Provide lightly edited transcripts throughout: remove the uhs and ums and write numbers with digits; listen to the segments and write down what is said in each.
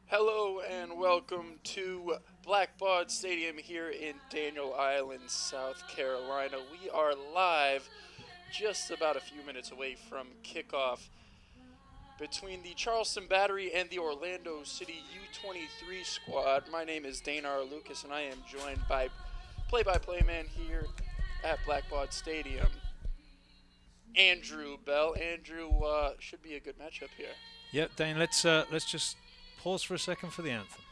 Hello and welcome to Blackbaud Stadium here in Daniel Island, South Carolina. We are live just about a few minutes away from kickoff between the Charleston Battery and the Orlando City U23 squad. My name is Danar Lucas and I am joined by play-by-play man here at Blackbaud Stadium, Andrew Bell. Andrew, should be a good matchup here. Yep, Dane, let's just pause for a second for the anthem.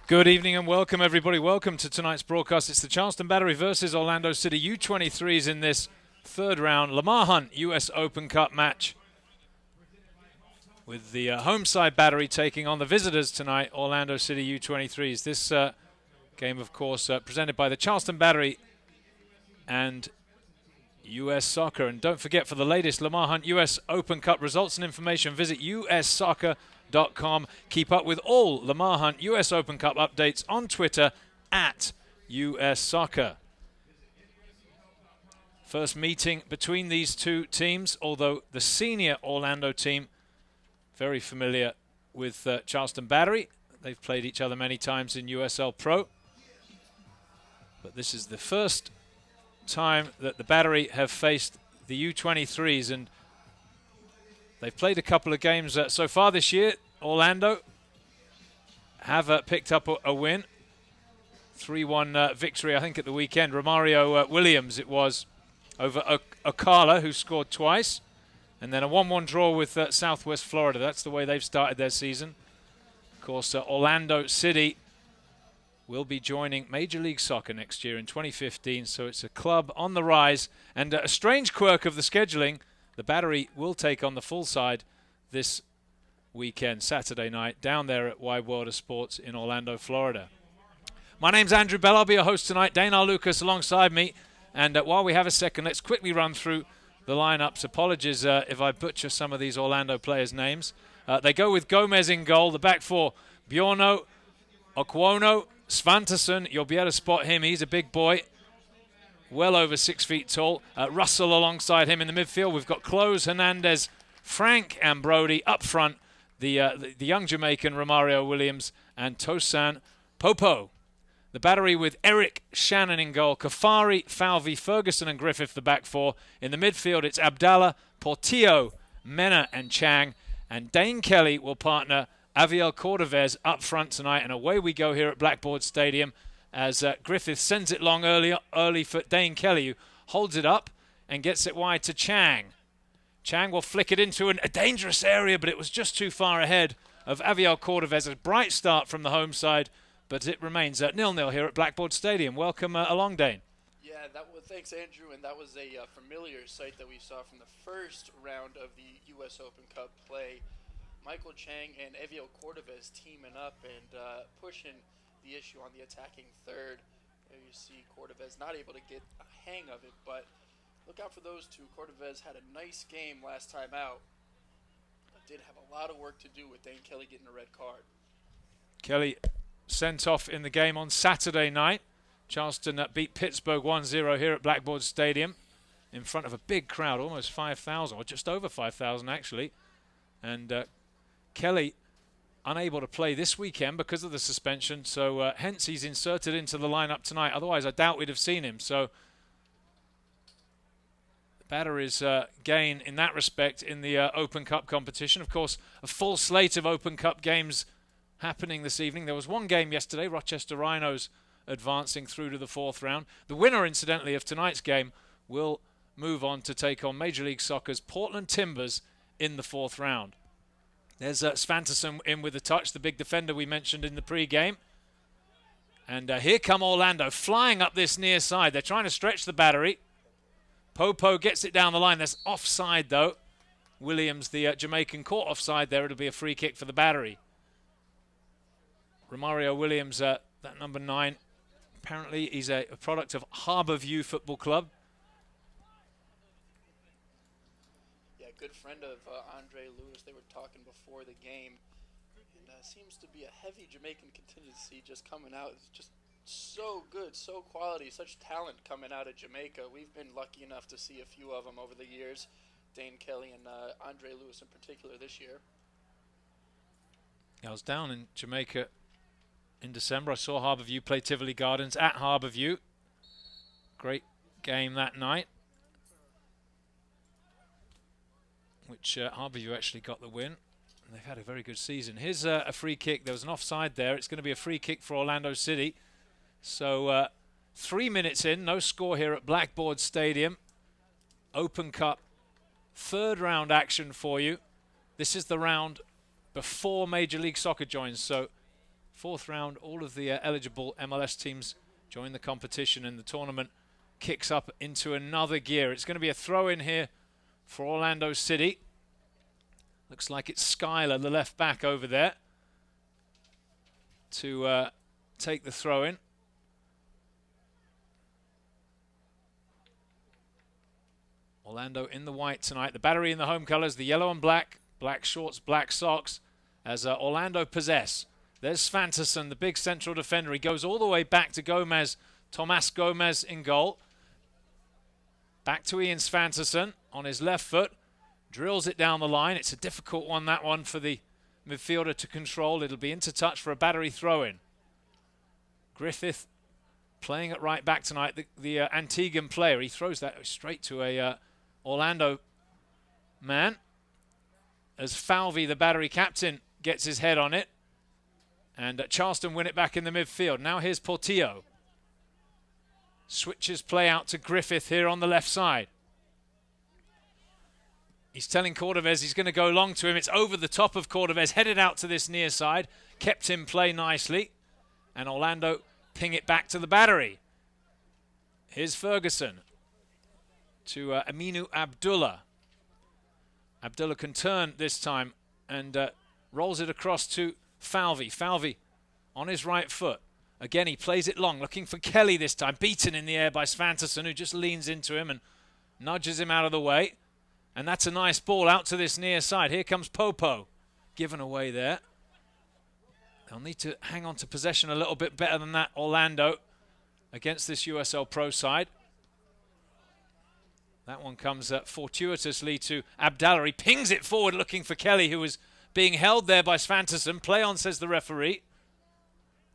Good evening and welcome, everybody. Welcome to tonight's broadcast. It's the Charleston Battery versus Orlando City U23's in this third round Lamar Hunt US Open Cup match, with the home side Battery taking on the visitors tonight, Orlando City U23's. This game, of course, presented by the Charleston Battery and US Soccer. And don't forget, for the latest Lamar Hunt US Open Cup results and information, visit ussoccer.com. Keep up with all Lamar Hunt US Open Cup updates on Twitter at US Soccer. First meeting between these two teams, although the senior Orlando team very familiar with Charleston Battery. They've played each other many times in USL Pro. But this is the first time that the Battery have faced the U23s, and they've played a couple of games so far this year. Orlando have picked up a win. 3-1 victory, I think, at the weekend. Romario Williams, it was, over Ocala, who scored twice. And then a 1-1 draw with Southwest Florida. That's the way they've started their season. Of course, Orlando City will be joining Major League Soccer next year in 2015. So it's a club on the rise. And a strange quirk of the scheduling, the Battery will take on the full side this weekend, Saturday night, down there at Wide World of Sports in Orlando, Florida. My name's Andrew Bell. I'll be your host tonight. Danar Lucas alongside me. And while we have a second, let's quickly run through the lineups. Apologies if I butcher some of these Orlando players' names. They go with Gomez in goal. The back four, Bjorno, Okwono, Svanteson. You'll be able to spot him. He's a big boy, well over 6 feet tall. Russell alongside him in the midfield. We've got Close, Hernandez, Frank and Brody up front. The young Jamaican Romario Williams and Tosan Popo. The Battery with Eric Shannon in goal. Kafari, Falvey, Ferguson and Griffith, the back four. In the midfield, it's Abdallah, Portillo, Mena and Chang. And Dane Kelly will partner Aviel Cordovez up front tonight. And away we go here at Blackbaud Stadium as Griffith sends it long early for Dane Kelly, who holds it up and gets it wide to Chang. Chang will flick it into a dangerous area, but it was just too far ahead of Aviel Cordovez. A bright start from the home side, but it remains 0-0 here at Blackbaud Stadium. Welcome along, Dane. Yeah, thanks, Andrew. And that was a familiar sight that we saw from the first round of the U.S. Open Cup play. Michael Chang and Aviel Cordovez teaming up and pushing the issue on the attacking third. There you see Cordovez not able to get a hang of it, but look out for those two. Cordovez had a nice game last time out, but did have a lot of work to do with Dane Kelly getting a red card. Kelly sent off in the game on Saturday night. Charleston beat Pittsburgh 1-0 here at Blackboard Stadium in front of a big crowd, almost 5,000, or just over 5,000 actually. And Kelly unable to play this weekend because of the suspension, so hence he's inserted into the lineup tonight. Otherwise, I doubt we'd have seen him. So the Battery's gain in that respect in the Open Cup competition. Of course, a full slate of Open Cup games happening this evening. There was one game yesterday, Rochester Rhinos advancing through to the 4th round. The winner, incidentally, of tonight's game will move on to take on Major League Soccer's Portland Timbers in the 4th round. There's Svanterson in with the touch, the big defender we mentioned in the pre-game. And here come Orlando, flying up this near side. They're trying to stretch the Battery. Popo gets it down the line. There's offside, though. Williams, the Jamaican, caught offside there. It'll be a free kick for the Battery. Romario Williams, that number 9, apparently he's a product of Harborview Football Club. Good friend of Andre Lewis. They were talking before the game, and seems to be a heavy Jamaican contingency just coming out. It's just so good, so quality, such talent coming out of Jamaica. We've been lucky enough to see a few of them over the years, Dane Kelly and Andre Lewis in particular this year. I was down in Jamaica in December. I saw Harborview play Tivoli Gardens at Harborview. Great game that night, which Harborview actually got the win. And they've had a very good season. Here's a free kick. There was an offside there. It's going to be a free kick for Orlando City. So 3 minutes in, no score here at Blackboard Stadium. Open Cup, 3rd round action for you. This is the round before Major League Soccer joins. So 4th round, all of the eligible MLS teams join the competition, and the tournament kicks up into another gear. It's going to be a throw-in here for Orlando City. Looks like it's Schuyler, the left back over there, to take the throw-in. Orlando in the white tonight. The Battery in the home colours, the yellow and black. Black shorts, black socks, as Orlando possess. There's Svanterson, the big central defender. He goes all the way back to Gomez. Tomas Gomez in goal. Back to Ian Svanterson on his left foot. Drills it down the line. It's a difficult one, that one, for the midfielder to control. It'll be into touch for a Battery throw-in. Griffith playing at right back tonight, the Antiguan player. He throws that straight to a Orlando man, as Falvey, the Battery captain, gets his head on it. And Charleston win it back in the midfield. Now here's Portillo. Switches play out to Griffith here on the left side. He's telling Cordovez he's going to go long to him. It's over the top of Cordovez, headed out to this near side. Kept him play nicely. And Orlando ping it back to the Battery. Here's Ferguson to Aminu Abdullah. Abdullah can turn this time and rolls it across to Falvey. Falvey on his right foot. Again, he plays it long, looking for Kelly this time. Beaten in the air by Svanterson, who just leans into him and nudges him out of the way. And that's a nice ball out to this near side. Here comes Popo. Given away there. They'll need to hang on to possession a little bit better than that, Orlando, against this USL Pro side. That one comes fortuitously to Abdallah. He pings it forward looking for Kelly, who was being held there by Svanterson. Play on, says the referee.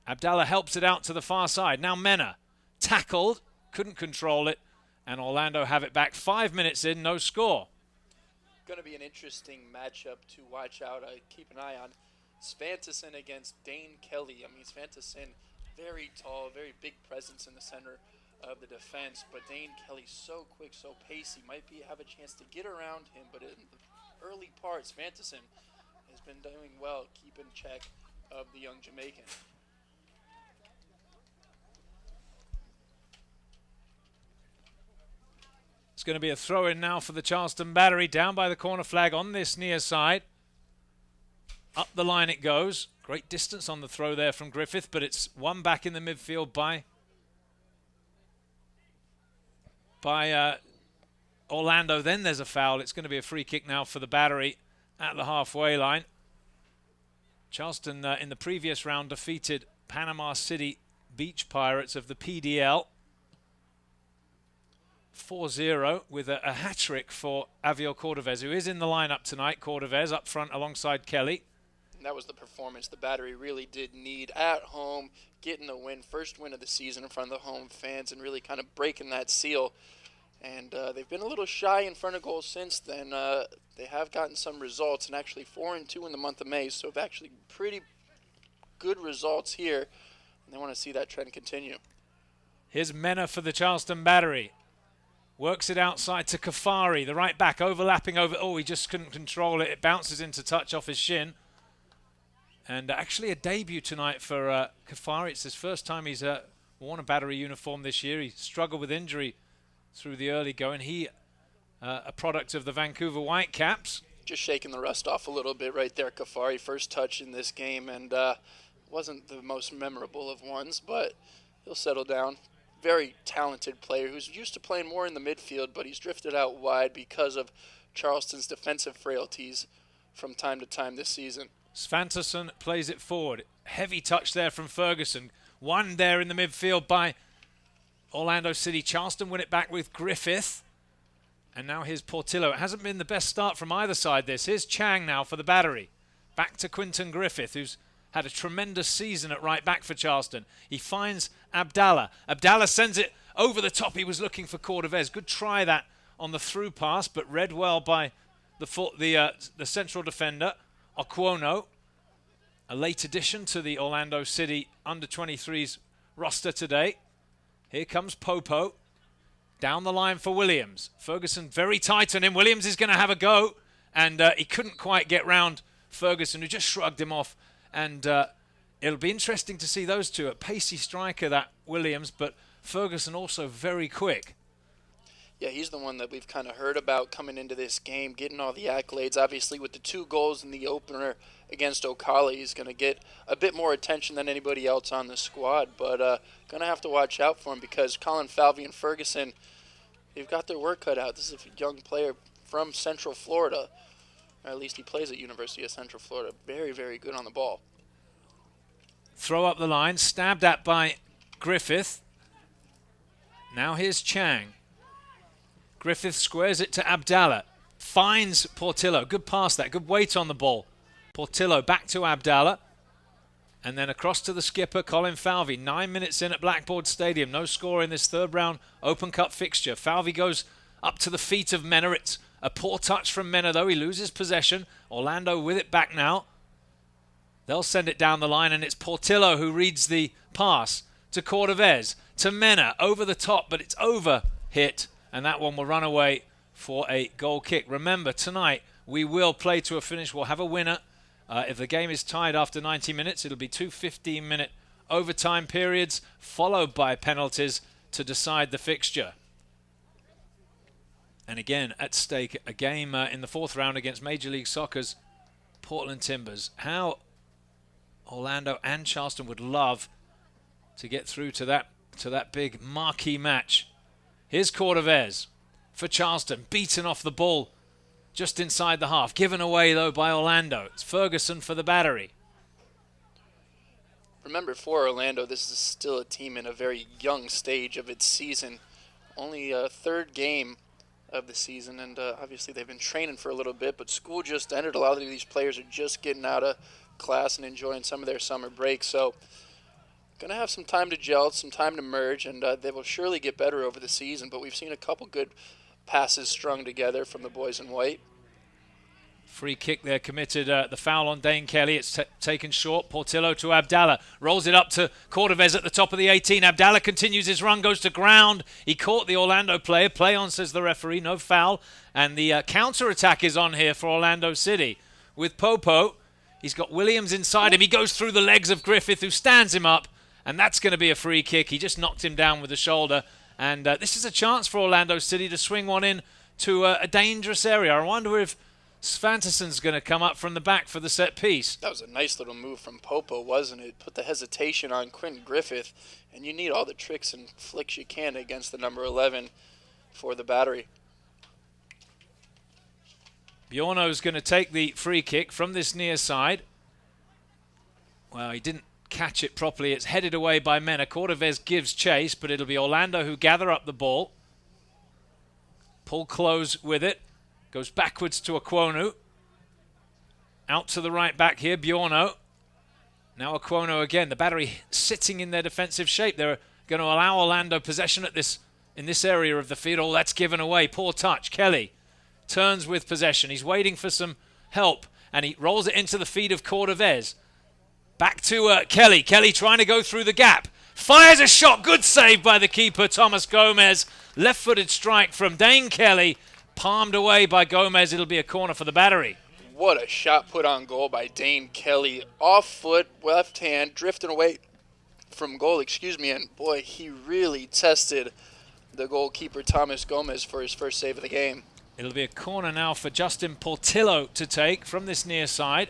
Abdallah helps it out to the far side. Now Mena, tackled, couldn't control it, and Orlando have it back. 5 minutes in, no score. Going to be an interesting matchup to watch out. Keep an eye on Svanterson against Dane Kelly. I mean, Svanterson, very tall, very big presence in the center of the defense, but Dane Kelly so quick, so pacey, might have a chance to get around him, but in the early parts, Svanterson has been doing well, keeping check of the young Jamaican. It's going to be a throw-in now for the Charleston Battery, down by the corner flag on this near side. Up the line it goes. Great distance on the throw there from Griffith, but it's won back in the midfield by Orlando. Then there's a foul. It's going to be a free kick now for the Battery at the halfway line. Charleston in the previous round defeated Panama City Beach Pirates of the PDL. 4-0 with a hat-trick for Aviel Cordovez, who is in the lineup tonight. Cordovez up front alongside Kelly. And that was the performance the Battery really did need at home, getting the win, first win of the season in front of the home fans, and really kind of breaking that seal. And they've been a little shy in front of goal since then. They have gotten some results, and actually 4-2 in the month of May, so actually pretty good results here. And they want to see that trend continue. Here's Mena for the Charleston Battery. Works it outside to Kafari, the right back, overlapping over. Oh, he just couldn't control it. It bounces into touch off his shin. And actually a debut tonight for Kafari. It's his first time he's worn a Battery uniform this year. He struggled with injury through the early going. He, a product of the Vancouver Whitecaps. Just shaking the rust off a little bit right there, Kafari. First touch in this game, and wasn't the most memorable of ones, but he'll settle down. Very talented player who's used to playing more in the midfield, but he's drifted out wide because of Charleston's defensive frailties from time to time this season. Svantersson plays it forward. Heavy touch there from Ferguson. One there in the midfield by Orlando City. Charleston win it back with Griffith. And now here's Portillo. It hasn't been the best start from either side this. Here's Chang now for the Battery. Back to Quinton Griffith, who's had a tremendous season at right back for Charleston. He finds Abdallah. Abdallah sends it over the top. He was looking for Cordovez. Good try that on the through pass, but read well by the central defender, Okwono. A late addition to the Orlando City under-23's roster today. Here comes Popo. Down the line for Williams. Ferguson very tight on him. Williams is going to have a go, and he couldn't quite get round Ferguson, who just shrugged him off. And it'll be interesting to see those two. A pacey striker, that Williams, but Ferguson also very quick. Yeah, he's the one that we've kind of heard about coming into this game, getting all the accolades. Obviously, with the 2 goals in the opener against Ocala, he's going to get a bit more attention than anybody else on the squad. But going to have to watch out for him because Colin Falvey and Ferguson, they've got their work cut out. This is a young player from Central Florida. Or at least he plays at University of Central Florida. Very, very good on the ball. Throw up the line, stabbed at by Griffith. Now here's Chang. Griffith squares it to Abdallah. Finds Portillo. Good pass that. Good weight on the ball. Portillo back to Abdallah. And then across to the skipper, Colin Falvey. 9 minutes in at Blackboard Stadium. No score in this third round Open Cup fixture. Falvey goes up to the feet of Mena. It's a poor touch from Mena, though. He loses possession. Orlando with it back now. They'll send it down the line, and it's Portillo who reads the pass to Cordovez, to Mena, over the top, but it's over hit, and that one will run away for a goal kick. Remember, tonight we will play to a finish. We'll have a winner. If the game is tied after 90 minutes, it'll be 2 15-minute overtime periods, followed by penalties to decide the fixture. And again, at stake, a game in the 4th round against Major League Soccer's Portland Timbers. How Orlando and Charleston would love to get through to that big marquee match. Here's Cordovez for Charleston, beaten off the ball just inside the half. Given away, though, by Orlando. It's Ferguson for the Battery. Remember, for Orlando, this is still a team in a very young stage of its season. Only a 3rd game of the season, and obviously they've been training for a little bit, but school just ended. A lot of these players are just getting out of class and enjoying some of their summer break, so going to have some time to gel, some time to merge, and they will surely get better over the season, but we've seen a couple good passes strung together from the boys in white. Free kick there committed, the foul on Dane Kelly. It's taken short. Portillo to Abdallah. Rolls it up to Cordovez at the top of the 18. Abdallah continues his run, goes to ground. He caught the Orlando player. Play on, says the referee. No foul. And the counter-attack is on here for Orlando City. With Popo, he's got Williams inside him. He goes through the legs of Griffith, who stands him up. And that's going to be a free kick. He just knocked him down with the shoulder. And this is a chance for Orlando City to swing one in to a dangerous area. I wonder if Svantersson's going to come up from the back for the set piece. That was a nice little move from Popo, wasn't it? Put the hesitation on Quentin Griffith, and you need all the tricks and flicks you can against the number 11 for the Battery. Bjorno's going to take the free kick from this near side. Well, he didn't catch it properly. It's headed away by Mena. Cordovez gives chase, but it'll be Orlando who gather up the ball. Pull close with it. Goes backwards to Aquonu. Out to the right back here, Bjorno. Now Aquonu again. The Battery sitting in their defensive shape. They're going to allow Orlando possession in this area of the field. Oh, that's given away. Poor touch. Kelly turns with possession. He's waiting for some help, and he rolls it into the feet of Cordovez. Back to Kelly. Kelly trying to go through the gap. Fires a shot. Good save by the keeper, Thomas Gomez. Left-footed strike from Dane Kelly. Palmed away by Gomez. It'll be a corner for the Battery. What a shot put on goal by Dane Kelly. Off foot, left hand, drifting away from goal, and boy, he really tested the goalkeeper Thomas Gomez for his first save of the game. It'll be a corner now for Justin Portillo to take from this near side.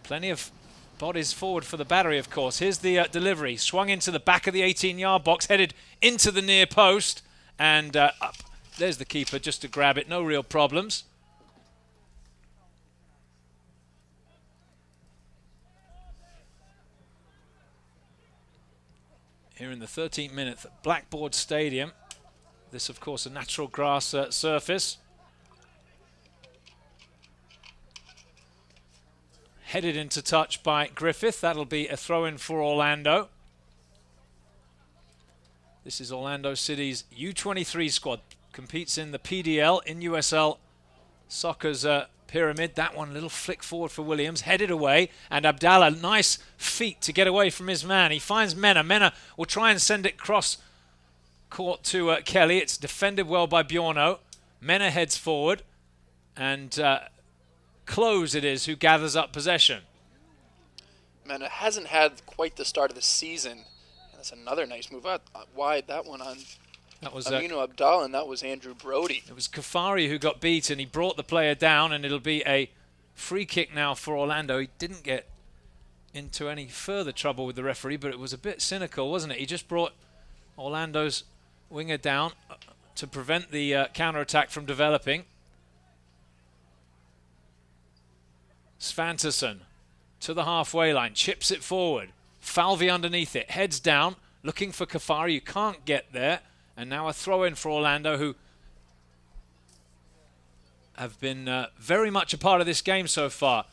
Plenty of bodies forward for the Battery, of course. Here's the delivery. Swung into the back of the 18-yard box, headed into the near post, and up. There's the keeper just to grab it. No real problems. Here in the 13th minute at Blackboard Stadium. This, of course, a natural grass surface. Headed into touch by Griffith. That'll be a throw-in for Orlando. This is Orlando City's U23 squad. Competes in the PDL in USL Soccer's pyramid. That one, a little flick forward for Williams. Headed away, and Abdallah, nice feet to get away from his man. He finds Mena. Mena will try and send it cross court to Kelly. It's defended well by Bjorno. Mena heads forward, and Close it is who gathers up possession. Mena hasn't had quite the start of the season. That's another nice move out wide. That one on that was Aminu Abdallah, and that was Andrew Brody. It was Kafari who got beat, and he brought the player down, and it'll be a free kick now for Orlando. He didn't get into any further trouble with the referee, but it was a bit cynical, wasn't it? He just brought Orlando's winger down to prevent the counter-attack from developing. Svanterson to the halfway line, chips it forward. Falvey underneath it, heads down, looking for Kafari. You can't get there. And now a throw-in for Orlando, who have been very much a part of this game so far.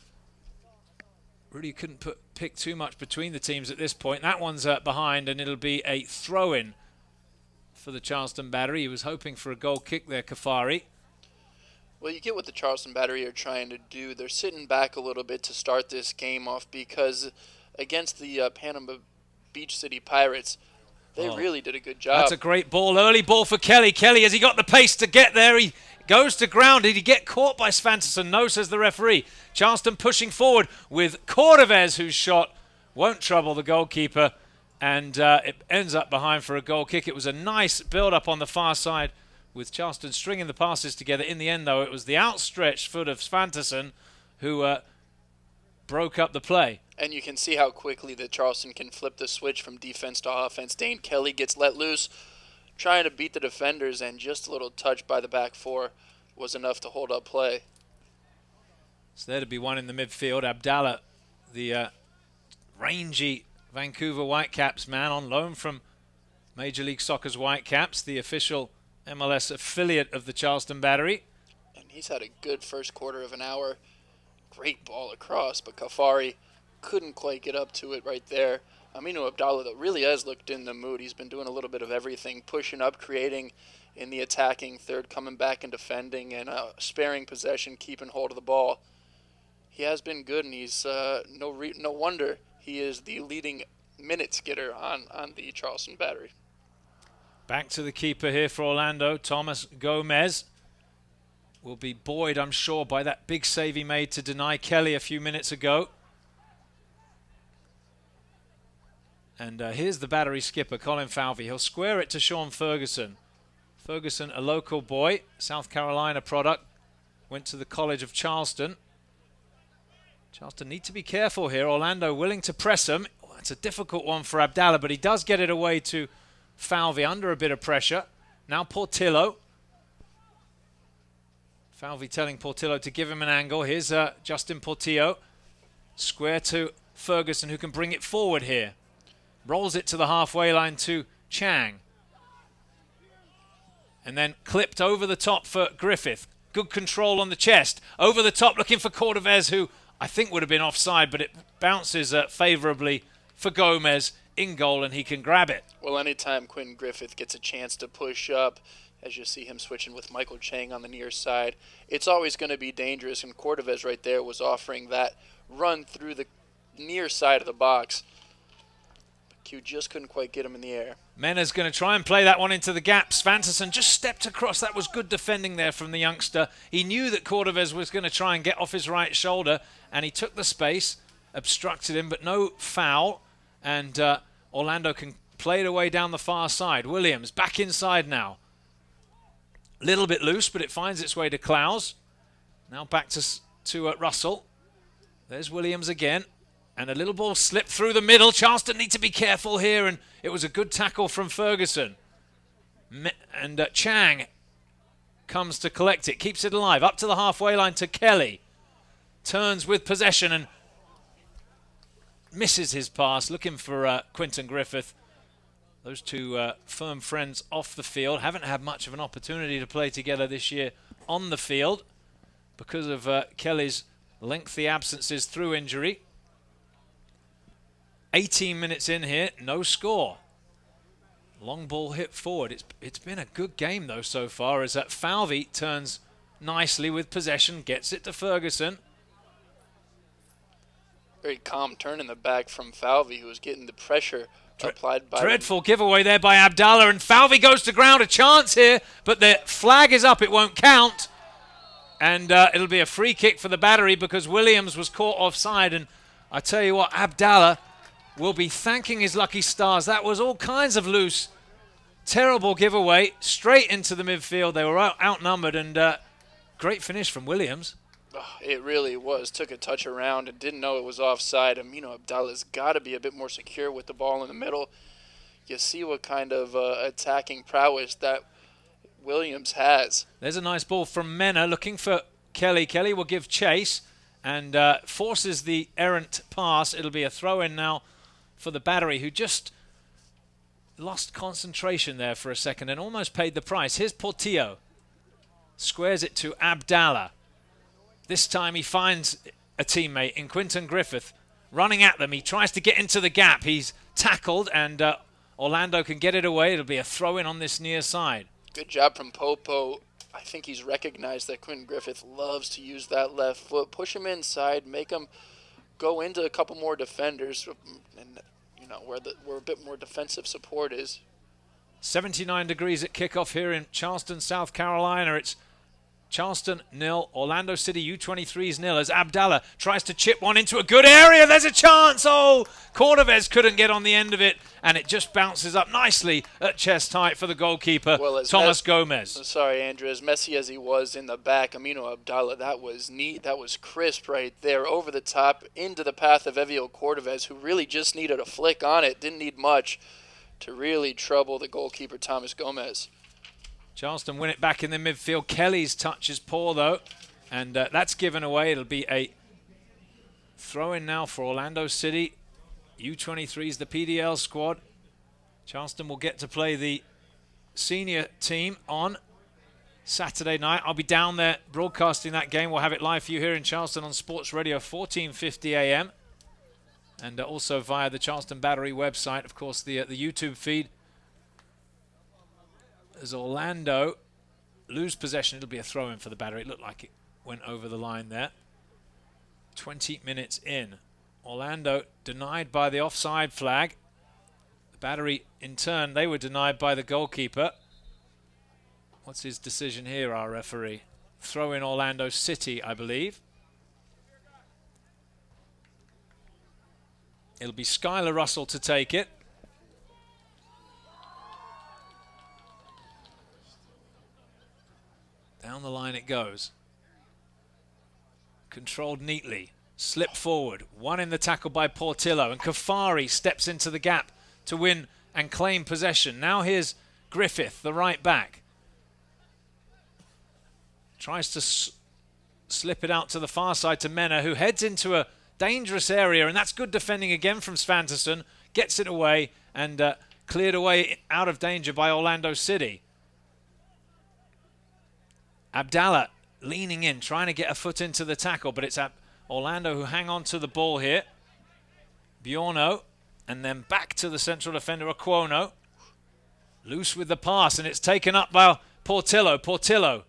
Really couldn't pick too much between the teams at this point. That one's behind, and it'll be a throw-in for the Charleston Battery. He was hoping for a goal kick there, Kafari. Well, you get what the Charleston Battery are trying to do. They're sitting back a little bit to start this game off because against the Panama Beach City Pirates, they really did a good job. That's a great ball. Early ball for Kelly. Kelly, has he got the pace to get there? He goes to ground. Did he get caught by Svanterson? No, says the referee. Charleston pushing forward with Cordovez, whose shot won't trouble the goalkeeper. And it ends up behind for a goal kick. It was a nice build-up on the far side with Charleston stringing the passes together. In the end, though, it was the outstretched foot of Svanterson who broke up the play. And you can see how quickly that Charleston can flip the switch from defense to offense. Dane Kelly gets let loose, trying to beat the defenders, and just a little touch by the back four was enough to hold up play. So there to be one in the midfield. Abdallah, the rangy Vancouver Whitecaps man on loan from Major League Soccer's Whitecaps, the official MLS affiliate of the Charleston Battery. And he's had a good first quarter of an hour. Great ball across, but Kafari couldn't quite get up to it right there. Aminu Abdallah, though, really has looked in the mood. He's been doing a little bit of everything, pushing up, creating in the attacking third, coming back and defending, and sparing possession, keeping hold of the ball. He has been good, and he's no wonder he is the leading minutes getter on the Charleston Battery. Back to the keeper here for Orlando, Thomas Gomez. Will be buoyed, I'm sure, by that big save he made to deny Kelly a few minutes ago. And here's the Battery skipper, Colin Falvey. He'll square it to Sean Ferguson. Ferguson, a local boy, South Carolina product, went to the College of Charleston. Charleston need to be careful here. Orlando willing to press him. Oh, that's a difficult one for Abdallah, but he does get it away to Falvey under a bit of pressure. Now Portillo. Falvey telling Portillo to give him an angle. Here's Justin Portillo. Square to Ferguson, who can bring it forward here. Rolls it to the halfway line to Chang. And then clipped over the top for Griffith. Good control on the chest. Over the top looking for Cordovez, who I think would have been offside, but it bounces favourably for Gomez in goal, and he can grab it. Well, anytime Quinn Griffith gets a chance to push up, as you see him switching with Michael Chang on the near side, it's always going to be dangerous, and Cordovez right there was offering that run through the near side of the box. But Q just couldn't quite get him in the air. Mena's going to try and play that one into the gap. Svanterson just stepped across. That was good defending there from the youngster. He knew that Cordovez was going to try and get off his right shoulder, and he took the space, obstructed him, but no foul. And Orlando can play it away down the far side. Williams back inside now. A little bit loose, but it finds its way to Klaus. Now back to Russell. There's Williams again. And a little ball slipped through the middle. Charleston need to be careful here, and it was a good tackle from Ferguson. And Chang comes to collect it, keeps it alive, up to the halfway line to Kelly. Turns with possession and misses his pass, looking for Quinton Griffith. Those two firm friends off the field. Haven't had much of an opportunity to play together this year on the field because of Kelly's lengthy absences through injury. 18 minutes in here, no score. Long ball hit forward. It's been a good game, though, so far, as Falvey turns nicely with possession, gets it to Ferguson. Very calm turn in the back from Falvey, who was getting the pressure applied by... Dreadful giveaway there by Abdallah, and Falvey goes to ground. A chance here, but the flag is up. It won't count. And it'll be a free kick for the Battery because Williams was caught offside. And I tell you what, Abdallah will be thanking his lucky stars. That was all kinds of loose. Terrible giveaway. Straight into the midfield. They were outnumbered, and great finish from Williams. Oh, it really was. Took a touch around and didn't know it was offside. Abdallah's got to be a bit more secure with the ball in the middle. You see what kind of attacking prowess that Williams has. There's a nice ball from Mena looking for Kelly. Kelly will give chase and forces the errant pass. It'll be a throw-in now for the Battery, who just lost concentration there for a second and almost paid the price. Here's Portillo. Squares it to Abdallah. This time he finds a teammate in Quinton Griffith running at them. He tries to get into the gap. He's tackled, and Orlando can get it away. It'll be a throw-in on this near side. Good job from Popo. I think he's recognized that Quinton Griffith loves to use that left foot. Push him inside, make him go into a couple more defenders, and where a bit more defensive support is. 79 degrees at kickoff here in Charleston, South Carolina. It's Charleston 0, Orlando City U23's 0, as Abdallah tries to chip one into a good area. There's a chance. Oh, Cordovez couldn't get on the end of it, and it just bounces up nicely at chest height for the goalkeeper, Thomas Gomez. Sorry, Andrew, as messy as he was in the back, Amino Abdallah, that was neat. That was crisp right there, over the top, into the path of Evio Cordovez, who really just needed a flick on it. Didn't need much to really trouble the goalkeeper, Thomas Gomez. Charleston win it back in the midfield. Kelly's touch is poor, though, and that's given away. It'll be a throw-in now for Orlando City. U23's the PDL squad. Charleston will get to play the senior team on Saturday night. I'll be down there broadcasting that game. We'll have it live for you here in Charleston on Sports Radio 1450 AM, and also via the Charleston Battery website. Of course, the YouTube feed. As Orlando lose possession, it'll be a throw-in for the Battery. It looked like it went over the line there. 20 minutes in. Orlando denied by the offside flag. The Battery, in turn, they were denied by the goalkeeper. What's his decision here, our referee? Throw in Orlando City, I believe. It'll be Skylar Russell to take it. Down the line it goes. Controlled neatly. Slip forward. One in the tackle by Portillo. And Kafari steps into the gap to win and claim possession. Now here's Griffith, the right back. Tries to slip it out to the far side to Mena, who heads into a dangerous area, and that's good defending again from Svanterson. Gets it away and cleared away out of danger by Orlando City. Abdallah leaning in, trying to get a foot into the tackle, but it's Orlando who hang on to the ball here. Buono, and then back to the central defender, Aquono. Loose with the pass, and it's taken up by Portillo. Portillo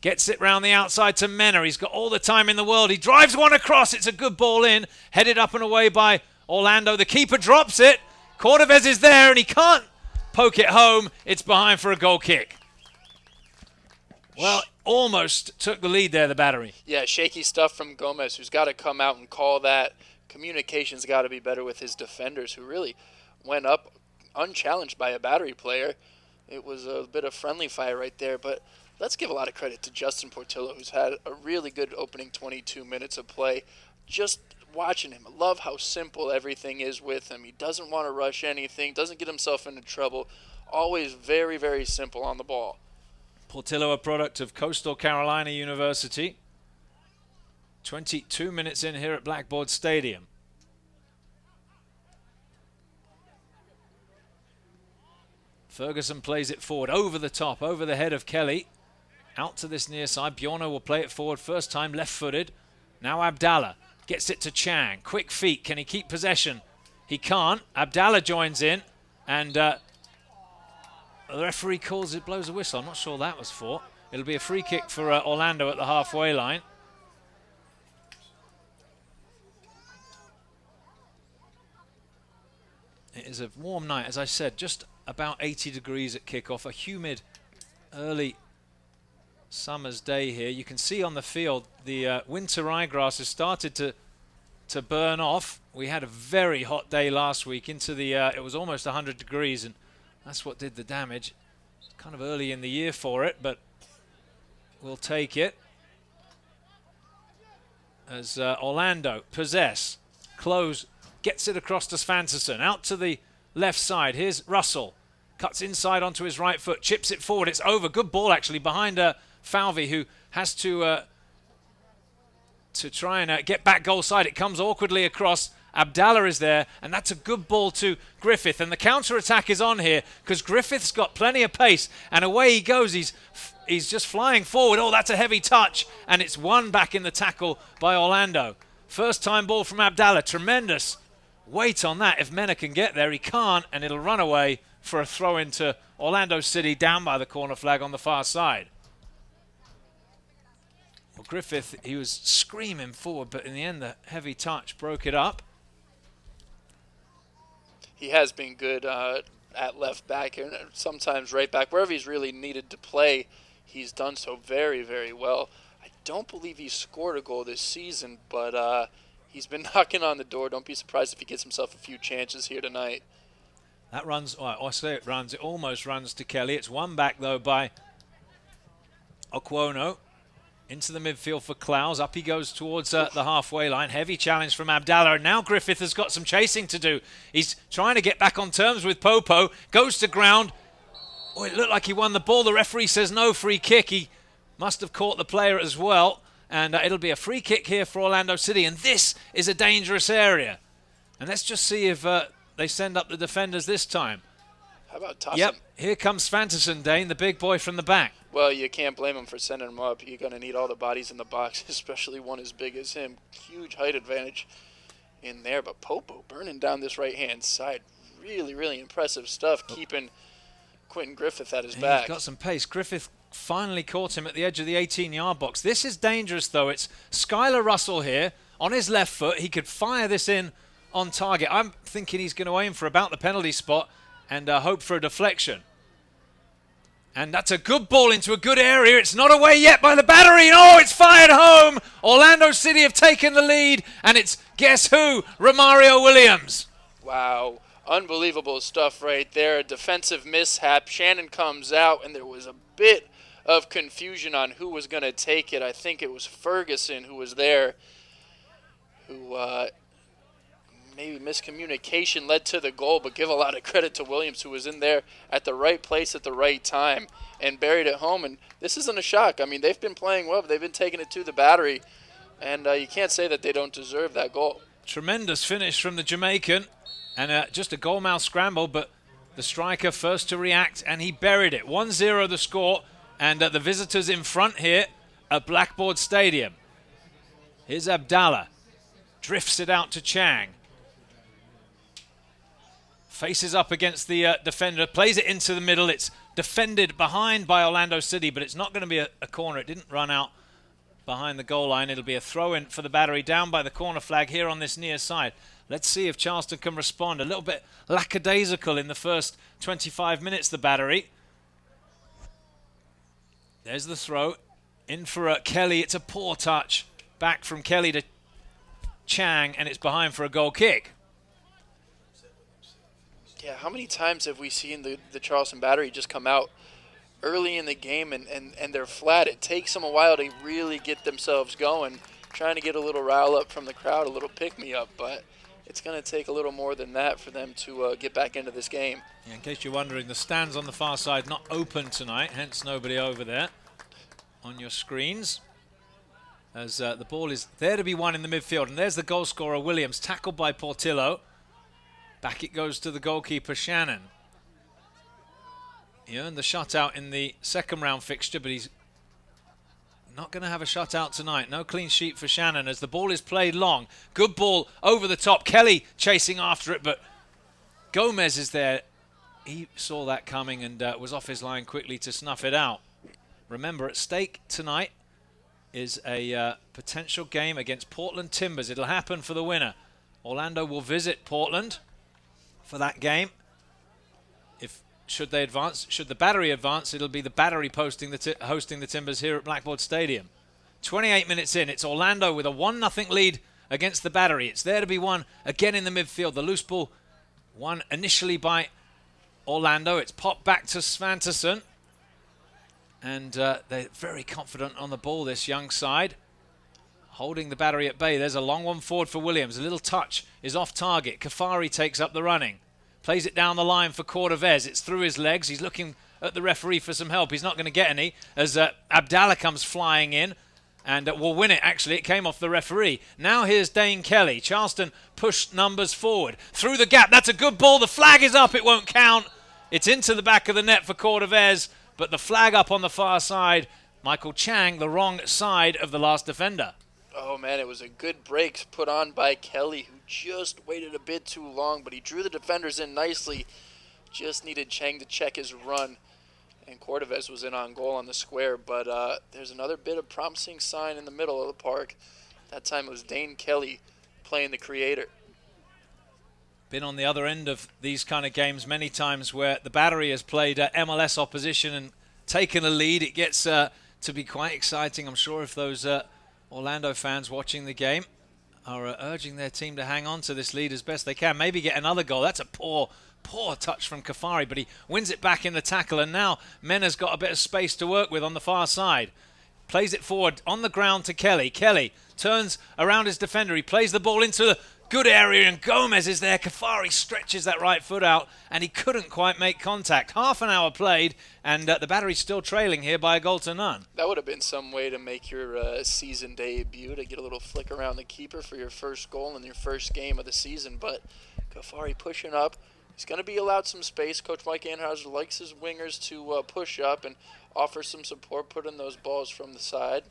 gets it round the outside to Mena. He's got all the time in the world. He drives one across. It's a good ball in, headed up and away by Orlando. The keeper drops it. Cordovez is there, and he can't poke it home. It's behind for a goal kick. Well, almost took the lead there, the Battery. Yeah, shaky stuff from Gomez, who's got to come out and call that. Communication's got to be better with his defenders, who really went up unchallenged by a Battery player. It was a bit of friendly fire right there, but let's give a lot of credit to Justin Portillo, who's had a really good opening 22 minutes of play. Just watching him, I love how simple everything is with him. He doesn't want to rush anything, doesn't get himself into trouble. Always very, very simple on the ball. Portillo, a product of Coastal Carolina University. 22 minutes in here at Blackboard Stadium. Ferguson plays it forward, over the top, over the head of Kelly. Out to this near side. Buono will play it forward, first time left-footed. Now Abdallah gets it to Chang. Quick feet, can he keep possession? He can't. Abdallah joins in, and the referee calls it, blows a whistle. I'm not sure that was for. It'll be a free kick for Orlando at the halfway line. It is a warm night, as I said, just about 80 degrees at kickoff. A humid early summer's day here. You can see on the field the winter ryegrass has started to burn off. We had a very hot day last week into the, it was almost 100 degrees, and that's what did the damage. It's kind of early in the year for it, but we'll take it. As Orlando possess, close, gets it across to Svanterson, out to the left side. Here's Russell, cuts inside onto his right foot, chips it forward. It's over. Good ball actually behind Falvey, who has to try and get back goal side. It comes awkwardly across. Abdallah is there, and that's a good ball to Griffith. And the counter-attack is on here because Griffith's got plenty of pace, and away he goes. He's just flying forward. Oh, that's a heavy touch, and it's won back in the tackle by Orlando. First time ball from Abdallah. Tremendous weight on that. If Mena can get there, he can't, and it'll run away for a throw into Orlando City down by the corner flag on the far side. Well, Griffith, he was screaming forward, but in the end, the heavy touch broke it up. He has been good at left back and sometimes right back. Wherever he's really needed to play, he's done so very, very well. I don't believe he's scored a goal this season, but he's been knocking on the door. Don't be surprised if he gets himself a few chances here tonight. That runs, I say it runs, it almost runs to Kelly. It's won back, though, by Aquono. Into the midfield for Klaus. Up he goes towards the halfway line. Heavy challenge from Abdallah. And now Griffith has got some chasing to do. He's trying to get back on terms with Popo. Goes to ground. Oh, it looked like he won the ball. The referee says no, free kick. He must have caught the player as well. And it'll be a free kick here for Orlando City. And this is a dangerous area. And let's just see if they send up the defenders this time. How about tossing? Yep, here comes Svanterson, Dane, the big boy from the back. Well, you can't blame him for sending him up. You're going to need all the bodies in the box, especially one as big as him. Huge height advantage in there. But Popo burning down this right-hand side. Really, really impressive stuff, keeping Quentin Griffith at his back. He's got some pace. Griffith finally caught him at the edge of the 18-yard box. This is dangerous, though. It's Skylar Russell here on his left foot. He could fire this in on target. I'm thinking he's going to aim for about the penalty spot and hope for a deflection. And that's a good ball into a good area. It's not away yet by the Battery. Oh, it's fired home. Orlando City have taken the lead, and it's, guess who? Romario Williams. Wow. Unbelievable stuff right there. A defensive mishap. Shannon comes out, and there was a bit of confusion on who was going to take it. I think it was Ferguson who was there, who maybe miscommunication led to the goal, but give a lot of credit to Williams, who was in there at the right place at the right time and buried it home. And this isn't a shock. I mean, they've been playing well, but they've been taking it to the Battery. And you can't say that they don't deserve that goal. Tremendous finish from the Jamaican, and just a goal-mouth scramble, but the striker first to react, and he buried it. 1-0 the score, and the visitors in front here at Blackboard Stadium. Here's Abdallah. Drifts it out to Chang. Faces up against the defender, plays it into the middle. It's defended behind by Orlando City, but it's not going to be a corner. It didn't run out behind the goal line. It'll be a throw-in for the Battery down by the corner flag here on this near side. Let's see if Charleston can respond. A little bit lackadaisical in the first 25 minutes, the Battery. There's the throw. In for Kelly. It's a poor touch. Back from Kelly to Chang, and it's behind for a goal kick. Yeah, how many times have we seen the Charleston Battery just come out early in the game and they're flat? It takes them a while to really get themselves going, trying to get a little rile up from the crowd, a little pick-me-up, but it's going to take a little more than that for them to get back into this game. Yeah, in case you're wondering, the stands on the far side not open tonight, hence nobody over there on your screens. As the ball is there to be won in the midfield. And there's the goal scorer, Williams, tackled by Portillo. Back it goes to the goalkeeper, Shannon. He earned the shutout in the second round fixture, but he's not going to have a shutout tonight. No clean sheet for Shannon as the ball is played long. Good ball over the top. Kelly chasing after it, but Gomez is there. He saw that coming and was off his line quickly to snuff it out. Remember, at stake tonight is a potential game against Portland Timbers. It'll happen for the winner. Orlando will visit Portland for that game. Should they advance, should the Battery advance, it'll be the Battery hosting the Timbers here at Blackboard Stadium. 28 minutes in, it's Orlando with a 1-0 lead against the Battery. It's there to be won again in the midfield. The loose ball won initially by Orlando. It's popped back to Svanterson. And they're very confident on the ball, this young side. Holding the Battery at bay. There's a long one forward for Williams. A little touch is off target. Kafari takes up the running. Plays it down the line for Cordovez. It's through his legs. He's looking at the referee for some help. He's not going to get any as Abdallah comes flying in and will win it, actually. It came off the referee. Now here's Dane Kelly. Charleston pushed numbers forward. Through the gap. That's a good ball. The flag is up. It won't count. It's into the back of the net for Cordovez, but the flag up on the far side. Michael Chang, the wrong side of the last defender. Oh, man, it was a good break put on by Kelly, who just waited a bit too long, but he drew the defenders in nicely. Just needed Chang to check his run, and Cordovez was in on goal on the square. But there's another bit of promising sign in the middle of the park. That time it was Dane Kelly playing the creator. Been on the other end of these kind of games many times where the Battery has played MLS opposition and taken a lead. It gets to be quite exciting. I'm sure if those Orlando fans watching the game are urging their team to hang on to this lead as best they can. Maybe get another goal. That's a poor touch from Kafari, but he wins it back in the tackle, and now Mena's got a bit of space to work with on the far side. Plays it forward on the ground to Kelly. Kelly turns around his defender. He plays the ball into the good area, and Gomez is there. Kafari stretches that right foot out, and he couldn't quite make contact. Half an hour played, and the Battery's still trailing here by a goal to none. That would have been some way to make your season debut, to get a little flick around the keeper for your first goal in your first game of the season. But Kafari pushing up. He's going to be allowed some space. Coach Mike Anheuser likes his wingers to push up and offer some support, put in those balls from the side.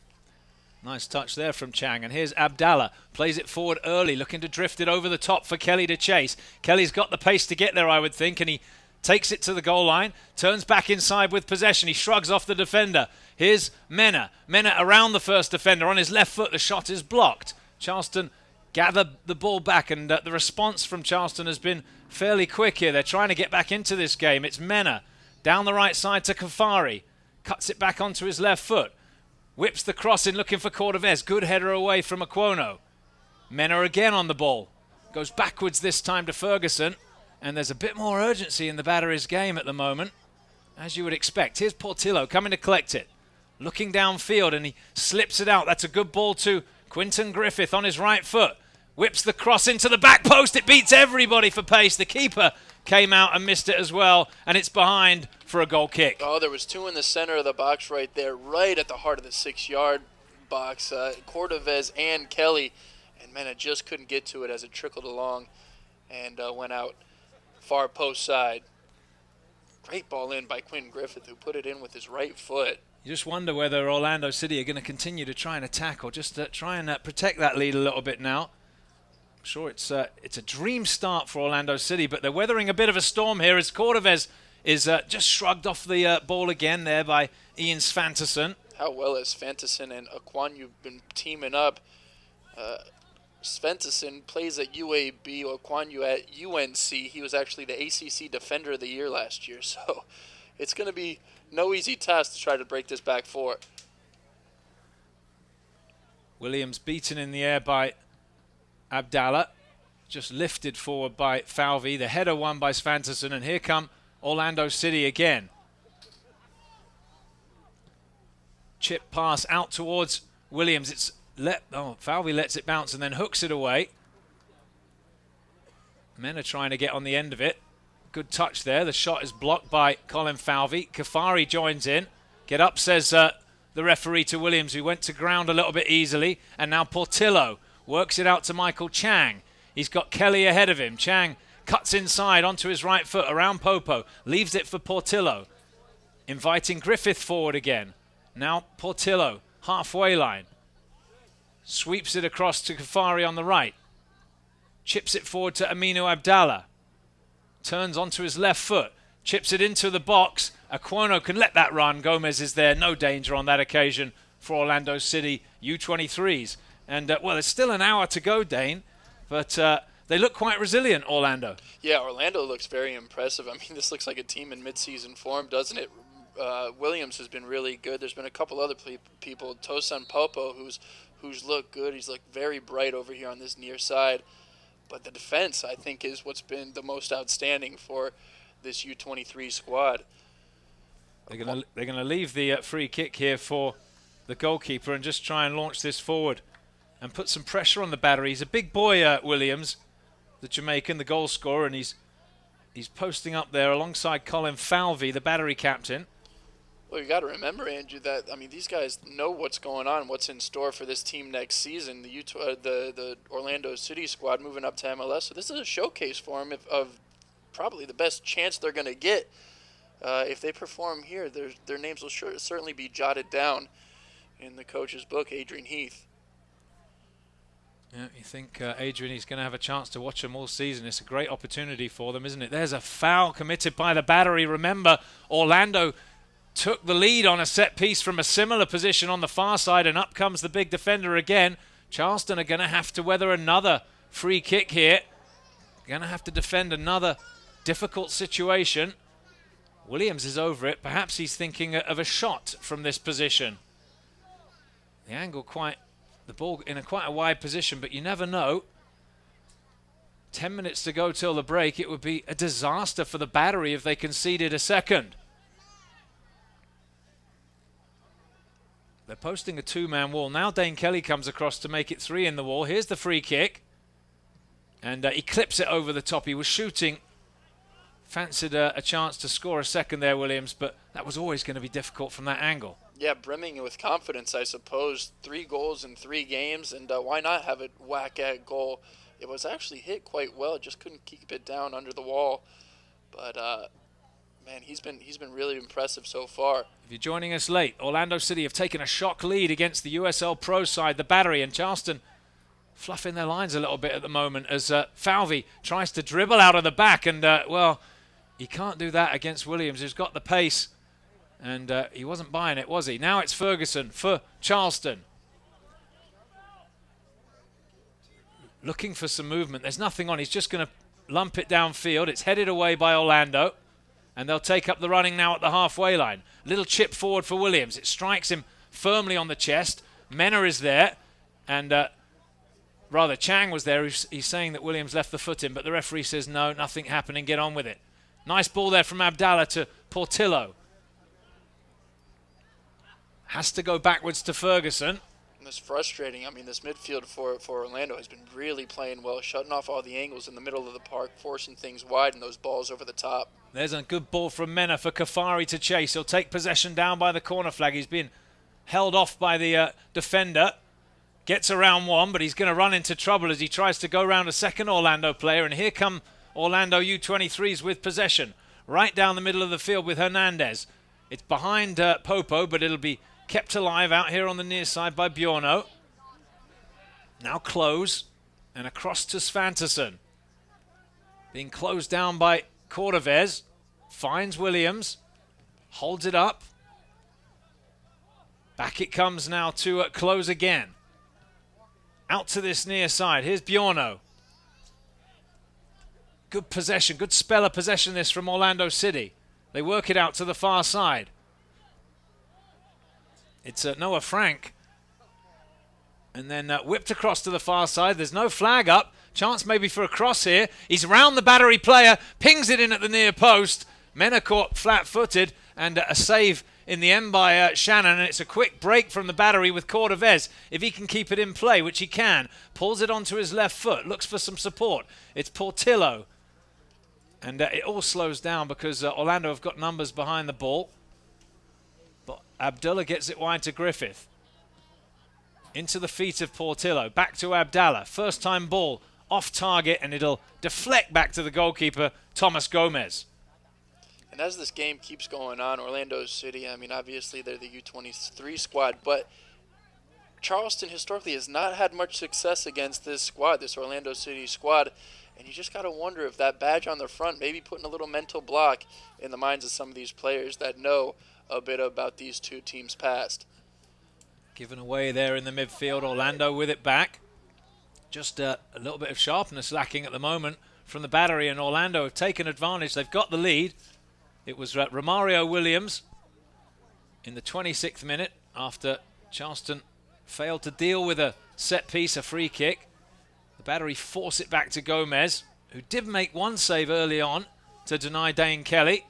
Nice touch there from Chang. And here's Abdallah. Plays it forward early, looking to drift it over the top for Kelly to chase. Kelly's got the pace to get there, I would think, and he takes it to the goal line, turns back inside with possession. He shrugs off the defender. Here's Mena. Mena around the first defender. On his left foot, the shot is blocked. Charleston gather the ball back, and the response from Charleston has been fairly quick here. They're trying to get back into this game. It's Mena down the right side to Kafari. Cuts it back onto his left foot. Whips the cross in looking for Cordovez. Good header away from Aquono. Mena again on the ball. Goes backwards this time to Ferguson. And there's a bit more urgency in the Battery's game at the moment, as you would expect. Here's Portillo coming to collect it. Looking downfield, and he slips it out. That's a good ball to Quinton Griffith on his right foot. Whips the cross into the back post. It beats everybody for pace. The keeper came out and missed it as well, and it's behind for a goal kick. Oh, there was two in the center of the box right there, right at the heart of the 6 yard box, Cordovez and Kelly, and Mena just couldn't get to it as it trickled along and went out far post side. Great ball in by Quinn Griffith, who put it in with his right foot. You just wonder whether Orlando City are going to continue to try and attack or just try and protect that lead a little bit now. I'm sure it's a dream start for Orlando City, but they're weathering a bit of a storm here as Cordovez is just shrugged off the ball again there by Ian Svanterson. How well has Svanterson and Aquanu been teaming up? Svanterson plays at UAB, Aquanu at UNC. He was actually the ACC Defender of the Year last year, so it's going to be no easy task to try to break this back four. Williams beaten in the air by Abdallah, just lifted forward by Falvey. The header won by Svanterson, and here come Orlando City again. Chip pass out towards Williams. Falvey lets it bounce and then hooks it away. Men are trying to get on the end of it. Good touch there. The shot is blocked by Colin Falvey. Kafari joins in. Get up, says the referee to Williams, who went to ground a little bit easily. And now Portillo works it out to Michael Chang. He's got Kelly ahead of him. Chang cuts inside onto his right foot around Popo. Leaves it for Portillo. Inviting Griffith forward again. Now Portillo, halfway line. Sweeps it across to Kafari on the right. Chips it forward to Aminu Abdallah. Turns onto his left foot. Chips it into the box. Aquino can let that run. Gomez is there. No danger on that occasion for Orlando City U23's. And, there's still an hour to go, Dane. But they look quite resilient, Orlando. Yeah, Orlando looks very impressive. I mean, this looks like a team in mid-season form, doesn't it? Williams has been really good. There's been a couple other people. Tosan Popo, who's looked good. He's looked very bright over here on this near side. But the defense, I think, is what's been the most outstanding for this U23 squad. They're going to leave the free kick here for the goalkeeper and just try and launch this forward and put some pressure on the battery. He's a big boy, Williams, the Jamaican, the goal scorer, and he's posting up there alongside Colin Falvey, the battery captain. Well, you got to remember, Andrew, that these guys know what's going on, what's in store for this team next season. The Orlando City squad moving up to MLS, so this is a showcase for them of probably the best chance they're going to get. If they perform here, their names will certainly be jotted down in the coach's book, Adrian Heath. Yeah, you think Adrian is going to have a chance to watch them all season. It's a great opportunity for them, isn't it? There's a foul committed by the battery. Remember, Orlando took the lead on a set piece from a similar position on the far side, and up comes the big defender again. Charleston are going to have to weather another free kick here. Going to have to defend another difficult situation. Williams is over it. Perhaps he's thinking of a shot from this position. The angle the ball in quite a wide position, but you never know. 10 minutes to go till the break. It would be a disaster for the battery if they conceded a second. They're posting a two-man wall. Now Dane Kelly comes across to make it three in the wall. Here's the free kick. And he clips it over the top. He was shooting. Fancied a chance to score a second there, Williams, but that was always going to be difficult from that angle. Yeah, brimming with confidence, I suppose. 3 goals in 3 games, and why not have it whack at goal? It was actually hit quite well. Just couldn't keep it down under the wall. But man, he's been really impressive so far. If you're joining us late, Orlando City have taken a shock lead against the USL Pro side, the battery, and Charleston fluffing their lines a little bit at the moment as Falvey tries to dribble out of the back, and he can't do that against Williams, who's got the pace, and he wasn't buying it, was he? Now it's Ferguson for Charleston. Looking for some movement. There's nothing on. He's just going to lump it downfield. It's headed away by Orlando, and they'll take up the running now at the halfway line. Little chip forward for Williams. It strikes him firmly on the chest. Mena is there, and Chang was there. He's saying that Williams left the foot in, but the referee says no, nothing happening, get on with it. Nice ball there from Abdallah to Portillo. Has to go backwards to Ferguson. And it's frustrating. This midfield for Orlando has been really playing well, shutting off all the angles in the middle of the park, forcing things wide and those balls over the top. There's a good ball from Mena for Kafari to chase. He'll take possession down by the corner flag. He's been held off by the defender. Gets around one, but he's going to run into trouble as he tries to go round a second Orlando player. And here come Orlando U23's with possession. Right down the middle of the field with Hernandez. It's behind Popo, but it'll be kept alive out here on the near side by Bjorno. Now close, and across to Svanterson. Being closed down by Cordovez. Finds Williams. Holds it up. Back it comes now to close again. Out to this near side. Here's Bjorno. Good possession. Good spell of possession this from Orlando City. They work it out to the far side. It's Noah Frank. And then whipped across to the far side. There's no flag up. Chance maybe for a cross here. He's around the Battery player. Pings it in at the near post. Mena caught flat-footed. And a save in the end by Shannon, and it's a quick break from the Battery with Cordovez. If he can keep it in play, which he can, pulls it onto his left foot, looks for some support. It's Portillo. And it all slows down because Orlando have got numbers behind the ball. But Abdullah gets it wide to Griffith. Into the feet of Portillo. Back to Abdallah. First time ball off target, and it'll deflect back to the goalkeeper, Thomas Gomez. And as this game keeps going on, Orlando City, I mean, obviously they're the U23 squad, but Charleston historically has not had much success against this squad, this Orlando City squad. And you just got to wonder if that badge on the front maybe putting a little mental block in the minds of some of these players that know a bit about these two teams' past. Given away there in the midfield, Orlando with it back. Just a little bit of sharpness lacking at the moment from the Battery, and Orlando have taken advantage. They've got the lead. It was Romario Williams in the 26th minute after Charleston failed to deal with a set piece, a free kick. The Battery force it back to Gomez, who did make one save early on to deny Dane Kelly.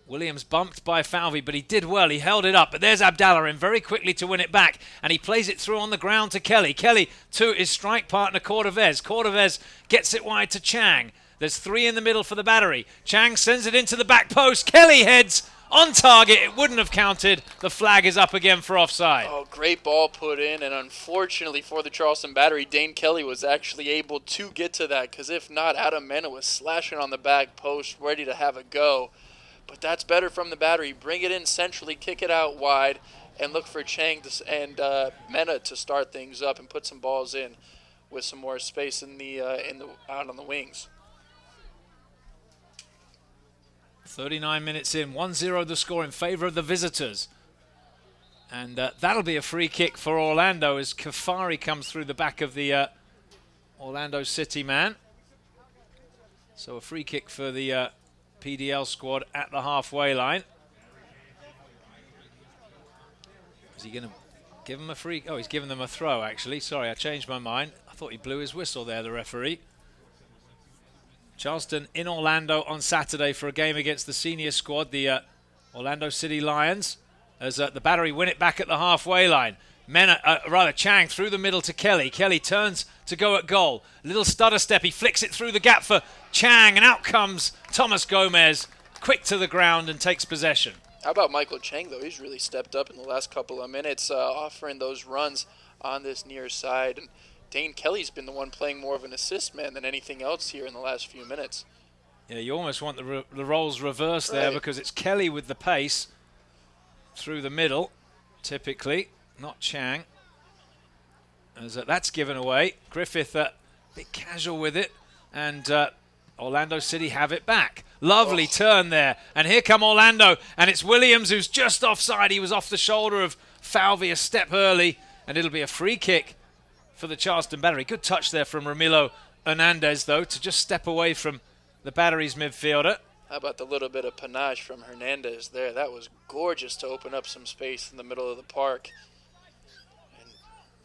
Williams bumped by Falvey, but he did well. He held it up. But there's Abdallah in very quickly to win it back. And he plays it through on the ground to Kelly. Kelly to his strike partner, Cordovez. Cordovez gets it wide to Chang. There's three in the middle for the Battery. Chang sends it into the back post. Kelly heads on target. It wouldn't have counted. The flag is up again for offside. Oh, great ball put in. And unfortunately for the Charleston Battery, Dane Kelly was actually able to get to that. Because if not, Adam Mena was slashing on the back post, ready to have a go. But that's better from the Battery. Bring it in centrally, kick it out wide, and look for Chang and Mena to start things up and put some balls in with some more space in the out on the wings. 39 minutes in, 1-0 the score in favor of the visitors. And that'll be a free kick for Orlando as Kafari comes through the back of the Orlando City man. So a free kick for the PDL squad at the halfway line. Is he going to give him a free? Oh, he's giving them a throw, actually. Sorry, I changed my mind. I thought he blew his whistle there, the referee. Charleston in Orlando on Saturday for a game against the senior squad, the Orlando City Lions, as the Battery win it back at the halfway line. Chang through the middle to Kelly. Kelly turns to go at goal. Little stutter step. He flicks it through the gap for Chang, and out comes Thomas Gomez, quick to the ground and takes possession. How about Michael Chang, though? He's really stepped up in the last couple of minutes, offering those runs on this near side. And Dane Kelly's been the one playing more of an assist man than anything else here in the last few minutes. Yeah, you almost want the roles reversed there, because it's Kelly with the pace through the middle, typically, not Chang. As that's given away. Griffith a bit casual with it, and Orlando City have it back. Lovely turn there, and here come Orlando, and it's Williams who's just offside. He was off the shoulder of Falvey a step early, and it'll be a free kick for the Charleston Battery. Good touch there from Ramilo Hernandez, though, to just step away from the Battery's midfielder. How about the little bit of panache from Hernandez there? That was gorgeous to open up some space in the middle of the park. And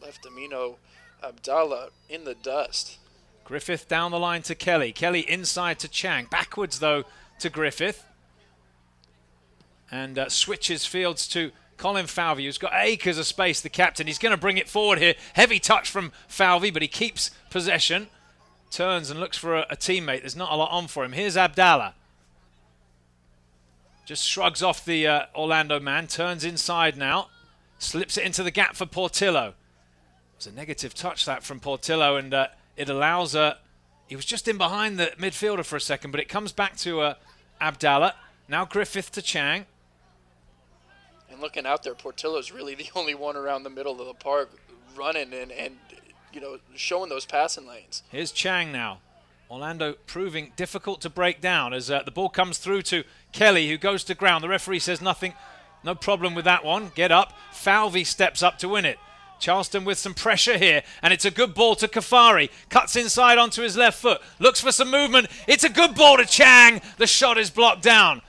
left Amino Abdallah in the dust. Griffith down the line to Kelly. Kelly inside to Chang. Backwards, though, to Griffith. And switches fields to Colin Falvey, who's got acres of space, the captain. He's going to bring it forward here. Heavy touch from Falvey, but he keeps possession. Turns and looks for a teammate. There's not a lot on for him. Here's Abdallah. Just shrugs off the Orlando man, turns inside now, slips it into the gap for Portillo. It was a negative touch that from Portillo, and it allows... he was just in behind the midfielder for a second, but it comes back to Abdallah. Now Griffith to Chang. And looking out there, Portillo's really the only one around the middle of the park running and you know, showing those passing lanes. Here's Chang now. Orlando proving difficult to break down as the ball comes through to Kelly, who goes to ground. The referee says nothing, no problem with that one. Get up. Falvey steps up to win it. Charleston with some pressure here, and it's a good ball to Kafari. Cuts inside onto his left foot. Looks for some movement. It's a good ball to Chang. The shot is blocked down.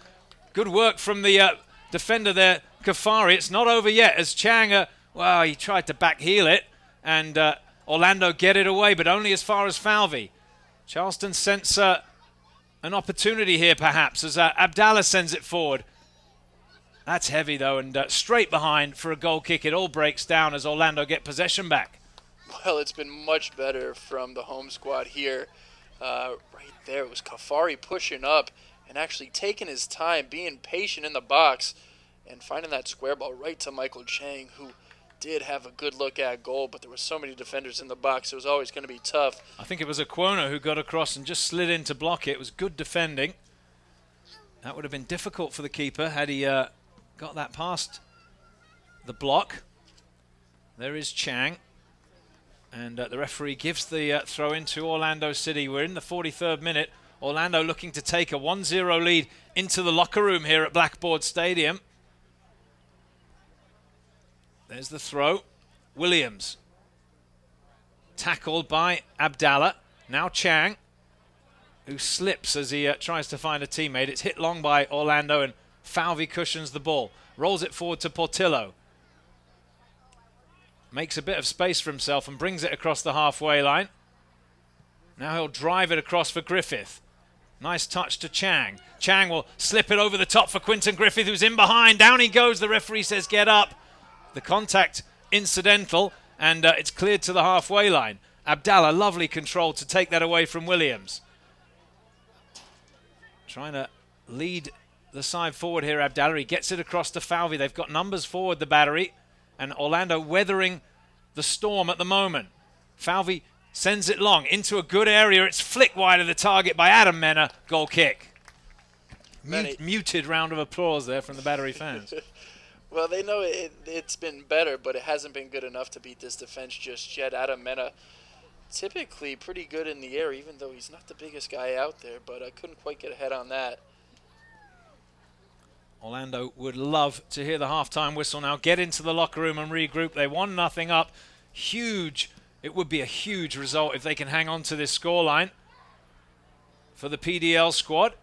Good work from the defender there, Kafari. It's not over yet as Chang, well, he tried to back heel it, and Orlando get it away, but only as far as Falvey. Charleston sense an opportunity here, perhaps, as Abdallah sends it forward. That's heavy, though, and straight behind for a goal kick. It all breaks down as Orlando get possession back. Well, it's been much better from the home squad here. Right there, it was Kafari pushing up and actually taking his time, being patient in the box, and finding that square ball right to Michael Chang, who did have a good look at goal, but there were so many defenders in the box, it was always going to be tough. I think it was Aquona who got across and just slid in to block it. It was good defending. That would have been difficult for the keeper had he got that past the block. There is Chang. And the referee gives the throw in to Orlando City. We're in the 43rd minute. Orlando looking to take a 1-0 lead into the locker room here at Blackboard Stadium. There's the throw. Williams. Tackled by Abdallah. Now Chang, who slips as he tries to find a teammate. It's hit long by Orlando, and Falvey cushions the ball. Rolls it forward to Portillo. Makes a bit of space for himself and brings it across the halfway line. Now he'll drive it across for Griffith. Nice touch to Chang. Chang will slip it over the top for Quinton Griffith, who's in behind. Down he goes. The referee says get up. The contact incidental, and it's cleared to the halfway line. Abdallah, lovely control to take that away from Williams. Trying to lead the side forward here, Abdallah. He gets it across to Falvey. They've got numbers forward, the battery, and Orlando weathering the storm at the moment. Falvey sends it long into a good area. It's flicked wide of the target by Adam Menna. Goal kick. Muted round of applause there from the battery fans. Well, they know it's been better, but it hasn't been good enough to beat this defense just yet. Adam Menna, typically pretty good in the air, even though he's not the biggest guy out there, but I couldn't quite get ahead on that. Orlando would love to hear the halftime whistle now, get into the locker room and regroup. They 1-0 up. Huge. It would be a huge result if they can hang on to this scoreline for the PDL squad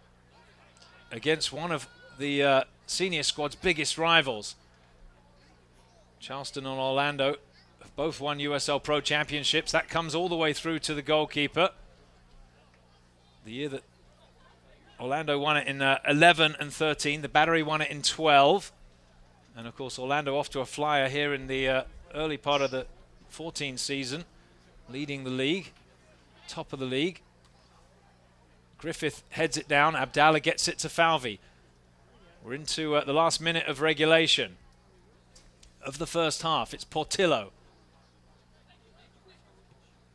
against one of the senior squad's biggest rivals. Charleston and Orlando have both won USL Pro Championships. That comes all the way through to the goalkeeper. The year that Orlando won it in 11 and 13. The Battery won it in 12. And, of course, Orlando off to a flyer here in the early part of the 14 season, leading the league, top of the league. Griffith heads it down. Abdallah gets it to Falvey. We're into the last minute of regulation of the first half. It's Portillo.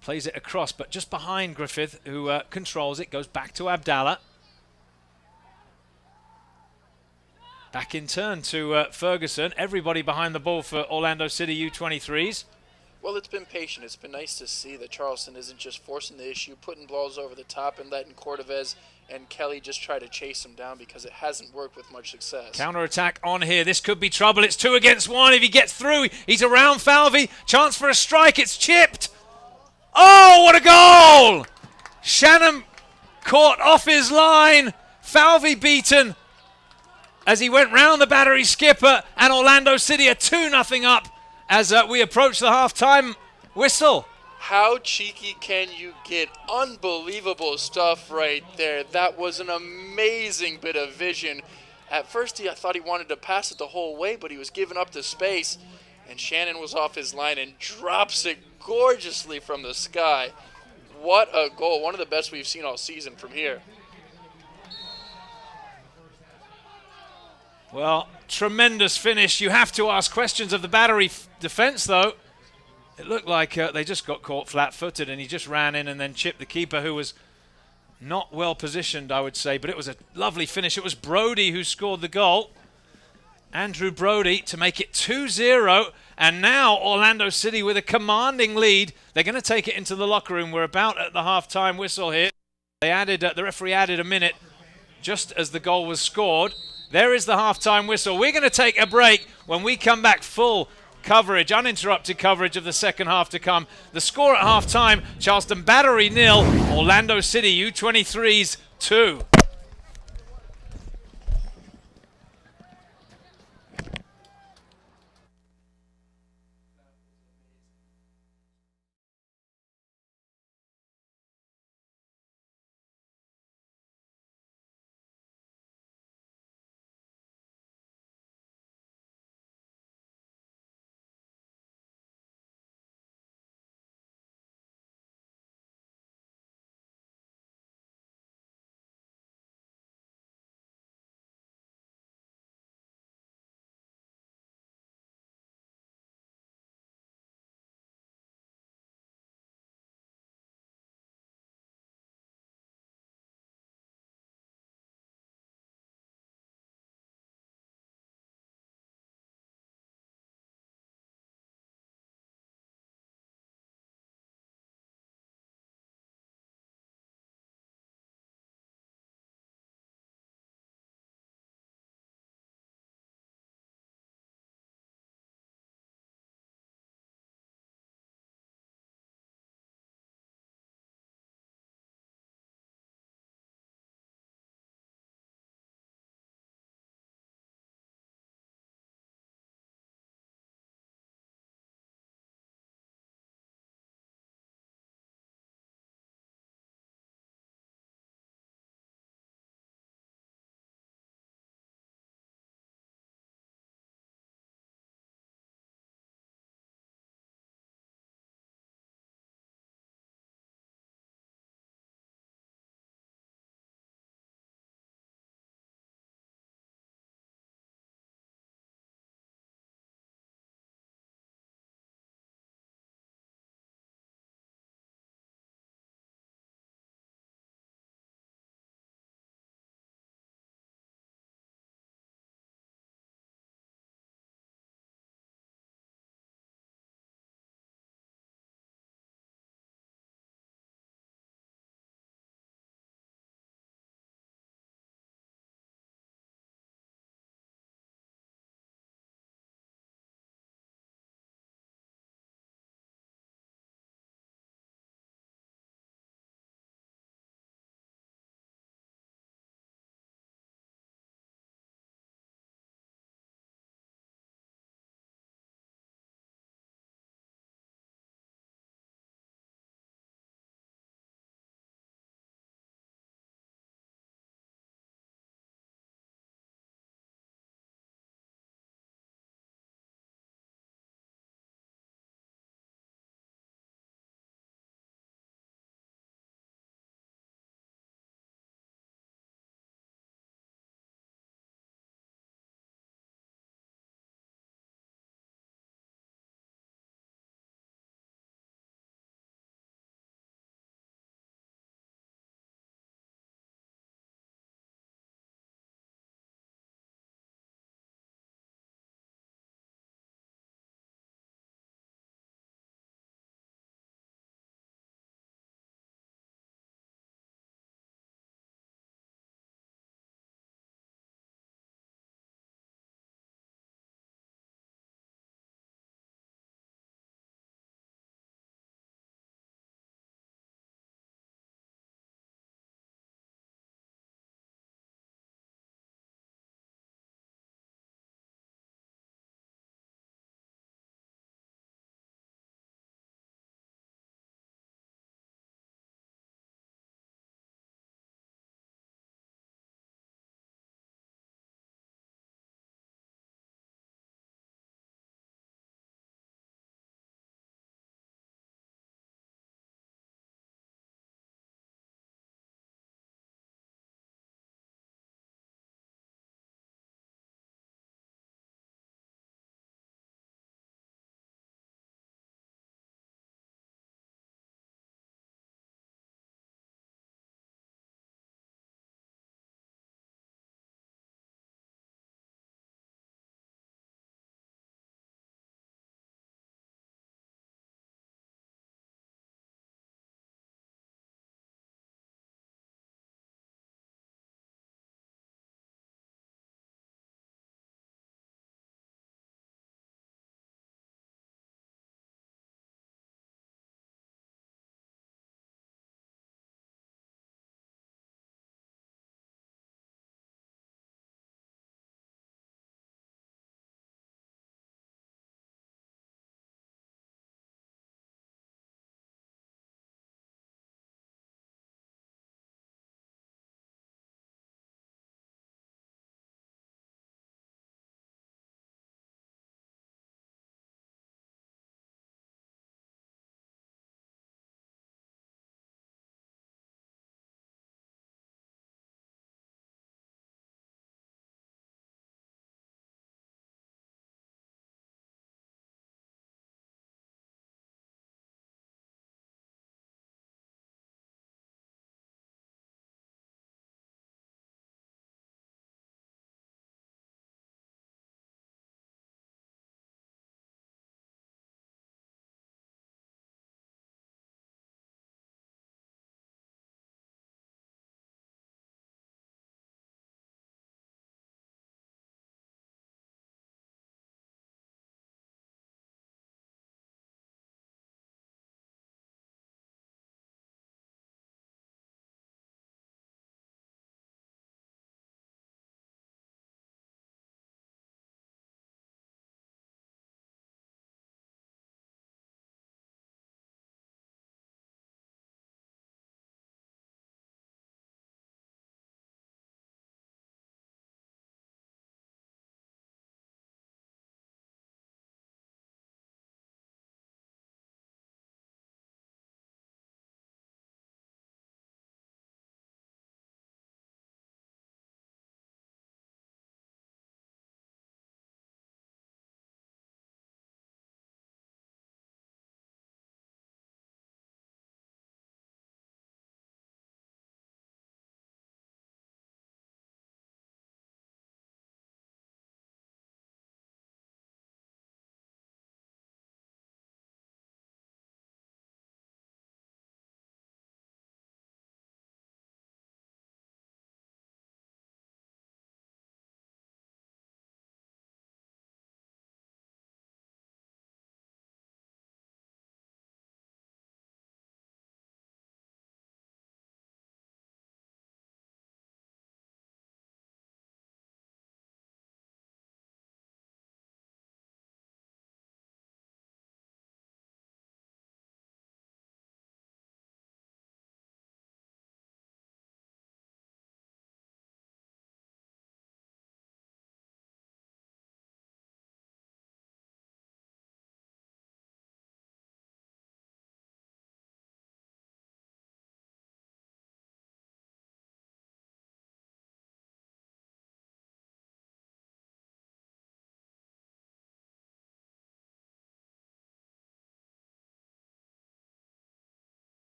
Plays it across, but just behind Griffith, who controls it. Goes back to Abdallah. Back in turn to Ferguson. Everybody behind the ball for Orlando City U23's. Well, it's been patient. It's been nice to see that Charleston isn't just forcing the issue, putting balls over the top and letting Cordovez and Kelly just try to chase him down because it hasn't worked with much success. Counter-attack on here. This could be trouble. It's 2 against 1. If he gets through, he's around Falvey. Chance for a strike. It's chipped. Oh, what a goal! Shannon caught off his line. Falvey beaten as he went round the Battery skipper, and Orlando City are 2-0 up as we approach the half-time whistle. How cheeky can you get? Unbelievable stuff right there. That was an amazing bit of vision. At first, I thought he wanted to pass it the whole way, but he was giving up the space, and Shannon was off his line and drops it gorgeously from the sky. What a goal. One of the best we've seen all season from here. Well, tremendous finish. You have to ask questions of the Battery defense, though. It looked like they just got caught flat-footed, and he just ran in and then chipped the keeper, who was not well positioned, I would say. But it was a lovely finish. It was Brody who scored the goal. Andrew Brody to make it 2-0. And now Orlando City with a commanding lead. They're going to take it into the locker room. We're about at the half-time whistle here. They added, the referee added a minute just as the goal was scored. There is the half-time whistle. We're going to take a break. When we come back, full coverage, uninterrupted coverage of the second half to come. The score at half-time, Charleston Battery 0, Orlando City U23's 2.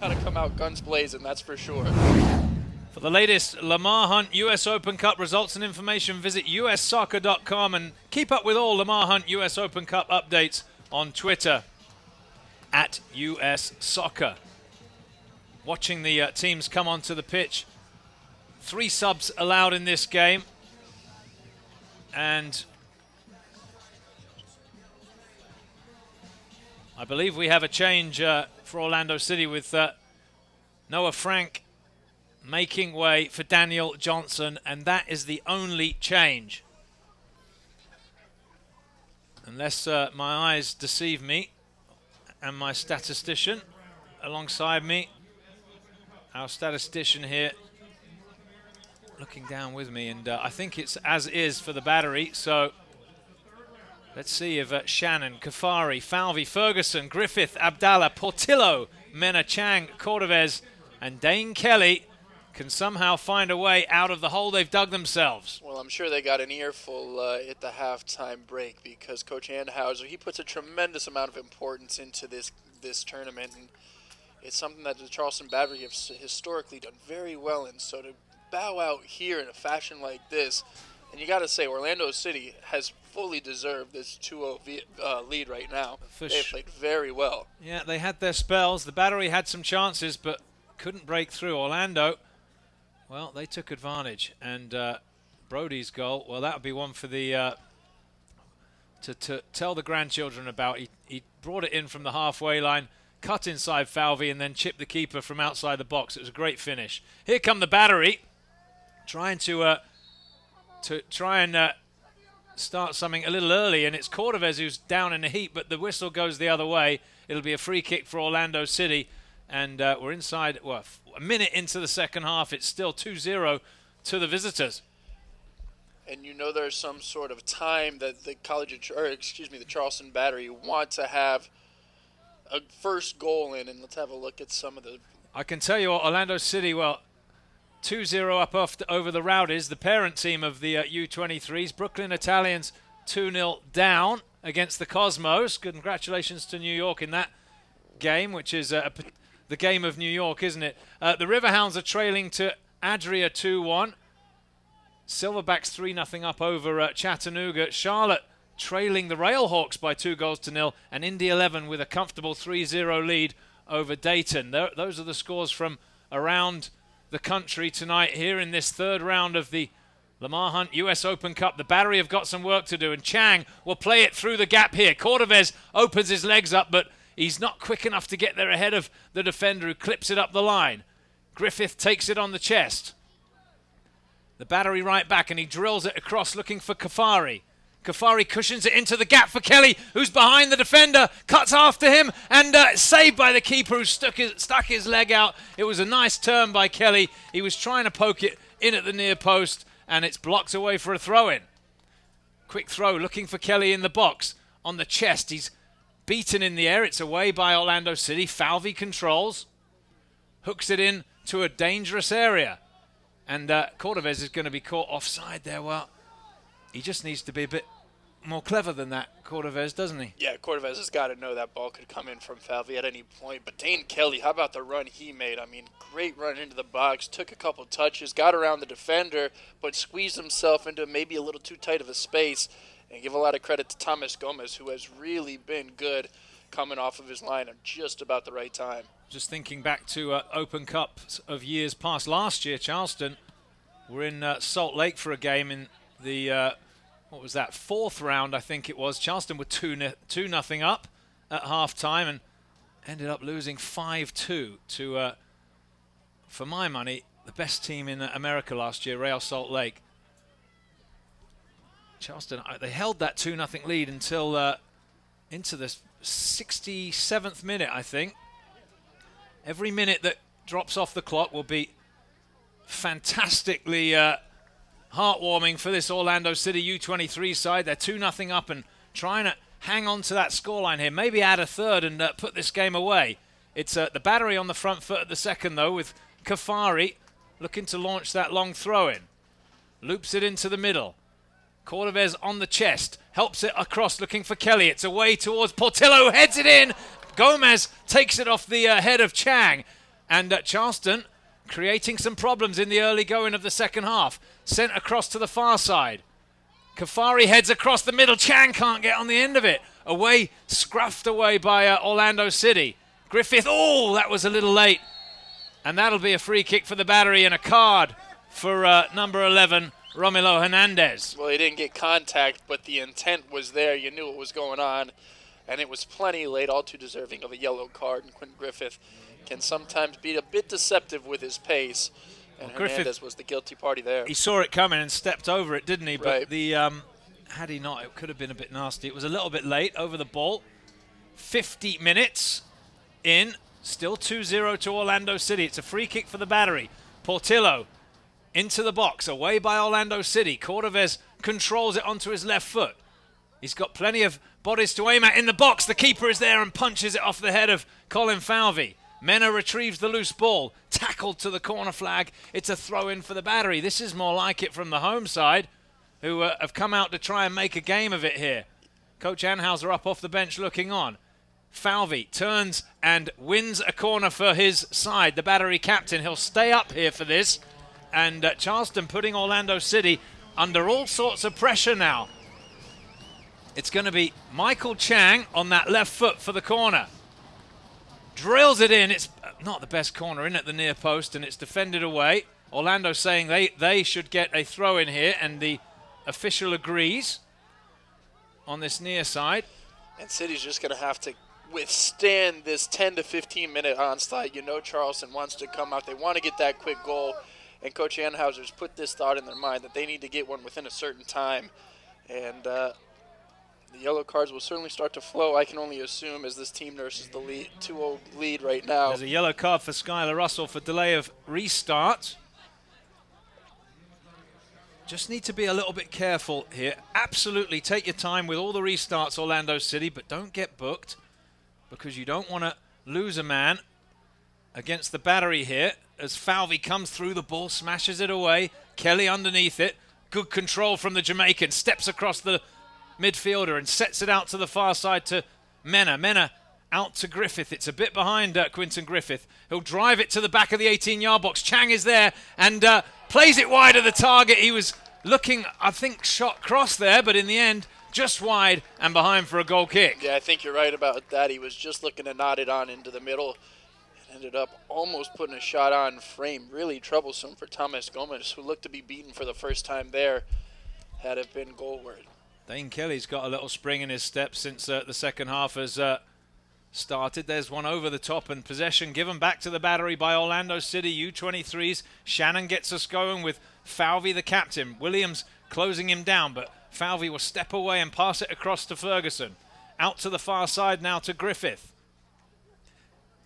Gotta come out guns blazing, that's for sure. For the latest Lamar Hunt US Open Cup results and information, visit ussoccer.com and keep up with all Lamar Hunt US Open Cup updates on Twitter at US Soccer. Watching the teams come onto the pitch. 3 subs allowed in this game. And I believe we have a change for Orlando City with Noah Frank making way for Daniel Johnson, and that is the only change. Unless my eyes deceive me, and my statistician alongside me, our statistician here, looking down with me, and I think it's as is for the Battery, so let's see if Shannon, Kafari, Falvey, Ferguson, Griffith, Abdallah, Portillo, Mena, Chang, Cordovez, and Dane Kelly can somehow find a way out of the hole they've dug themselves. Well, I'm sure they got an earful at the halftime break, because Coach Andhauser, he puts a tremendous amount of importance into this tournament, and it's something that the Charleston Battery have historically done very well in. So to bow out here in a fashion like this, and you got to say Orlando City has fully deserved this 2-0 lead right now. They've played very well. Yeah, they had their spells. The Battery had some chances, but couldn't break through. Orlando, well, they took advantage, and Brody's goal, well, that would be one for the to tell the grandchildren about. He brought it in from the halfway line, cut inside Falvey, and then chipped the keeper from outside the box. It was a great finish. Here come the Battery, trying to try and start something a little early, and it's Cordovez who's down in a heap, but the whistle goes the other way. It'll be a free kick for Orlando City, and we're inside, well, a minute into the second half. It's still 2-0 to the visitors. And you know there's some sort of time that the the Charleston Battery want to have a first goal in, and let's have a look at some of the... I can tell you what, Orlando City, well, 2-0 up over the Rowdies, the parent team of the U23's. Brooklyn Italians 2-0 down against the Cosmos. Congratulations to New York in that game, which is the game of New York, isn't it? The Riverhounds are trailing to Adria 2-1. Silverbacks 3-0 up over Chattanooga. Charlotte trailing the Railhawks by 2-0, and Indy 11 with a comfortable 3-0 lead over Dayton. Those are the scores from around the country tonight here in this third round of the Lamar Hunt US Open Cup. The Battery have got some work to do, and Chang will play it through the gap here. Cordovez opens his legs up, but he's not quick enough to get there ahead of the defender, who clips it up the line. Griffith takes it on the chest. The Battery right back, and he drills it across looking for Kafari. Kafari cushions it into the gap for Kelly, who's behind the defender, cuts after him, and saved by the keeper, who stuck his leg out. It was a nice turn by Kelly. He was trying to poke it in at the near post, and it's blocked away for a throw-in. Quick throw, looking for Kelly in the box. On the chest, he's beaten in the air. It's away by Orlando City. Falvey controls. Hooks it in to a dangerous area. And Cordovez is going to be caught offside there. Well, he just needs to be a bit more clever than that, Cordovez, doesn't he? Yeah, Cordovez has got to know that ball could come in from Falvey at any point. But Dane Kelly, how about the run he made? I mean, great run into the box, took a couple touches, got around the defender, but squeezed himself into maybe a little too tight of a space. And give a lot of credit to Thomas Gomez, who has really been good coming off of his line at just about the right time. Just thinking back to Open Cups of years past. Last year, Charleston were in Salt Lake for a game in the, what was that, fourth round, I think it was. Charleston were 2-0 up at half-time and ended up losing 5-2 to, for my money, the best team in America last year, Real Salt Lake. Charleston, they held that 2-0 lead until into the 67th minute, I think. Every minute that drops off the clock will be fantastically heartwarming for this Orlando City U23 side. They're 2-0 up and trying to hang on to that scoreline here. Maybe add a third and put this game away. It's the Battery on the front foot at the second, though, with Kafari looking to launch that long throw-in. Loops it into the middle. Cordovez on the chest, helps it across looking for Kelly. It's away towards Portillo, heads it in. Gomez takes it off the head of Chang. And Charleston creating some problems in the early going of the second half. Sent across to the far side. Kafari heads across the middle. Chang can't get on the end of it. Away, scruffed away by Orlando City. Griffith, oh, that was a little late. And that'll be a free kick for the Battery and a card for number 11, Romulo Hernandez. Well, he didn't get contact, but the intent was there. You knew what was going on. And it was plenty late, all too deserving of a yellow card. And Quentin Griffith can sometimes be a bit deceptive with his pace. And well, Hernandez was the guilty party there. He saw it coming and stepped over it, didn't he? Right. But the had he not, it could have been a bit nasty. It was a little bit late over the ball. 50 minutes in. Still 2-0 to Orlando City. It's a free kick for the Battery. Portillo into the box, away by Orlando City. Cordovez controls it onto his left foot. He's got plenty of bodies to aim at in the box. The keeper is there and punches it off the head of Colin Falvey. Mena retrieves the loose ball, tackled to the corner flag. It's a throw-in for the Battery. This is more like it from the home side, who have come out to try and make a game of it here. Coach Anhauser up off the bench looking on. Falvey turns and wins a corner for his side, the Battery captain. He'll stay up here for this. And Charleston putting Orlando City under all sorts of pressure now. It's going to be Michael Chang on that left foot for the corner. Drills it in. It's not the best corner in at the near post, and it's defended away. Orlando saying they should get a throw in here, and the official agrees on this near side. And City's just going to have to withstand this 10 to 15 minute onside. You know Charleston wants to come out. They want to get that quick goal. And Coach Anhauser's put this thought in their mind that they need to get one within a certain time. And the yellow cards will certainly start to flow, I can only assume, as this team nurses the 2-0 lead right now. There's a yellow card for Skylar Russell for delay of restart. Just need to be a little bit careful here. Absolutely take your time with all the restarts, Orlando City, but don't get booked because you don't want to lose a man against the Battery here as Falvey comes through the ball, smashes it away. Kelly underneath it. Good control from the Jamaican. Steps across the midfielder and sets it out to the far side to Mena. Mena out to Griffith. It's a bit behind Quentin Griffith. He'll drive it to the back of the 18-yard box. Chang is there and plays it wide of the target. He was looking, I think, shot cross there, but in the end, just wide and behind for a goal kick. Yeah, I think you're right about that. He was just looking to knot it on into the middle. Ended up almost putting a shot on frame. Really troublesome for Thomas Gomez, who looked to be beaten for the first time there, had it been goalward. Dane Kelly's got a little spring in his step since the second half has started. There's one over the top and possession given back to the Battery by Orlando City U23's. Shannon gets us going with Falvey, the captain. Williams closing him down, but Falvey will step away and pass it across to Ferguson. Out to the far side now to Griffith.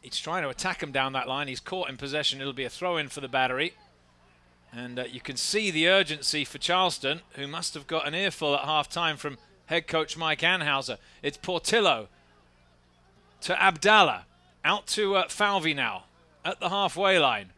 He's trying to attack him down that line. He's caught in possession. It'll be a throw-in for the Battery. And you can see the urgency for Charleston, who must have got an earful at half-time from head coach Mike Anhauser. It's Portillo to Abdallah. Out to Falvey now at the halfway line.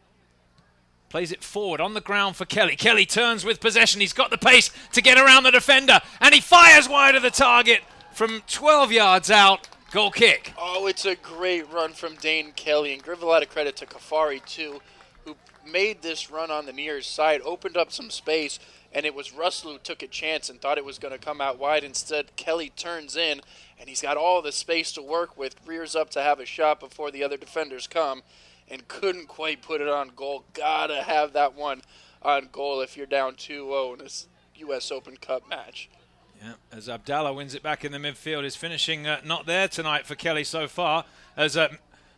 Plays it forward on the ground for Kelly. Kelly turns with possession. He's got the pace to get around the defender. And he fires wide of the target from 12 yards out. Goal kick. Oh, it's a great run from Dane Kelly. And give a lot of credit to Kafari, too, who made this run on the near side, opened up some space, and it was Russell who took a chance and thought it was going to come out wide. Instead, Kelly turns in, and he's got all the space to work with, rears up to have a shot before the other defenders come, and couldn't quite put it on goal. Gotta have that one on goal if you're down 2-0 in this U.S. Open Cup match. Yeah, as Abdallah wins it back in the midfield. His finishing not there tonight for Kelly so far, as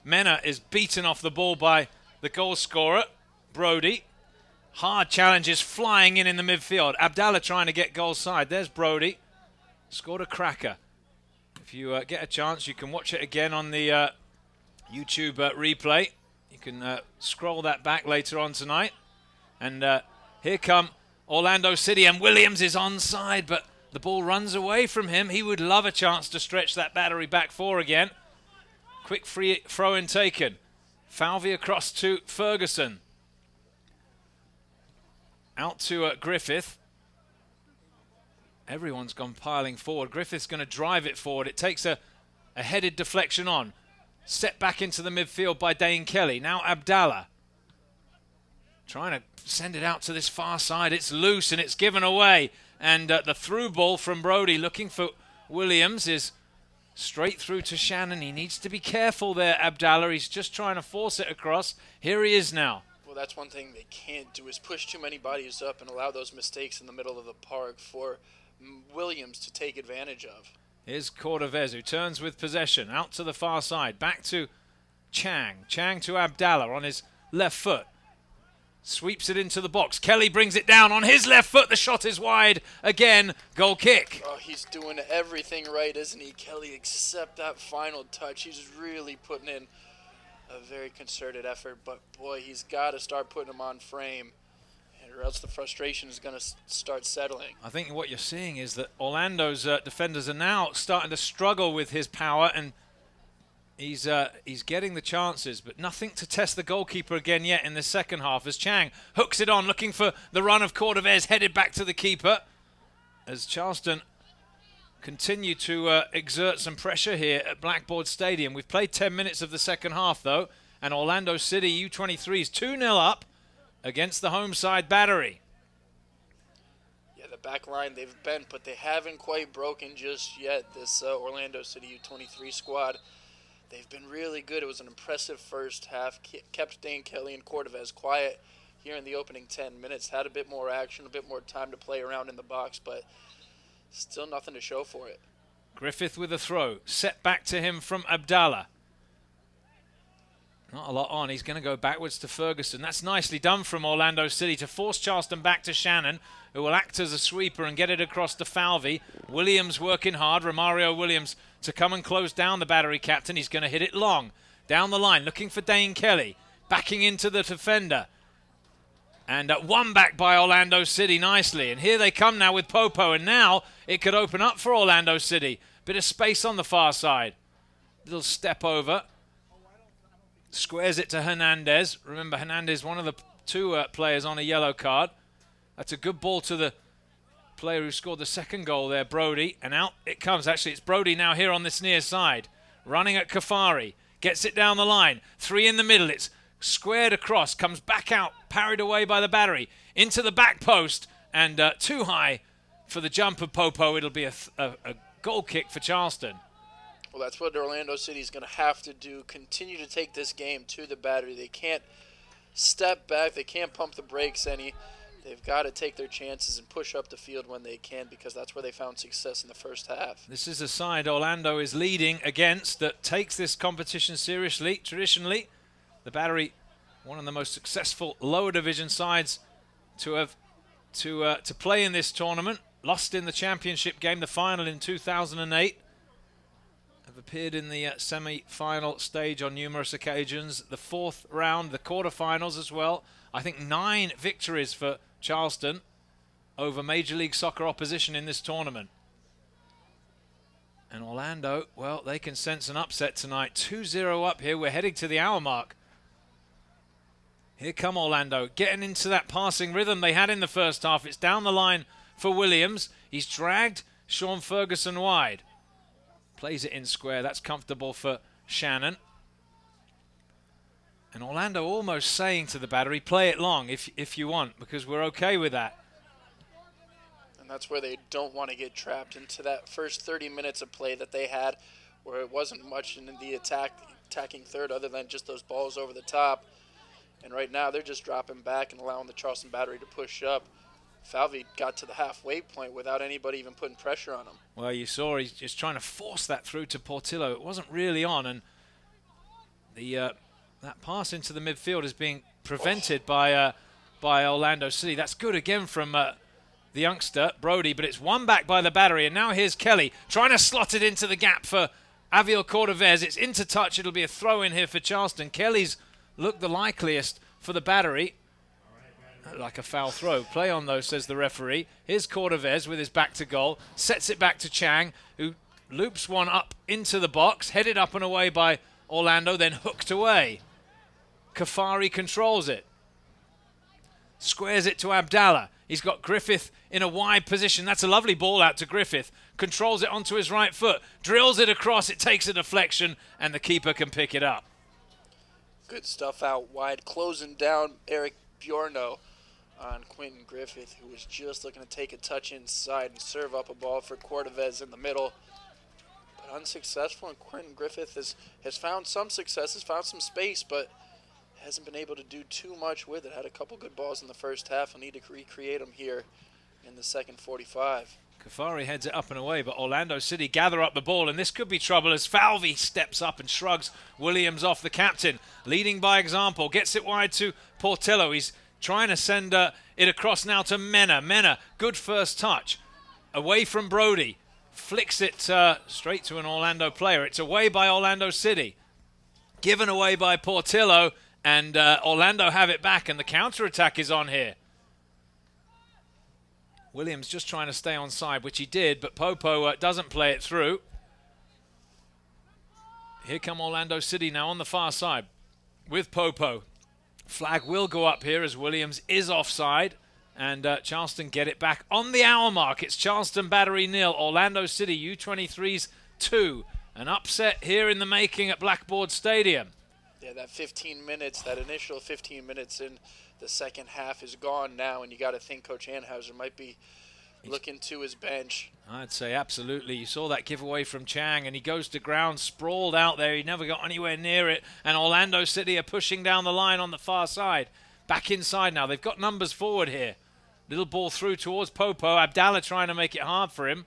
Mena is beaten off the ball by the goal scorer, Brody. Hard challenges flying in the midfield. Abdallah trying to get goal side. There's Brody. Scored a cracker. If you get a chance, you can watch it again on the YouTube replay. You can scroll that back later on tonight. And here come Orlando City, and Williams is onside, but the ball runs away from him. He would love a chance to stretch that Battery back four again. Quick free throw-in taken. Falvey across to Ferguson. Out to Griffith. Everyone's gone piling forward. Griffith's going to drive it forward. It takes a headed deflection on. Set back into the midfield by Dane Kelly. Now Abdallah. Trying to send it out to this far side. It's loose and it's given away. And the through ball from Brody looking for Williams is straight through to Shannon. He needs to be careful there, Abdallah. He's just trying to force it across. Here he is now. Well, that's one thing they can't do is push too many bodies up and allow those mistakes in the middle of the park for Williams to take advantage of. Here's Cordovez, who turns with possession. Out to the far side. Back to Chang. Chang to Abdallah on his left foot. Sweeps it into the box. Kelly brings it down on his left foot. The shot is wide. Again, goal kick. Oh, he's doing everything right, isn't he, Kelly, except that final touch. He's really putting in a very concerted effort. But, boy, he's got to start putting him on frame, or else the frustration is going to start settling. I think what you're seeing is that Orlando's defenders are now starting to struggle with his power, and he's getting the chances, but nothing to test the goalkeeper again yet in the second half as Chang hooks it on, looking for the run of Cordovez, headed back to the keeper as Charleston continue to exert some pressure here at Blackboard Stadium. We've played 10 minutes of the second half, though, and Orlando City U23's 2-0 up against the home side Battery. Yeah, the back line they've bent, but they haven't quite broken just yet, this Orlando City U23 squad. They've been really good. It was an impressive first half. Kept Dane Kelly and Cordovez quiet here in the opening 10 minutes. Had a bit more action, a bit more time to play around in the box, but still nothing to show for it. Griffith with a throw. Set back to him from Abdallah. Not a lot on. He's going to go backwards to Ferguson. That's nicely done from Orlando City to force Charleston back to Shannon, who will act as a sweeper and get it across to Falvey. Williams working hard. Romario Williams to come and close down the Battery captain. He's going to hit it long. Down the line, looking for Dane Kelly. Backing into the defender. And one back by Orlando City nicely. And here they come now with Popo. And now it could open up for Orlando City. Bit of space on the far side. Little step over. Squares it to Hernandez. Remember, Hernandez, one of the two players on a yellow card. That's a good ball to the player who scored the second goal there, Brody. And out it comes. Actually, it's Brody now here on this near side. Running at Kafari. Gets it down the line. 3 in the middle. It's squared across. Comes back out. Parried away by the Battery. Into the back post. And too high for the jump of Popo. It'll be a goal kick for Charleston. Well, that's what Orlando City is going to have to do. Continue to take this game to the Battery. They can't step back. They can't pump the brakes any. They've got to take their chances and push up the field when they can, because that's where they found success in the first half. This is a side Orlando is leading against that takes this competition seriously. Traditionally, the Battery, one of the most successful lower division sides to play in this tournament. Lost in the championship game, the final in 2008. Have appeared in the semi-final stage on numerous occasions. The fourth round, the quarterfinals as well. I think 9 victories for Charleston over Major League Soccer opposition in this tournament. And Orlando, well, they can sense an upset tonight. 2-0 up here. We're heading to the hour mark. Here come Orlando, getting into that passing rhythm they had in the first half. It's down the line for Williams. He's dragged Sean Ferguson wide. Plays it in square. That's comfortable for Shannon. And Orlando almost saying to the Battery, play it long if you want, because we're okay with that. And that's where they don't want to get trapped into that first 30 minutes of play that they had, where it wasn't much in the attacking third other than just those balls over the top. And right now they're just dropping back and allowing the Charleston Battery to push up. Falvey got to the halfway point without anybody even putting pressure on him. Well, you saw he's just trying to force that through to Portillo. It wasn't really on, and that pass into the midfield is being prevented by Orlando City. That's good again from the youngster, Brody, but it's one back by the Battery, and now here's Kelly trying to slot it into the gap for Aviel Cordovez. It's into touch. It'll be a throw in here for Charleston. Kelly's looked the likeliest for the Battery. Like a foul throw. Play on, though, says the referee. Here's Cordovez with his back to goal. Sets it back to Chang, who loops one up into the box. Headed up and away by Orlando, then hooked away. Kafari controls it. Squares it to Abdallah. He's got Griffith in a wide position. That's a lovely ball out to Griffith. Controls it onto his right foot. Drills it across. It takes a deflection, and the keeper can pick it up. Good stuff out wide. Closing down Eric Bjorno on Quentin Griffith, who was just looking to take a touch inside and serve up a ball for Cordovez in the middle. But unsuccessful, and Quentin Griffith has found some success, has found some space, but hasn't been able to do too much with it. Had a couple good balls in the first half. Will need to recreate them here in the second 45. Kafari heads it up and away, but Orlando City gather up the ball, and this could be trouble as Falvey steps up and shrugs Williams off, the captain. Leading by example, gets it wide to Portillo. He's trying to send it across now to Mena. Mena, good first touch. Away from Brody. Flicks it straight to an Orlando player. It's away by Orlando City. Given away by Portillo, and Orlando have it back, and the counter-attack is on here. Williams just trying to stay on side, which he did, but Popo doesn't play it through. Here come Orlando City now on the far side with Popo. Flag will go up here as Williams is offside, and Charleston get it back on the hour mark. It's Charleston Battery 0, Orlando City U23's 2. An upset here in the making at Blackboard Stadium. Yeah, that 15 minutes, that initial 15 minutes in the second half is gone now, and you got to think Coach Anheuser might be looking to his bench. I'd say absolutely. You saw that giveaway from Chang, and he goes to ground, sprawled out there. He never got anywhere near it, and Orlando City are pushing down the line on the far side. Back inside now. They've got numbers forward here. Little ball through towards Popo. Abdallah trying to make it hard for him.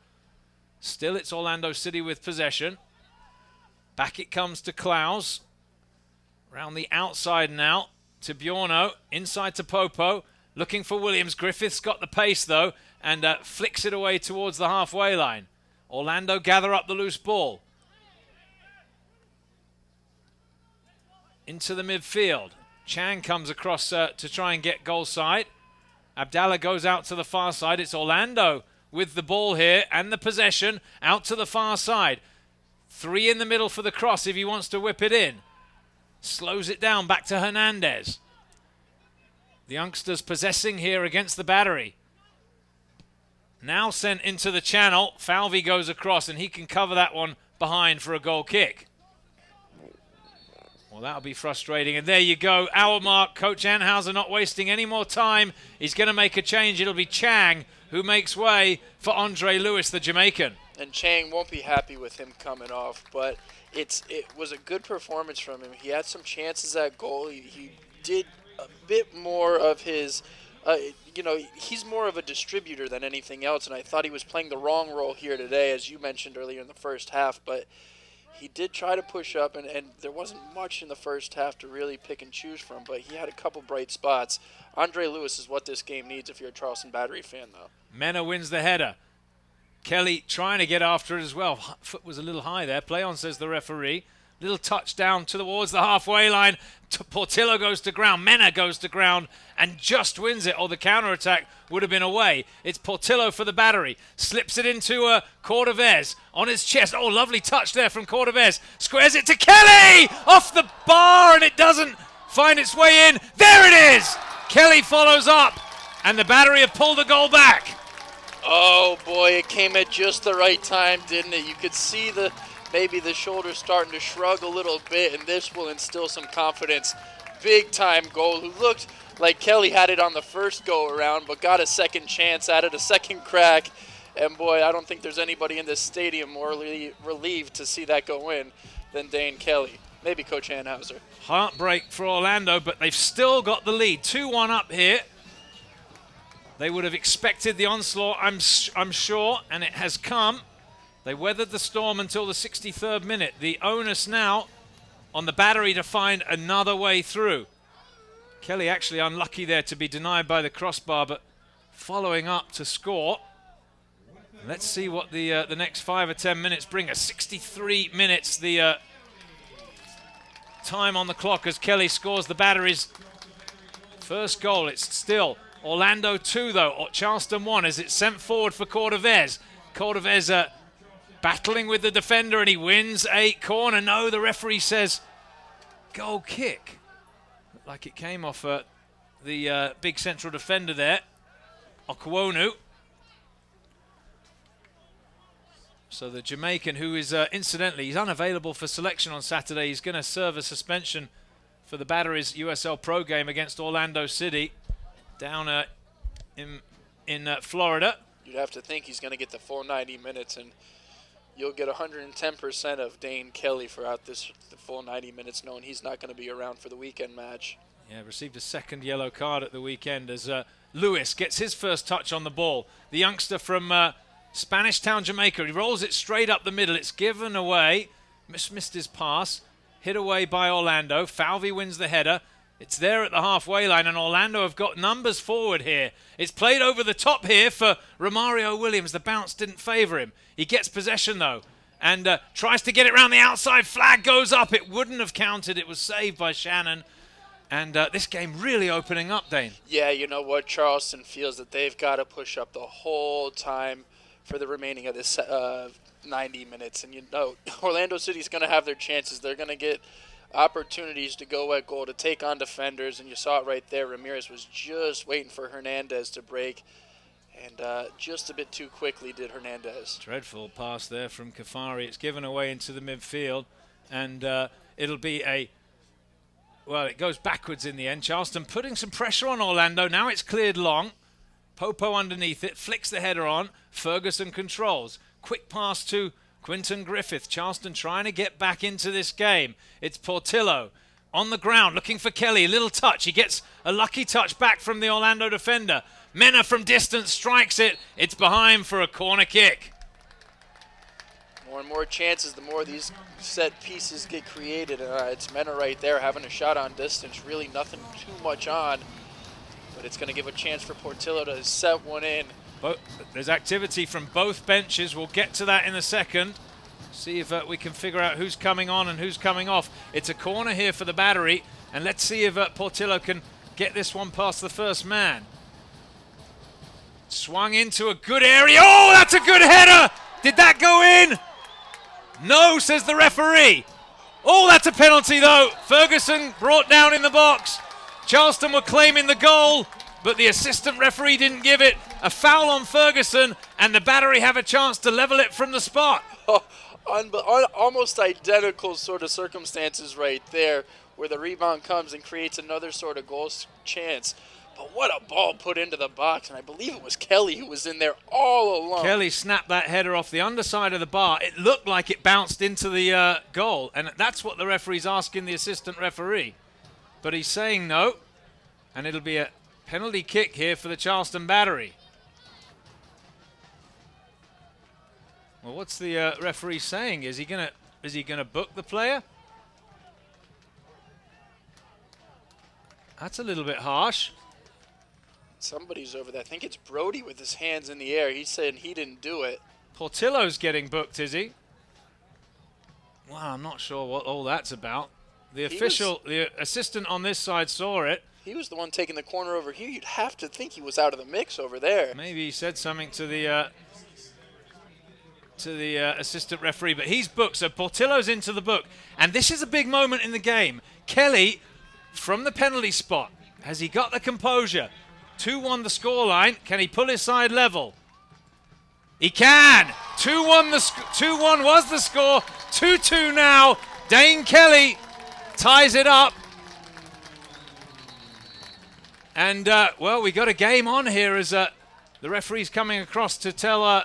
Still, it's Orlando City with possession. Back it comes to Klaus. Around the outside now to Bjorno. Inside to Popo. Looking for Williams. Griffith's got the pace, though, and flicks it away towards the halfway line. Orlando gather up the loose ball. Into the midfield. Chang comes across to try and get goal side. Abdallah goes out to the far side. It's Orlando with the ball here and the possession out to the far side. 3 in the middle for the cross if he wants to whip it in. Slows it down back to Hernandez. The youngsters possessing here against the Battery. Now sent into the channel. Falvey goes across, and he can cover that one behind for a goal kick. Well, that'll be frustrating. And there you go. Hour mark. Coach Anheuser not wasting any more time. He's going to make a change. It'll be Chang who makes way for Andre Lewis, the Jamaican. And Chang won't be happy with him coming off, but it was a good performance from him. He had some chances at goal. He did a bit more of his, he's more of a distributor than anything else, and I thought he was playing the wrong role here today, as you mentioned earlier in the first half, but he did try to push up, and there wasn't much in the first half to really pick and choose from, but he had a couple bright spots. Andre Lewis is what this game needs if you're a Charleston Battery fan, though. Mena wins the header. Kelly trying to get after it as well. Foot was a little high there. Play on, says the referee. Little touch down towards the halfway line. Portillo goes to ground. Mena goes to ground and just wins it, or the counter-attack would have been away. It's Portillo for the Battery. Slips it into Cordovez on his chest. Oh, lovely touch there from Cordovez. Squares it to Kelly! Off the bar, and it doesn't find its way in. There it is! Kelly follows up, and the Battery have pulled the goal back. Oh, boy, it came at just the right time, didn't it? You could see maybe the shoulders starting to shrug a little bit, and this will instill some confidence. Big-time goal. Who looked like Kelly had it on the first go-around, but got a second chance at it, a second crack. And, boy, I don't think there's anybody in this stadium more relieved to see that go in than Dane Kelly. Maybe Coach Anheuser. Heartbreak for Orlando, but they've still got the lead. 2-1 up here. They would have expected the onslaught, I'm sure, and it has come. They weathered the storm until the 63rd minute. The onus now on the Battery to find another way through. Kelly actually unlucky there to be denied by the crossbar, but following up to score. Let's see what the next 5 or 10 minutes bring us. 63 minutes, the time on the clock as Kelly scores the Battery's first goal. It's still Orlando 2, though, or Charleston 1, as it's sent forward for Cordovez. Cordovez battling with the defender, and he wins a corner. No, the referee says goal kick. Looked like it came off the big central defender there. Okwonu. So the Jamaican, who is incidentally, he's unavailable for selection on Saturday. He's going to serve a suspension for the Battery's USL Pro game against Orlando City down in Florida. You'd have to think he's going to get the full 90 minutes, and you'll get 110% of Dane Kelly throughout the full 90 minutes, knowing he's not going to be around for the weekend match. Yeah, received a second yellow card at the weekend as Lewis gets his first touch on the ball. The youngster from Spanish Town, Jamaica. He rolls it straight up the middle. It's given away. Missed his pass. Hit away by Orlando. Falvey wins the header. It's there at the halfway line, and Orlando have got numbers forward here. It's played over the top here for Romario Williams. The bounce didn't favour him. He gets possession, though, and tries to get it round the outside. Flag goes up. It wouldn't have counted. It was saved by Shannon. And this game really opening up, Dane. Yeah, you know what? Charleston feels that they've got to push up the whole time for the remaining of this 90 minutes. And you know, Orlando City's going to have their chances. They're going to get opportunities to go at goal, to take on defenders. And you saw it right there. Ramirez was just waiting for Hernandez to break. And just a bit too quickly did Hernandez. Dreadful pass there from Kafari. It's given away into the midfield. And it'll be a... Well, it goes backwards in the end. Charleston putting some pressure on Orlando. Now it's cleared long. Popo underneath it. Flicks the header on. Ferguson controls. Quick pass to Quinton Griffith. Charleston trying to get back into this game. It's Portillo on the ground looking for Kelly. A little touch. He gets a lucky touch back from the Orlando defender. Mena from distance strikes it. It's behind for a corner kick. More and more chances, the more these set pieces get created. It's Mena right there having a shot on distance. Really nothing too much on. But it's going to give a chance for Portillo to set one in. There's activity from both benches. We'll get to that in a second. See if we can figure out who's coming on and who's coming off. It's a corner here for the Battery. And let's see if Portillo can get this one past the first man. Swung into a good area. Oh, that's a good header! Did that go in? No, says the referee. Oh, that's a penalty, though. Ferguson brought down in the box. Charleston were claiming the goal, but the assistant referee didn't give it. A foul on Ferguson, and the Battery have a chance to level it from the spot. Almost identical sort of circumstances right there, where the rebound comes and creates another sort of goal chance. But what a ball put into the box, and I believe it was Kelly who was in there all along. Kelly snapped that header off the underside of the bar. It looked like it bounced into the goal, and that's what the referee's asking the assistant referee. But he's saying no, and it'll be a penalty kick here for the Charleston Battery. Well, what's the referee saying? Is he gonna book the player? That's a little bit harsh. Somebody's over there. I think it's Brody with his hands in the air. He's saying he didn't do it. Portillo's getting booked, is he? Well, I'm not sure what all that's about. The assistant on this side saw it. He was the one taking the corner over here. You'd have to think he was out of the mix over there. Maybe he said something to the assistant referee, but he's booked, so Portillo's into the book. And this is a big moment in the game. Kelly, from the penalty spot, has he got the composure? 2-1 the scoreline. Can he pull his side level? He can. 2-1 was the score. 2-2 now. Dane Kelly ties it up. And, well, we got a game on here as the referee's coming across to tell...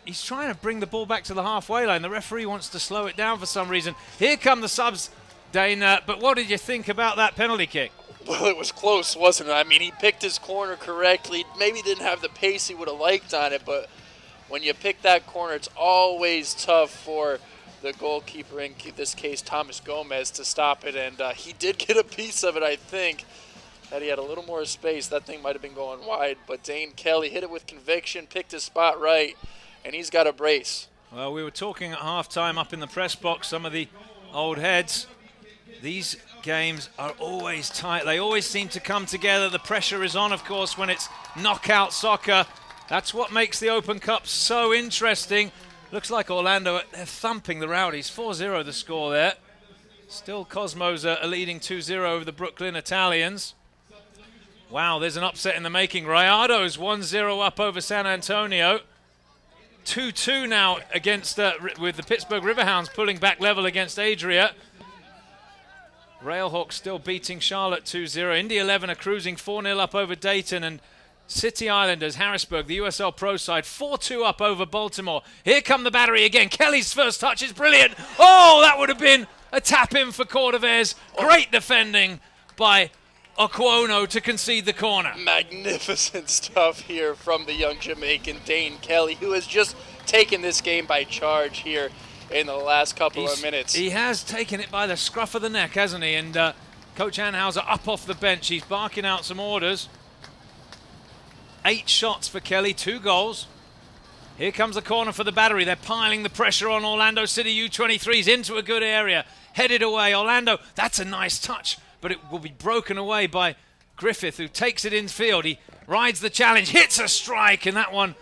he's trying to bring the ball back to the halfway line. The referee wants to slow it down for some reason. Here come the subs, Dane. But what did you think about that penalty kick? Well, it was close, wasn't it? I mean, he picked his corner correctly. Maybe didn't have the pace he would have liked on it, but when you pick that corner, it's always tough for the goalkeeper, in this case Thomas Gomez, to stop it, and he did get a piece of it, I think. Had he had a little more space, that thing might have been going wide, but Dane Kelly hit it with conviction, picked his spot right, and he's got a brace. Well, we were talking at halftime up in the press box, some of the old heads. These games are always tight. They always seem to come together. The pressure is on, of course, when it's knockout soccer. That's what makes the Open Cup so interesting. Looks like Orlando, they're thumping the Rowdies. 4-0 the score there. Still Cosmos are leading 2-0 over the Brooklyn Italians. Wow, there's an upset in the making. Rayado's 1-0 up over San Antonio. 2-2 now against with the Pittsburgh Riverhounds pulling back level against Adria. Railhawks still beating Charlotte 2-0. Indy 11 are cruising 4-0 up over Dayton, and City Islanders, Harrisburg, the USL Pro side, 4-2 up over Baltimore. Here come the Battery again. Kelly's first touch is brilliant. Oh, that would have been a tap in for Cordovez. Great defending by Okwono to concede the corner. Magnificent stuff here from the young Jamaican Dane Kelly, who has just taken this game by charge here in the last couple of minutes. He has taken it by the scruff of the neck, hasn't he? And Coach Anhauser up off the bench. He's barking out some orders. 8 shots for Kelly, 2 goals. Here comes the corner for the Battery. They're piling the pressure on Orlando City U23's into a good area. Headed away, Orlando. That's a nice touch, but it will be broken away by Griffith, who takes it infield. He rides the challenge, hits a strike, and that one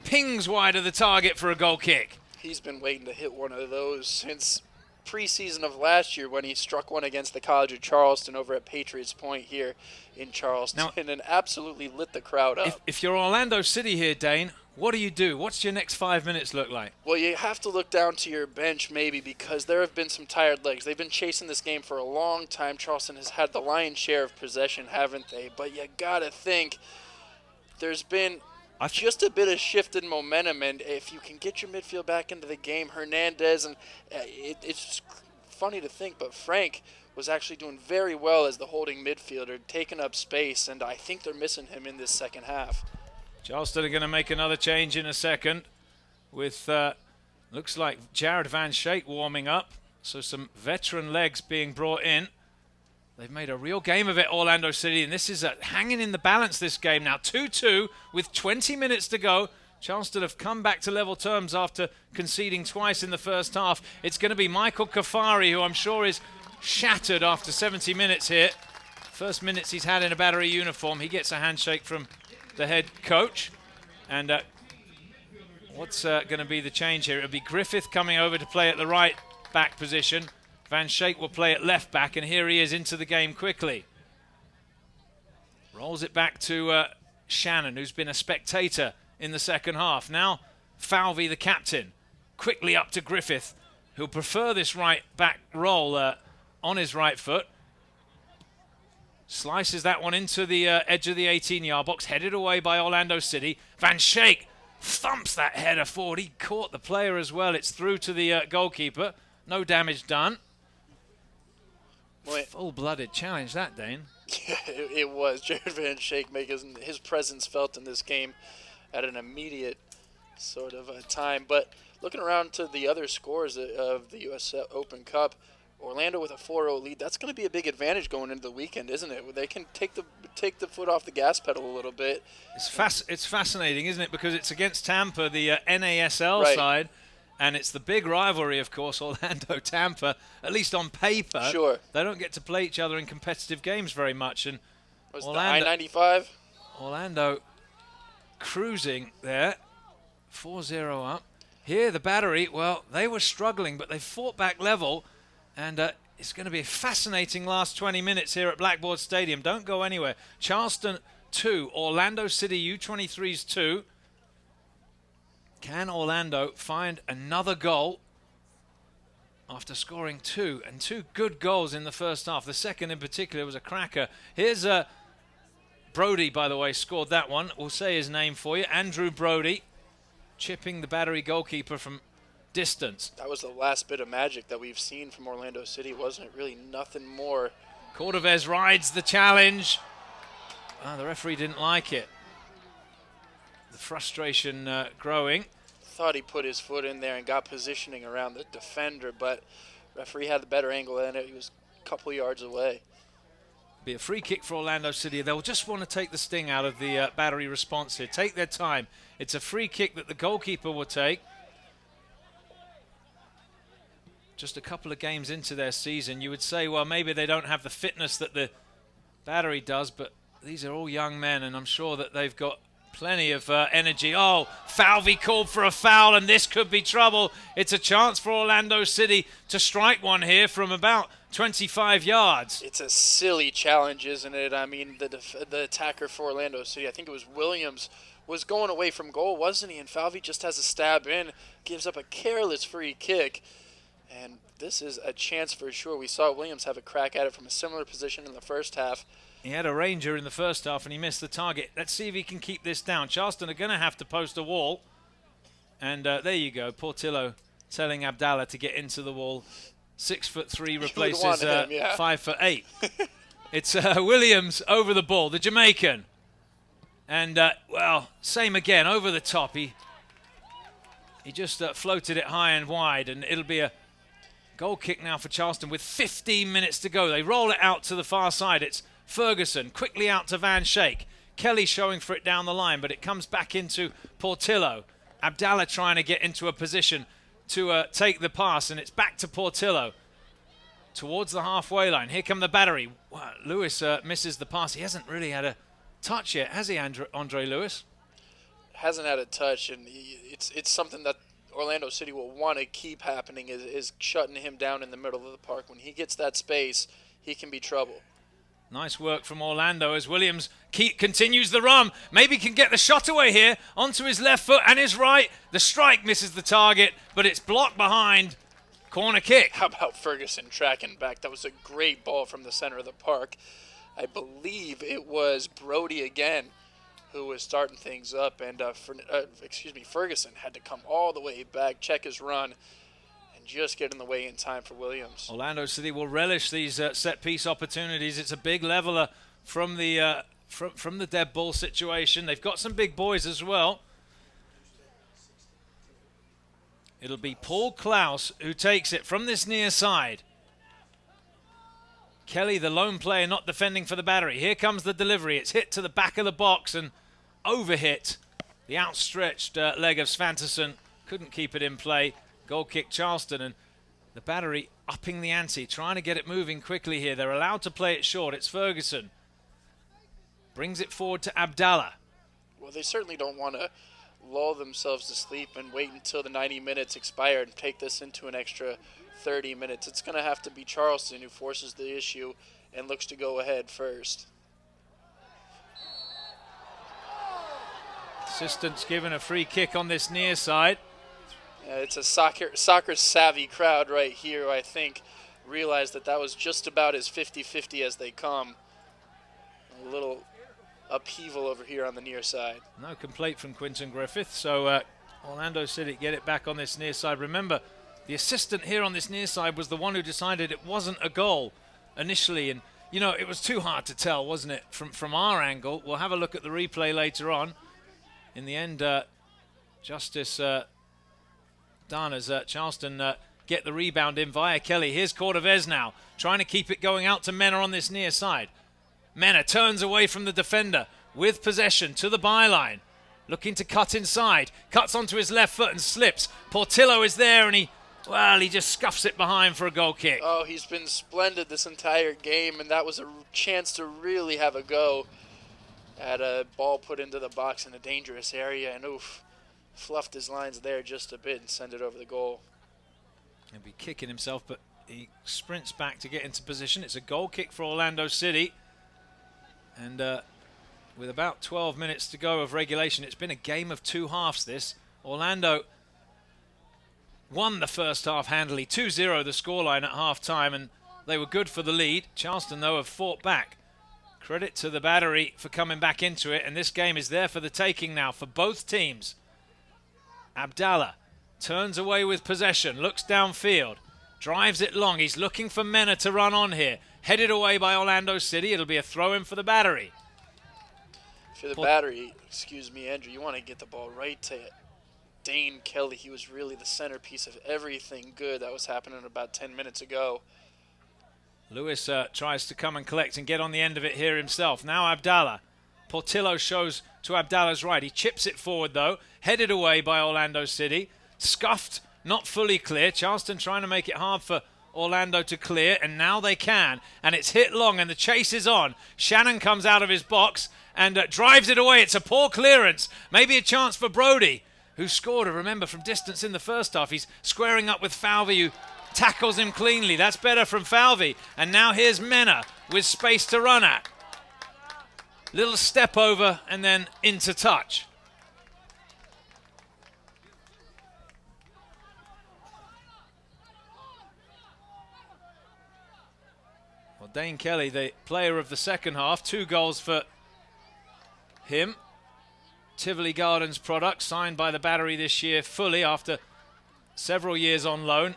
pings wide of the target for a goal kick. He's been waiting to hit one of those since preseason of last year when he struck one against the College of Charleston over at Patriots Point here in Charleston, now, and absolutely lit the crowd up. If you're Orlando City here, Dane, what do you do? What's your next 5 minutes look like? Well, you have to look down to your bench maybe, because there have been some tired legs. They've been chasing this game for a long time. Charleston has had the lion's share of possession, haven't they? But you got to think there's been just a bit of shift in momentum, and if you can get your midfield back into the game, Hernandez, and it's funny to think, but Frank was actually doing very well as the holding midfielder, taking up space, and I think they're missing him in this second half. Charleston are going to make another change in a second with, looks like Jared Van Schaik warming up, so some veteran legs being brought in. They've made a real game of it, Orlando City, and this is hanging in the balance, this game now. 2-2 with 20 minutes to go. Charleston have come back to level terms after conceding twice in the first half. It's going to be Michael Kafari, who I'm sure is shattered after 70 minutes here. First minutes he's had in a Battery uniform. He gets a handshake from the head coach. And what's going to be the change here? It'll be Griffith coming over to play at the right back position. Van Schaik will play at left back, and here he is into the game quickly. Rolls it back to Shannon, who's been a spectator in the second half. Now Falvey, the captain, quickly up to Griffith, who'll prefer this right back roll on his right foot. Slices that one into the edge of the 18-yard box, headed away by Orlando City. Van Schaik thumps that header forward. He caught the player as well. It's through to the goalkeeper. No damage done. Full-blooded challenge that, Dane. Yeah, it was. Jared Van Schaik making his presence felt in this game at an immediate sort of time. But looking around to the other scores of the U.S. Open Cup, Orlando with a 4-0 lead, that's going to be a big advantage going into the weekend, isn't it? They can take the foot off the gas pedal a little bit. It's fascinating, isn't it? Because it's against Tampa, the NASL side, and it's the big rivalry, of course, Orlando-Tampa, at least on paper. Sure. They don't get to play each other in competitive games very much. And Orlando, the I-95? Orlando cruising there, 4-0 up. Here, the Battery, well, they were struggling, but they fought back level. And it's going to be a fascinating last 20 minutes here at Blackboard Stadium. Don't go anywhere. Charleston 2, Orlando City U23's 2. Can Orlando find another goal after scoring 2? And 2 good goals in the first half. The second in particular was a cracker. Here's Brody, by the way, scored that one. We'll say his name for you. Andrew Brody, chipping the Battery goalkeeper from distance. That was the last bit of magic that we've seen from Orlando City, wasn't it? Really nothing more. Cordovez rides the challenge. The referee didn't like it. The frustration growing. Thought he put his foot in there and got positioning around the defender, but referee had the better angle and he was a couple yards away. Be a free kick for Orlando City. They'll just want to take the sting out of the Battery response here. Take their time. It's a free kick that the goalkeeper will take. Just a couple of games into their season, you would say, well, maybe they don't have the fitness that the Battery does, but these are all young men, and I'm sure that they've got Plenty of energy. Oh, Falvey called for a foul, and this could be trouble. It's a chance for Orlando City to strike one here from about 25 yards. It's a silly challenge, isn't it? I mean, the attacker for Orlando City, I think it was Williams, was going away from goal, wasn't he? And Falvey just has a stab in, gives up a careless free kick. And this is a chance for sure. We saw Williams have a crack at it from a similar position in the first half. He had a ranger in the first half and he missed the target. Let's see if he can keep this down. Charleston are going to have to post a wall. And there you go. Portillo telling Abdallah to get into the wall. 6'3" replaces him, yeah. 5'8". It's Williams over the ball, the Jamaican. And, well, same again, over the top. He just floated it high and wide, and it'll be a goal kick now for Charleston with 15 minutes to go. They roll it out to the far side. It's Ferguson quickly out to Van Schaik. Kelly showing for it down the line, but it comes back into Portillo. Abdallah trying to get into a position to take the pass, and it's back to Portillo towards the halfway line. Here come the Battery. Wow, Lewis misses the pass. He hasn't really had a touch yet, has he, Andre Lewis? Hasn't had a touch, and it's something that Orlando City will want to keep happening is shutting him down in the middle of the park. When he gets that space, he can be trouble. Nice work from Orlando as Williams continues the run. Maybe can get the shot away here onto his left foot and his right. The strike misses the target, but it's blocked behind. Corner kick. How about Ferguson tracking back? That was a great ball from the center of the park. I believe it was Brody again who was starting things up, and Ferguson had to come all the way back, check his run, and just get in the way in time for Williams. Orlando City will relish these set-piece opportunities. It's a big leveler from the dead ball situation. They've got some big boys as well. It'll be Paul Klaus who takes it from this near side. Kelly, the lone player, not defending for the Battery. Here comes the delivery. It's hit to the back of the box and overhit the outstretched leg of Svanterson. Couldn't keep it in play. Goal kick Charleston, and the Battery upping the ante, trying to get it moving quickly here. They're allowed to play it short. It's Ferguson. Brings it forward to Abdallah. Well, they certainly don't want to lull themselves to sleep and wait until the 90 minutes expire and take this into an extra 30 minutes. It's going to have to be Charleston who forces the issue and looks to go ahead first. Assistant's given a free kick on this near side. It's a soccer-savvy crowd right here, I think, realized that was just about as 50-50 as they come. A little upheaval over here on the near side. No complaint from Quinton Griffith, so Orlando City get it back on this near side. Remember, the assistant here on this near side was the one who decided it wasn't a goal initially, and you know, it was too hard to tell, wasn't it, from our angle. We'll have a look at the replay later on. In the end, Justice done as Charleston get the rebound in via Kelly. Here's Cordovez now, trying to keep it going out to Mena on this near side. Mena turns away from the defender with possession to the byline, looking to cut inside, cuts onto his left foot and slips. Portillo is there, and he just scuffs it behind for a goal kick. Oh, he's been splendid this entire game, and that was a chance to really have a go at a ball put into the box in a dangerous area, and fluffed his lines there just a bit and send it over the goal. He'll be kicking himself, but he sprints back to get into position. It's a goal kick for Orlando City. And with about 12 minutes to go of regulation, it's been a game of two halves, this. Orlando won the first half handily, 2-0 the scoreline at half-time, and they were good for the lead. Charleston, though, have fought back. Credit to the Battery for coming back into it, and this game is there for the taking now for both teams. Abdallah turns away with possession, looks downfield, drives it long. He's looking for Mena to run on here. Headed away by Orlando City. It'll be a throw-in for the Battery. For the Battery, excuse me, Andrew, you want to get the ball right to Dane Kelly. He was really the centerpiece of everything good that was happening about 10 minutes ago. Lewis tries to come and collect and get on the end of it here himself. Now Abdallah. Portillo shows to Abdallah's right. He chips it forward, though. Headed away by Orlando City. Scuffed, not fully clear. Charleston trying to make it hard for Orlando to clear, and now they can. And it's hit long, and the chase is on. Shannon comes out of his box and drives it away. It's a poor clearance. Maybe a chance for Brody, who scored, remember, from distance in the first half. He's squaring up with Falvey, who tackles him cleanly. That's better from Falvey. And now here's Mena with space to run at. Little step over and then into touch. Well, Dane Kelly, the player of the second half, 2 goals for him. Tivoli Gardens product, signed by the Battery this year fully after several years on loan.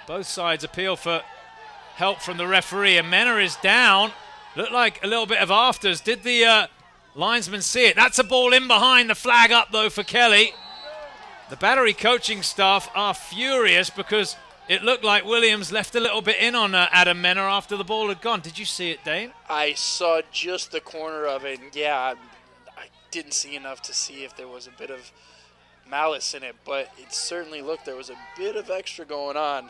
Both sides appeal for help from the referee, and Mena is down. Looked like a little bit of afters. Did the linesman see it? That's a ball in behind. The flag up, though, for Kelly. The Battery coaching staff are furious because it looked like Williams left a little bit in on Adam Mena after the ball had gone. Did you see it, Dane? I saw just the corner of it, and yeah, I didn't see enough to see if there was a bit of malice in it, but it certainly looked there was a bit of extra going on.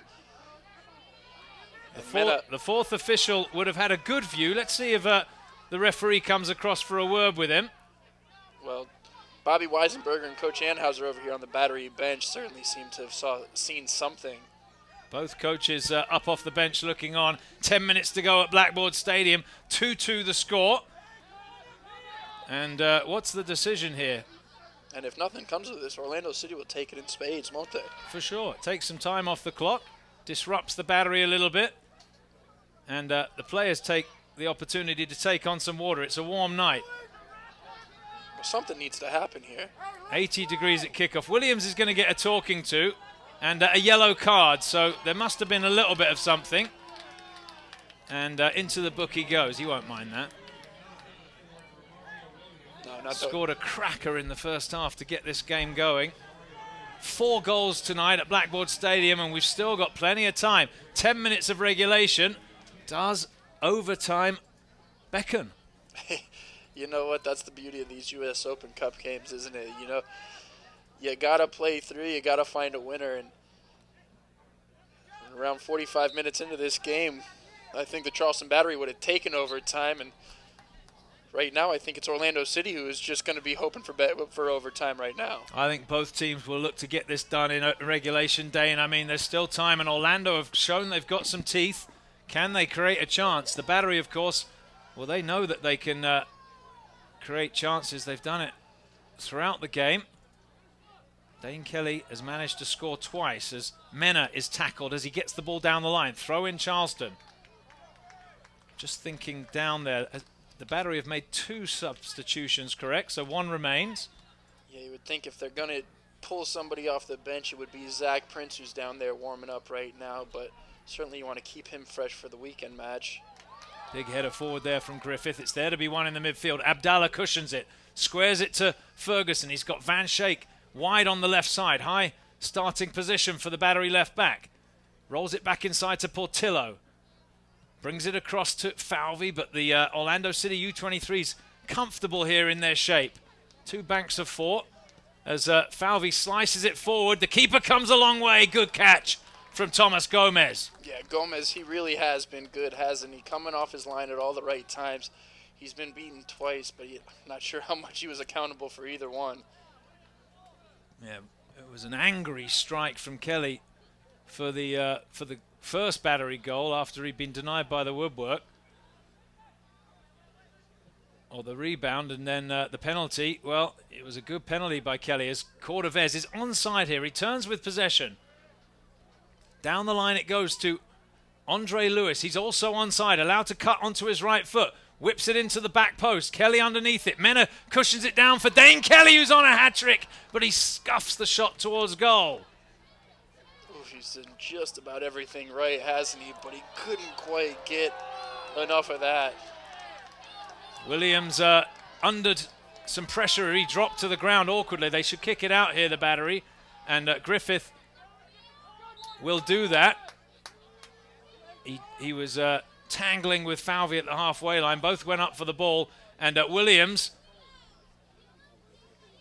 The fourth official would have had a good view. Let's see if the referee comes across for a word with him. Well, Bobby Weisenberger and Coach Anhauser over here on the Battery bench certainly seem to have seen something. Both coaches up off the bench looking on. 10 minutes to go at Blackboard Stadium. 2-2 the score. And what's the decision here? And if nothing comes of this, Orlando City will take it in spades, won't they? For sure. Take some time off the clock. Disrupts the Battery a little bit. And the players take the opportunity to take on some water. It's a warm night. Well, something needs to happen here. 80 degrees at kickoff. Williams is going to get a talking to and a yellow card. So there must have been a little bit of something. And into the book he goes. He won't mind that. No, not Scored a cracker in the first half to get this game going. 4 goals tonight at Blackboard Stadium, and we've still got plenty of time. 10 minutes of regulation. Does overtime beckon? You know what? That's the beauty of these U.S. Open Cup games, isn't it? You know, you got to play through. You got to find a winner. And around 45 minutes into this game, I think the Charleston Battery would have taken overtime. And right now, I think it's Orlando City who is just going to be hoping for overtime right now. I think both teams will look to get this done in a regulation day. And, I mean, there's still time. And Orlando have shown they've got some teeth. Can they create a chance? The Battery, of course, well, they know that they can create chances. They've done it throughout the game. Dane Kelly has managed to score twice as Mena is tackled as he gets the ball down the line. Throw in Charleston. Just thinking down there, the Battery have made 2 substitutions, correct? So 1 remains. Yeah, you would think if they're going to pull somebody off the bench, it would be Zach Prince, who's down there warming up right now, but certainly you want to keep him fresh for the weekend match. Big header forward there from Griffith. It's there to be won in the midfield. Abdallah cushions it, squares it to Ferguson. He's got Van Schaik wide on the left side. High starting position for the Battery left back. Rolls it back inside to Portillo. Brings it across to Falvey, but the Orlando City U23's comfortable here in their shape. 2 banks of 4 as Falvey slices it forward. The keeper comes a long way. Good catch from Thomas Gomez. Yeah, Gomez, he really has been good, hasn't he? Coming off his line at all the right times. He's been beaten twice, but I'm not sure how much he was accountable for either one. Yeah, it was an angry strike from Kelly for the first Battery goal after he'd been denied by the woodwork. Or the rebound, and then the penalty. Well, it was a good penalty by Kelly as Cordovez is onside here. He turns with possession. Down the line it goes to Andre Lewis. He's also onside, allowed to cut onto his right foot. Whips it into the back post. Kelly underneath it. Mena cushions it down for Dane Kelly, who's on a hat-trick, but he scuffs the shot towards goal. Ooh, he's done just about everything right, hasn't he? But he couldn't quite get enough of that. Williams under some pressure. He dropped to the ground awkwardly. They should kick it out here, the Battery. And Griffith will do that. He was tangling with Falvey at the halfway line. Both went up for the ball. And Williams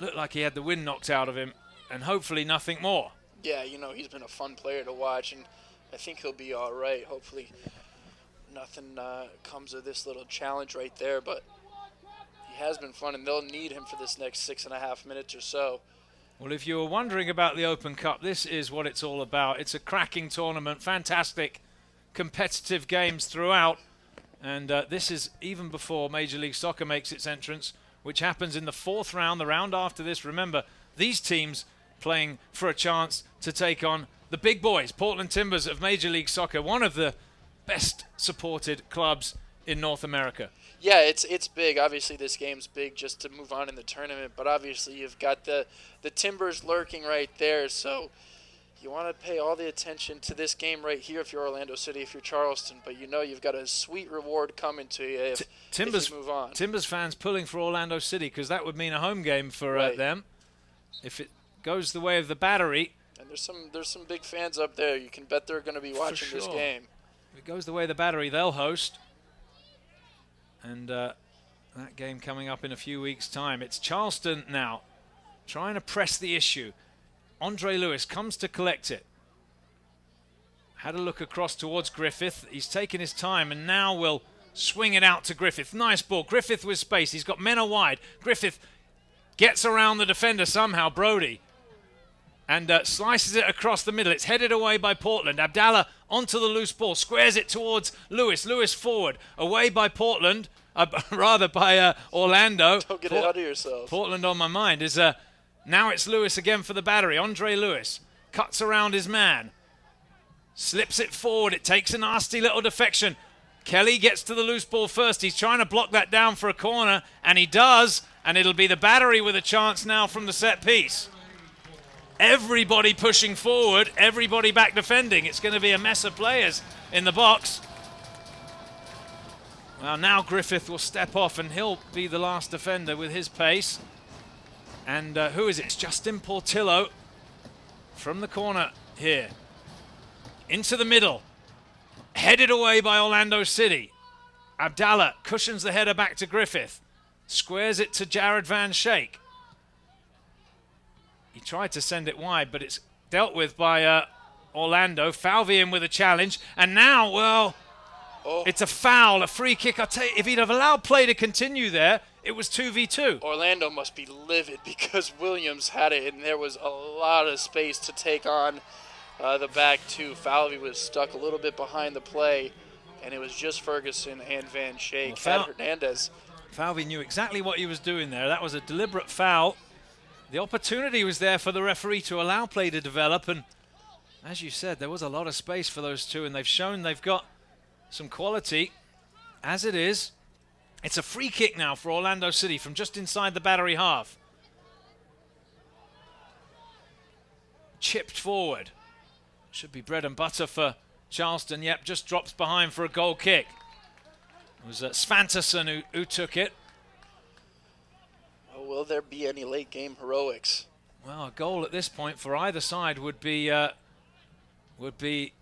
looked like he had the wind knocked out of him. And hopefully nothing more. Yeah, you know, he's been a fun player to watch. And I think he'll be all right. Hopefully nothing comes of this little challenge right there, but he has been fun, and they'll need him for this next 6.5 minutes or so. Well, if you were wondering about the Open Cup, this is what it's all about. It's a cracking tournament, fantastic competitive games throughout, and this is even before Major League Soccer makes its entrance, which happens in the 4th round, the round after this. Remember, these teams playing for a chance to take on the big boys, Portland Timbers of Major League Soccer, one of the best supported clubs in North America. Yeah, it's big. Obviously, this game's big just to move on in the tournament, but obviously you've got the Timbers lurking right there, so you want to pay all the attention to this game right here if you're Orlando City, if you're Charleston, but you know you've got a sweet reward coming to you if you move on. Timbers fans pulling for Orlando City because that would mean a home game for them if it goes the way of the Battery. And there's some big fans up there. You can bet they're going to be watching this game. If it goes the way of the Battery, they'll host. And that game coming up in a few weeks' time. It's Charleston now trying to press the issue. Andre Lewis comes to collect it. Had a look across towards Griffith. He's taken his time and now will swing it out to Griffith. Nice ball. Griffith with space. He's got men wide. Griffith gets around the defender somehow, Brody, and slices it across the middle. It's headed away by Portland. Abdallah onto the loose ball, squares it towards Lewis. Lewis forward, away by Portland, rather by Orlando. Don't get out of yourself. Portland on my mind is now it's Lewis again for the Battery. Andre Lewis cuts around his man, slips it forward. It takes a nasty little defection. Kelly gets to the loose ball first. He's trying to block that down for a corner, and he does, and it'll be the Battery with a chance now from the set piece. Everybody pushing forward, everybody back defending. It's going to be a mess of players in the box. Well, now Griffith will step off, and he'll be the last defender with his pace. And who is it? It's Justin Portillo from the corner here. Into the middle. Headed away by Orlando City. Abdallah cushions the header back to Griffith. Squares it to Jared Van Schaik. He tried to send it wide, but it's dealt with by Orlando. Falvey in with a challenge. And now, well, it's a foul, a free kick. I'll tell you, if he'd have allowed play to continue there, it was 2v2. Orlando must be livid because Williams had it, and there was a lot of space to take on the back two. Falvey was stuck a little bit behind the play, and it was just Ferguson and Van Schaik. Well, Hernandez. Falvey knew exactly what he was doing there. That was a deliberate foul. The opportunity was there for the referee to allow play to develop, and as you said, there was a lot of space for those two, and they've shown they've got some quality. As it is, it's a free kick now for Orlando City from just inside the Battery half. Chipped forward. Should be bread and butter for Charleston. Yep, just drops behind for a goal kick. It was Svanterson who took it. Will there be any late game heroics? Well, a goal at this point for either side would be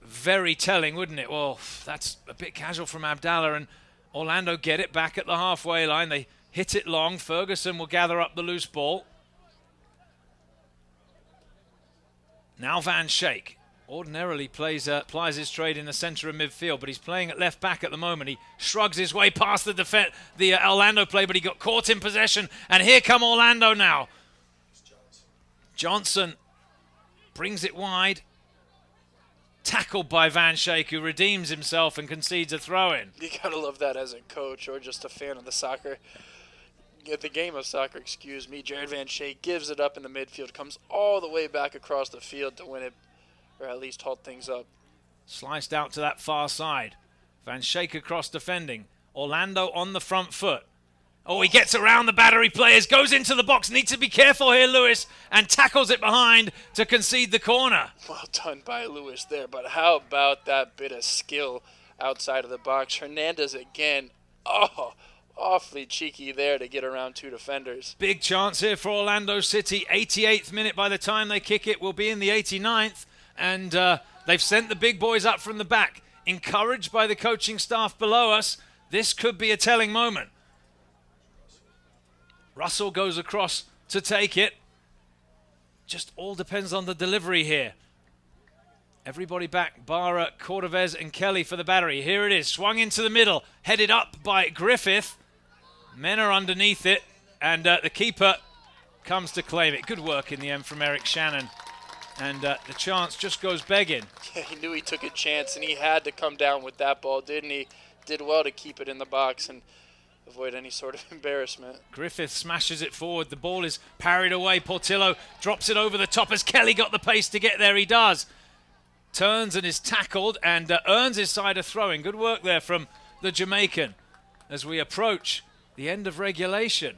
very telling, wouldn't it? Well, that's a bit casual from Abdallah, and Orlando get it back at the halfway line. They hit it long. Ferguson will gather up the loose ball. Now Van Schaik ordinarily plies his trade in the centre of midfield, but he's playing at left back at the moment. He shrugs his way past the Orlando play, but he got caught in possession. And here come Orlando now. Johnson brings it wide. Tackled by Van Schaik, who redeems himself and concedes a throw-in. You gotta love that as a coach or just a fan of the game of soccer, excuse me. Jared Van Schaik gives it up in the midfield, comes all the way back across the field to win it, or at least hold things up. Sliced out to that far side. Van Schaik across defending. Orlando on the front foot. Oh, he gets around the Battery players, goes into the box, needs to be careful here, Lewis, and tackles it behind to concede the corner. Well done by Lewis there, but how about that bit of skill outside of the box? Hernandez again, awfully cheeky there to get around two defenders. Big chance here for Orlando City. 88th minute by the time they kick it will be in the 89th, and they've sent the big boys up from the back. Encouraged by the coaching staff below us, this could be a telling moment. Russell goes across to take it. Just all depends on the delivery here. Everybody back, bar Cordovez and Kelly for the Battery. Here it is, swung into the middle, headed up by Griffith. Men are underneath it, and the keeper comes to claim it. Good work in the end from Eric Shannon. And the chance just goes begging. Yeah, he knew he took a chance, and he had to come down with that ball, didn't he? Did well to keep it in the box and avoid any sort of embarrassment. Griffith smashes it forward. The ball is parried away. Portillo drops it over the top. As Kelly got the pace to get there, he does. Turns and is tackled and earns his side a throw-in. Good work there from the Jamaican as we approach the end of regulation.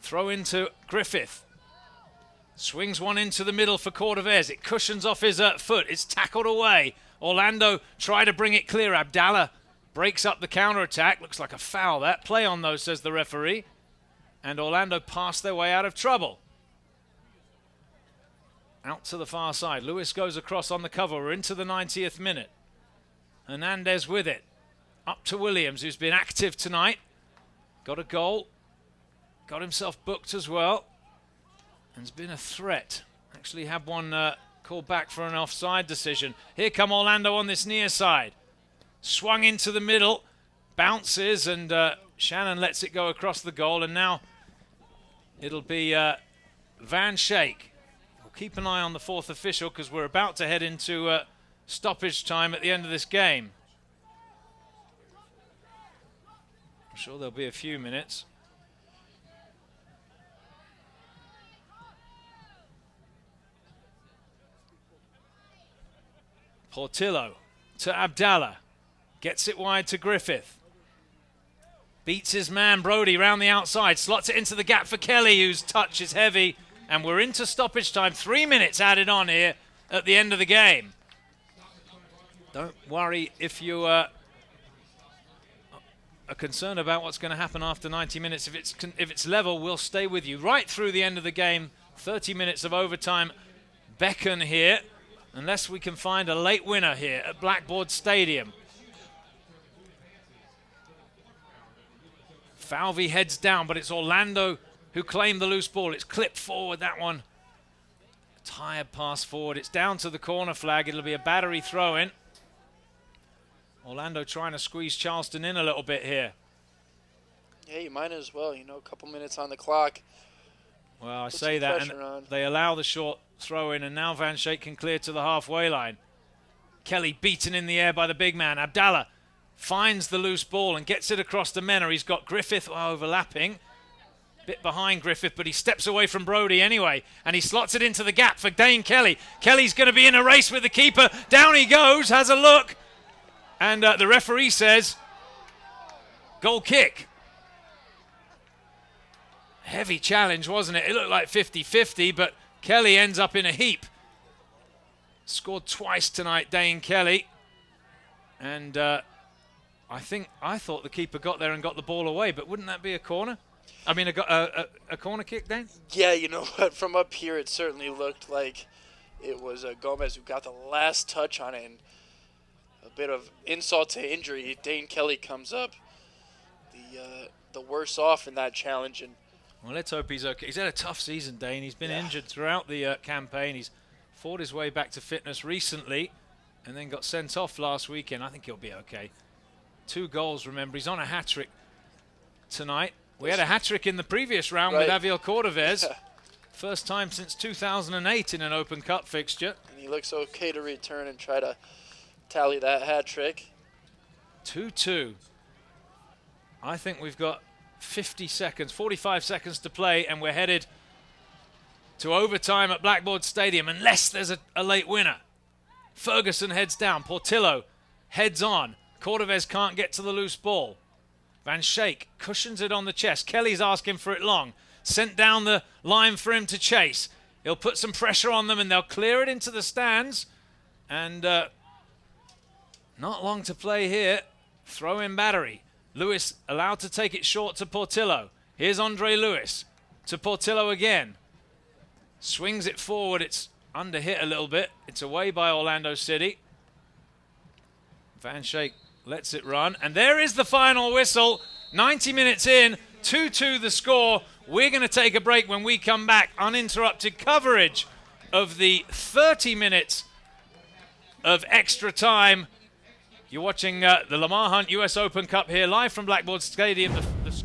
Throw into Griffith. Swings one into the middle for Cordovez. It cushions off his foot. It's tackled away. Orlando try to bring it clear. Abdallah breaks up the counter-attack. Looks like a foul that. Play on though, says the referee. And Orlando pass their way out of trouble. Out to the far side. Lewis goes across on the cover. We're into the 90th minute. Hernandez with it. Up to Williams, who's been active tonight. Got a goal. Got himself booked as well. And has been a threat. Actually had one called back for an offside decision. Here come Orlando on this near side. Swung into the middle. Bounces and Shannon lets it go across the goal. And now it'll be Van Schaik. Keep an eye on the fourth official because we're about to head into stoppage time at the end of this game. I'm sure there'll be a few minutes. Portillo to Abdallah. Gets it wide to Griffith. Beats his man Brody round the outside. Slots it into the gap for Kelly, whose touch is heavy. And we're into stoppage time. 3 minutes added on here at the end of the game. Don't worry if you are concerned about what's going to happen after 90 minutes. If it's level, we'll stay with you right through the end of the game. 30 minutes of overtime beckon here, unless we can find a late winner here at Blackboard Stadium. Falvey heads down, but it's Orlando who claimed the loose ball. It's clipped forward, that one. Tired pass forward. It's down to the corner flag. It'll be a Battery throw-in. Orlando trying to squeeze Charleston in a little bit here. Yeah, you might as well. You know, a couple minutes on the clock. Well, I say that, and they allow the short throw-in, and now Van Schaik can clear to the halfway line. Kelly beaten in the air by the big man. Abdallah finds the loose ball and gets it across to Menor. He's got Griffith overlapping. Bit behind Griffith, but he steps away from Brody anyway, and he slots it into the gap for Dane Kelly. Kelly's going to be in a race with the keeper. Down he goes, has a look, and the referee says, goal kick. Heavy challenge, wasn't it? It looked like 50-50, but Kelly ends up in a heap. Scored twice tonight, Dane Kelly, and I thought the keeper got there and got the ball away, but wouldn't that be a corner? I mean, a corner kick, Dane? Yeah, you know what? From up here, it certainly looked like it was Gomez who got the last touch on it. And a bit of insult to injury. Dane Kelly comes up the worse off in that challenge. And well, let's hope he's okay. He's had a tough season, Dane. He's been injured throughout the campaign. He's fought his way back to fitness recently and then got sent off last weekend. I think he'll be okay. 2 goals, remember. He's on a hat-trick tonight. We had a hat-trick in the previous round with Aviel Cordovez. First time since 2008 in an Open Cup fixture. And he looks okay to return and try to tally that hat-trick. 2-2. I think we've got 45 seconds to play, and we're headed to overtime at Blackboard Stadium, unless there's a late winner. Ferguson heads down. Portillo heads on. Cordovez can't get to the loose ball. Van Schaik cushions it on the chest. Kelly's asking for it long. Sent down the line for him to chase. He'll put some pressure on them and they'll clear it into the stands. And not long to play here. Throw in Battery. Lewis allowed to take it short to Portillo. Here's Andre Lewis to Portillo again. Swings it forward. It's under hit a little bit. It's away by Orlando City. Van Schaik lets it run. And there is the final whistle. 90 minutes in, 2-2 the score. We're going to take a break. When we come back. Uninterrupted coverage of the 30 minutes of extra time. You're watching the Lamar Hunt US Open Cup here live from Blackboard Stadium. The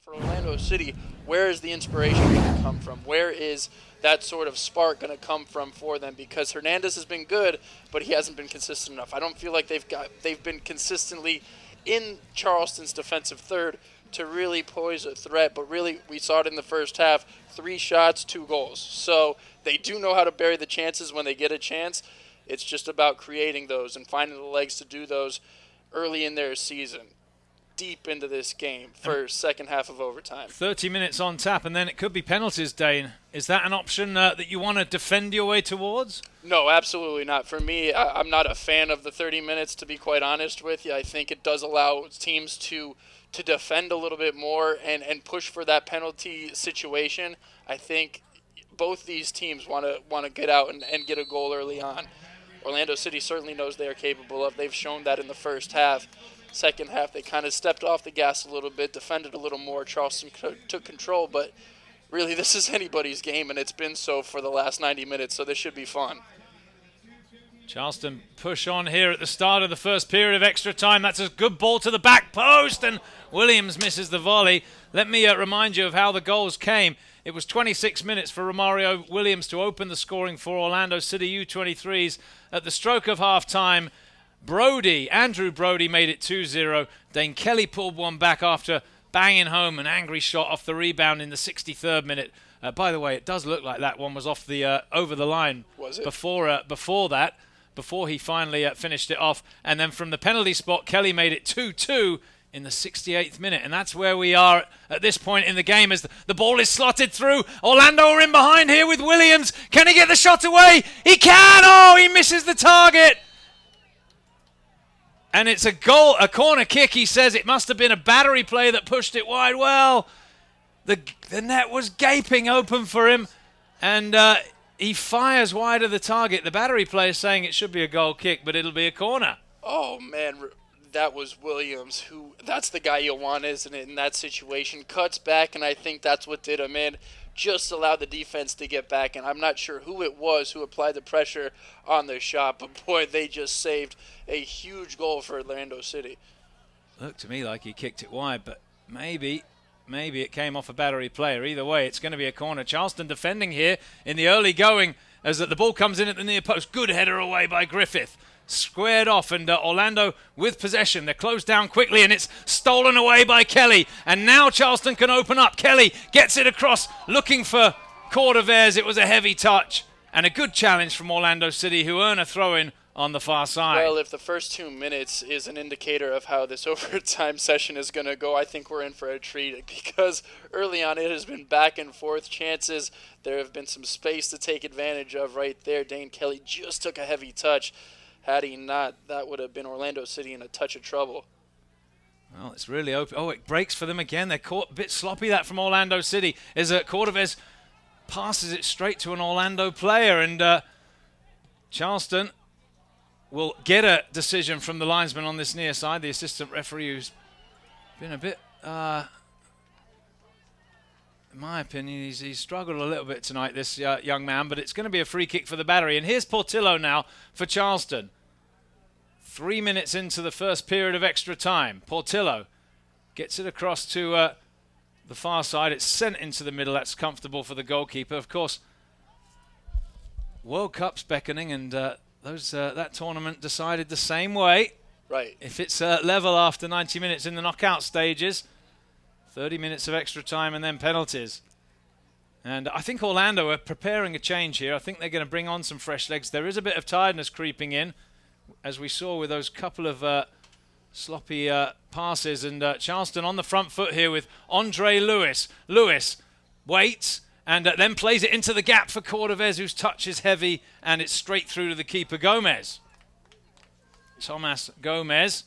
For Orlando City, where is the inspiration going to come from? Where is that sort of spark going to come from for them? Because Hernandez has been good, but he hasn't been consistent enough. I don't feel like they've been consistently in Charleston's defensive third to really pose a threat. But really, we saw it in the first half: 3 shots, 2 goals. So they do know how to bury the chances when they get a chance. It's just about creating those and finding the legs to do those early in their season, deep into this game for second half of overtime. 30 minutes on tap, and then it could be penalties, Dane. Is that an option that you want to defend your way towards? No, absolutely not. For me, I'm not a fan of the 30 minutes, to be quite honest with you. I think it does allow teams to defend a little bit more and push for that penalty situation. I think both these teams want to get out and get a goal early on. Orlando City certainly knows they are capable of. They've shown that in the first half. Second half, they kind of stepped off the gas a little bit, defended a little more. Charleston took control, but really this is anybody's game, and it's been so for the last 90 minutes, so this should be fun. Charleston push on here at the start of the first period of extra time. That's a good ball to the back post, and Williams misses the volley. Let me remind you of how the goals came. It was 26 minutes for Romario Williams to open the scoring for Orlando City U23's. At the stroke of half-time, Andrew Brody made it 2-0. Dane Kelly pulled one back after banging home an angry shot off the rebound in the 63rd minute. By the way, it does look like that one was off the over the line. Was it? Before he finally finished it off. And then from the penalty spot, Kelly made it 2-2 in the 68th minute. And that's where we are at this point in the game as the ball is slotted through. Orlando are in behind here with Williams. Can he get the shot away? He can! Oh, he misses the target. And it's a corner kick. He says it must have been a battery play that pushed it wide. Well, the net was gaping open for him, and he fires wide of the target. The battery play is saying it should be a goal kick, but it'll be a corner. Oh, man, that was Williams, that's the guy you'll want, isn't it, in that situation. Cuts back, and I think that's what did him in. Just allowed the defense to get back, and I'm not sure who it was who applied the pressure on their shot, but boy, they just saved a huge goal for Orlando City. Looked to me like he kicked it wide, but maybe it came off a battery player. Either way, it's going to be a corner. Charleston defending here in the early going as the ball comes in at the near post. Good header away by Griffith. Squared off, and Orlando with possession. They're closed down quickly, and it's stolen away by Kelly. And now Charleston can open up. Kelly gets it across, looking for Cordovez. It was a heavy touch, and a good challenge from Orlando City, who earn a throw-in on the far side. Well, if the first 2 minutes is an indicator of how this overtime session is going to go, I think we're in for a treat, because early on it has been back and forth chances. There have been some space to take advantage of right there. Dane Kelly just took a heavy touch. Had he not, that would have been Orlando City in a touch of trouble. Well, it's really open. Oh, it breaks for them again. They're caught a bit sloppy, that from Orlando City, as Cordovez passes it straight to an Orlando player, and Charleston will get a decision from the linesman on this near side. The assistant referee, who's been a bit, in my opinion, he's struggled a little bit tonight, this young man, but it's going to be a free kick for the Battery. And here's Portillo now for Charleston. 3 minutes into the first period of extra time. Portillo gets it across to the far side. It's sent into the middle. That's comfortable for the goalkeeper. Of course, World Cup's beckoning, and that tournament decided the same way. Right. If it's level after 90 minutes in the knockout stages, 30 minutes of extra time and then penalties. And I think Orlando are preparing a change here. I think they're going to bring on some fresh legs. There is a bit of tiredness creeping in, as we saw with those couple of sloppy passes. And Charleston on the front foot here with Andre Lewis. Lewis waits and then plays it into the gap for Cordovez, whose touch is heavy, and it's straight through to the keeper, Gomez. Tomas Gomez,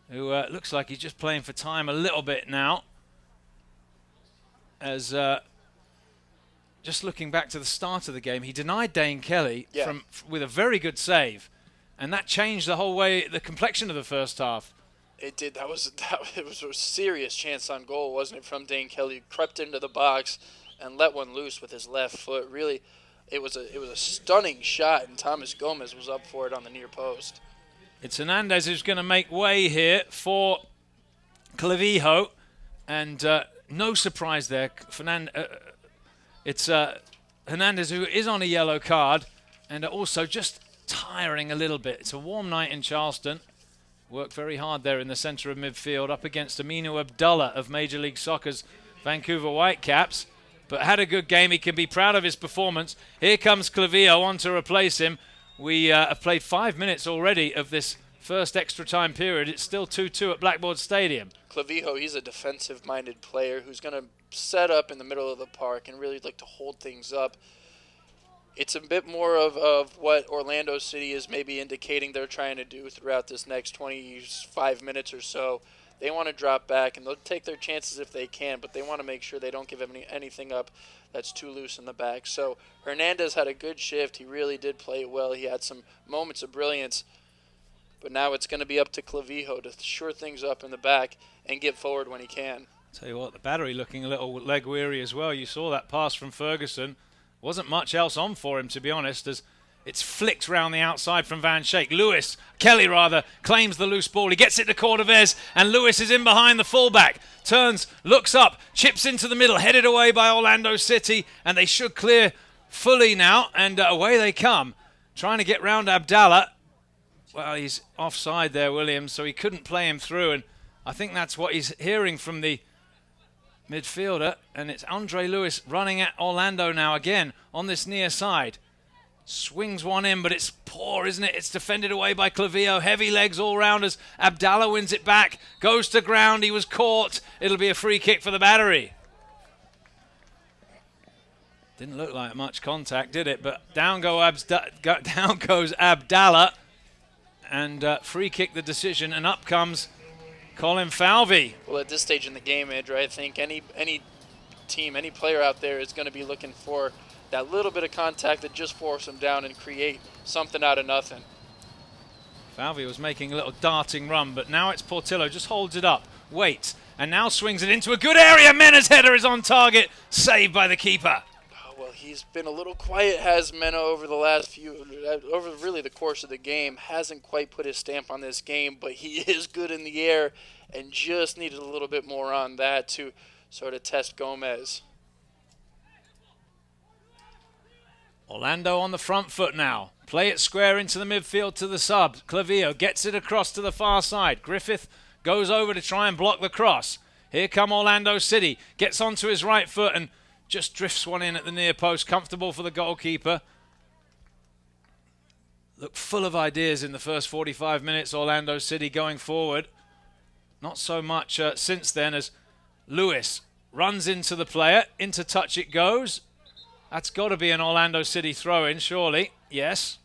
who looks like he's just playing for time a little bit now. As just looking back to the start of the game, he denied Dane Kelly with a very good save, and that changed the whole way, the complexion of the first half. It did. It was a serious chance on goal, wasn't it, from Dane Kelly? He crept into the box and let one loose with his left foot. Really, it was a stunning shot, and Thomas Gomez was up for it on the near post. It's Hernandez who's going to make way here for Clavijo, and no surprise there. It's Hernandez, who is on a yellow card, and also just tiring a little bit. It's a warm night in Charleston. Worked very hard there in the center of midfield up against Aminu Abdullah of Major League Soccer's Vancouver Whitecaps, but had a good game. He can be proud of his performance. Here comes Clavillo on to replace him. We have played 5 minutes already of this first extra time period. It's still 2-2 at Blackboard Stadium. Clavijo, he's a defensive-minded player who's going to set up in the middle of the park and really like to hold things up. It's a bit more of what Orlando City is maybe indicating they're trying to do throughout this next 25 minutes or so. They want to drop back, and they'll take their chances if they can, but they want to make sure they don't give anything up that's too loose in the back. So Hernandez had a good shift. He really did play well. He had some moments of brilliance. But now it's going to be up to Clavijo to shore things up in the back and get forward when he can. Tell you what, the Battery looking a little leg weary as well. You saw that pass from Ferguson. Wasn't much else on for him, to be honest, as it's flicked round the outside from Van Schaik. Kelly claims the loose ball. He gets it to Cordovez, and Lewis is in behind the fullback. Turns, looks up, chips into the middle, headed away by Orlando City, and they should clear fully now, and away they come. Trying to get round Abdallah. Well, he's offside there, Williams, so he couldn't play him through, and I think that's what he's hearing from the midfielder, and it's Andre Lewis running at Orlando now again on this near side. Swings one in, but it's poor, isn't it? It's defended away by Clavillo. Heavy legs all round as Abdallah wins it back. Goes to ground. He was caught. It'll be a free kick for the Battery. Didn't look like much contact, did it? But down goes Abdallah. And free kick the decision, and up comes Colin Falvey. Well, at this stage in the game, Andrew, I think any team, any player out there is going to be looking for that little bit of contact that just force them down and create something out of nothing. Falvey was making a little darting run, but now it's Portillo, just holds it up, waits, and now swings it into a good area. Mena's header is on target, saved by the keeper. Oh, well, he's been a little quiet, has Mena, over really the course of the game. Hasn't quite put his stamp on this game, but he is good in the air and just needed a little bit more on that to sort of test Gomez. Orlando on the front foot now. Play it square into the midfield to the sub. Clavillo gets it across to the far side. Griffith goes over to try and block the cross. Here come Orlando City. Gets onto his right foot and just drifts one in at the near post. Comfortable for the goalkeeper. Looked full of ideas in the first 45 minutes, Orlando City going forward. Not so much since then, as Lewis runs into the player. Into touch it goes. That's got to be an Orlando City throw-in, surely. Yes.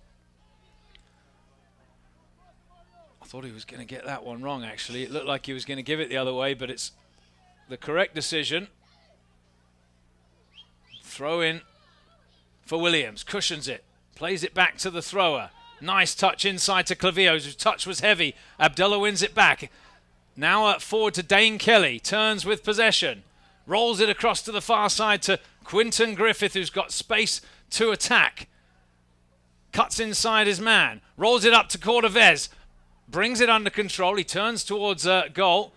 I thought he was going to get that one wrong, actually. It looked like he was going to give it the other way, but it's the correct decision. Throw-in for Williams. Cushions it. Plays it back to the thrower. Nice touch inside to Clavillo, whose touch was heavy. Abdullah wins it back. Now forward to Dane Kelly. Turns with possession. Rolls it across to the far side to Quinton Griffith, who's got space to attack. Cuts inside his man. Rolls it up to Cordovez. Brings it under control. He turns towards goal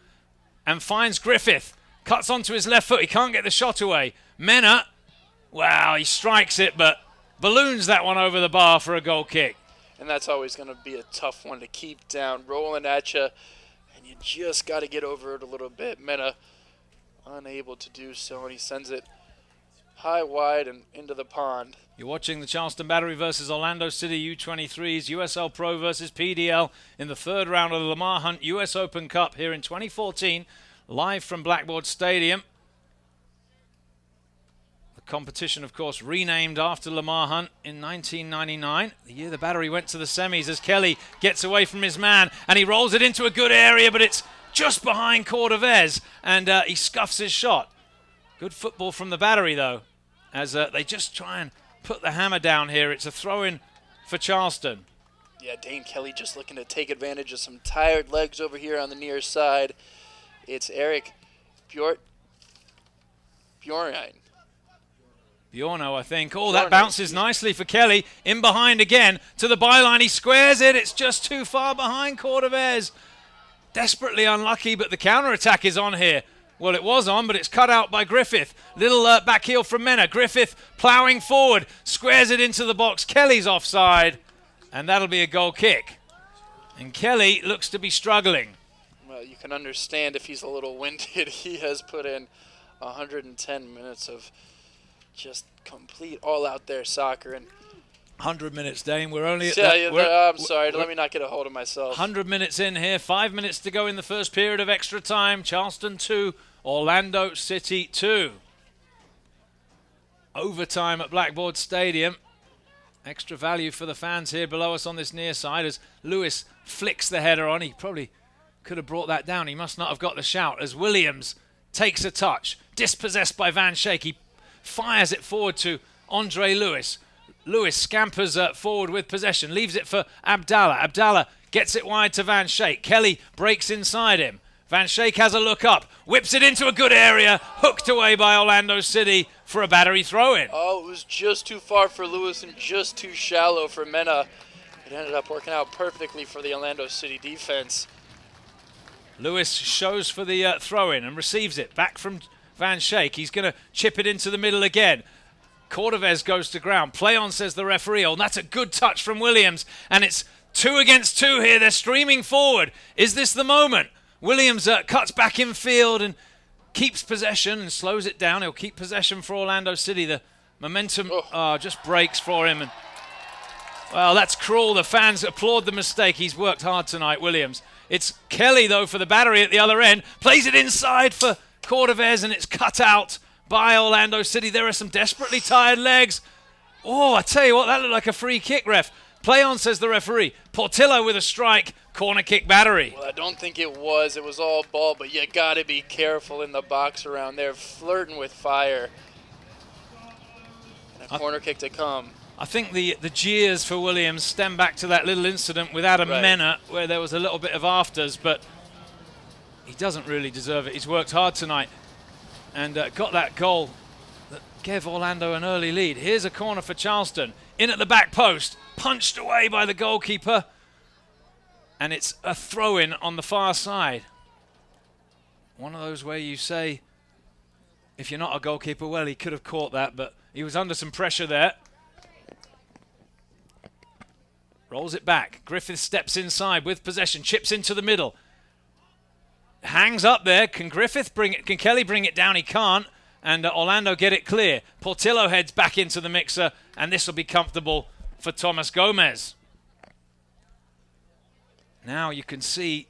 and finds Griffith. Cuts onto his left foot. He can't get the shot away. Mena, wow, he strikes it, but balloons that one over the bar for a goal kick. And that's always going to be a tough one to keep down. Rolling at you, and you just got to get over it a little bit. Mena unable to do so, and he sends it high, wide, and into the pond. You're watching the Charleston Battery versus Orlando City U23's USL Pro versus PDL in the third round of the Lamar Hunt US Open Cup here in 2014, live from Blackboard Stadium. The competition, of course, renamed after Lamar Hunt in 1999, the year the Battery went to the semis, as Kelly gets away from his man, and he rolls it into a good area, but it's just behind Cordovez, and he scuffs his shot. Good football from the Battery, though, as they just try and put the hammer down here. It's a throw-in for Charleston. Yeah, Dane Kelly just looking to take advantage of some tired legs over here on the near side. It's Eric Bjorno, I think. Oh, that bounces nicely for Kelly. In behind again to the byline. He squares it. It's just too far behind Cordovez. Desperately unlucky, but the counter-attack is on here. Well, it was on, but it's cut out by Griffith. Little back heel from Mena. Griffith ploughing forward, squares it into the box. Kelly's offside, and that'll be a goal kick. And Kelly looks to be struggling. Well, you can understand if he's a little winded. He has put in 110 minutes of just complete all-out there soccer. And 100 minutes, Dane. We're only at I'm sorry. Let me not get a hold of myself. 100 minutes in here. 5 minutes to go in the first period of extra time. Charleston 2, Orlando City 2. Overtime at Blackboard Stadium. Extra value for the fans here below us on this near side as Lewis flicks the header on. He probably could have brought that down. He must not have got the shout as Williams takes a touch. Dispossessed by Van Schaik. He fires it forward to Andre Lewis. Lewis scampers forward with possession. Leaves it for Abdallah. Abdallah gets it wide to Van Schaik. Kelly breaks inside him. Van Schaik has a look up. Whips it into a good area. Hooked away by Orlando City for a Battery throw-in. Oh, it was just too far for Lewis and just too shallow for Mena. It ended up working out perfectly for the Orlando City defense. Lewis shows for the throw-in and receives it. Back from Van Schaik. He's going to chip it into the middle again. Cordovez goes to ground. Play on, says the referee. Oh, that's a good touch from Williams. And it's 2 against 2 here. They're streaming forward. Is this the moment? Williams cuts back in field and keeps possession and slows it down. He'll keep possession for Orlando City. The momentum just breaks for him. And well, that's cruel. The fans applaud the mistake. He's worked hard tonight, Williams. It's Kelly, though, for the Battery at the other end. Plays it inside for Cordovez, and it's cut out by Orlando City. There are some desperately tired legs. Oh, I tell you what, that looked like a free kick, ref. Play on, says the referee. Portillo with a strike. Corner kick Battery. Well, I don't think it was. It was all ball, but you got to be careful in the box around there, flirting with fire. And a corner kick to come. I think the jeers for Williams stem back to that little incident with Adam Mena where there was a little bit of afters, but he doesn't really deserve it. He's worked hard tonight and got that goal that gave Orlando an early lead. Here's a corner for Charleston. In at the back post, punched away by the goalkeeper. And it's a throw-in on the far side. One of those where you say, if you're not a goalkeeper, well, he could have caught that, but he was under some pressure there. Rolls it back. Griffith steps inside with possession, chips into the middle. Hangs up there. Can Griffith bring it? Can Kelly bring it down? He can't. And Orlando get it clear. Portillo heads back into the mixer, and this will be comfortable for Thomas Gomez. Now you can see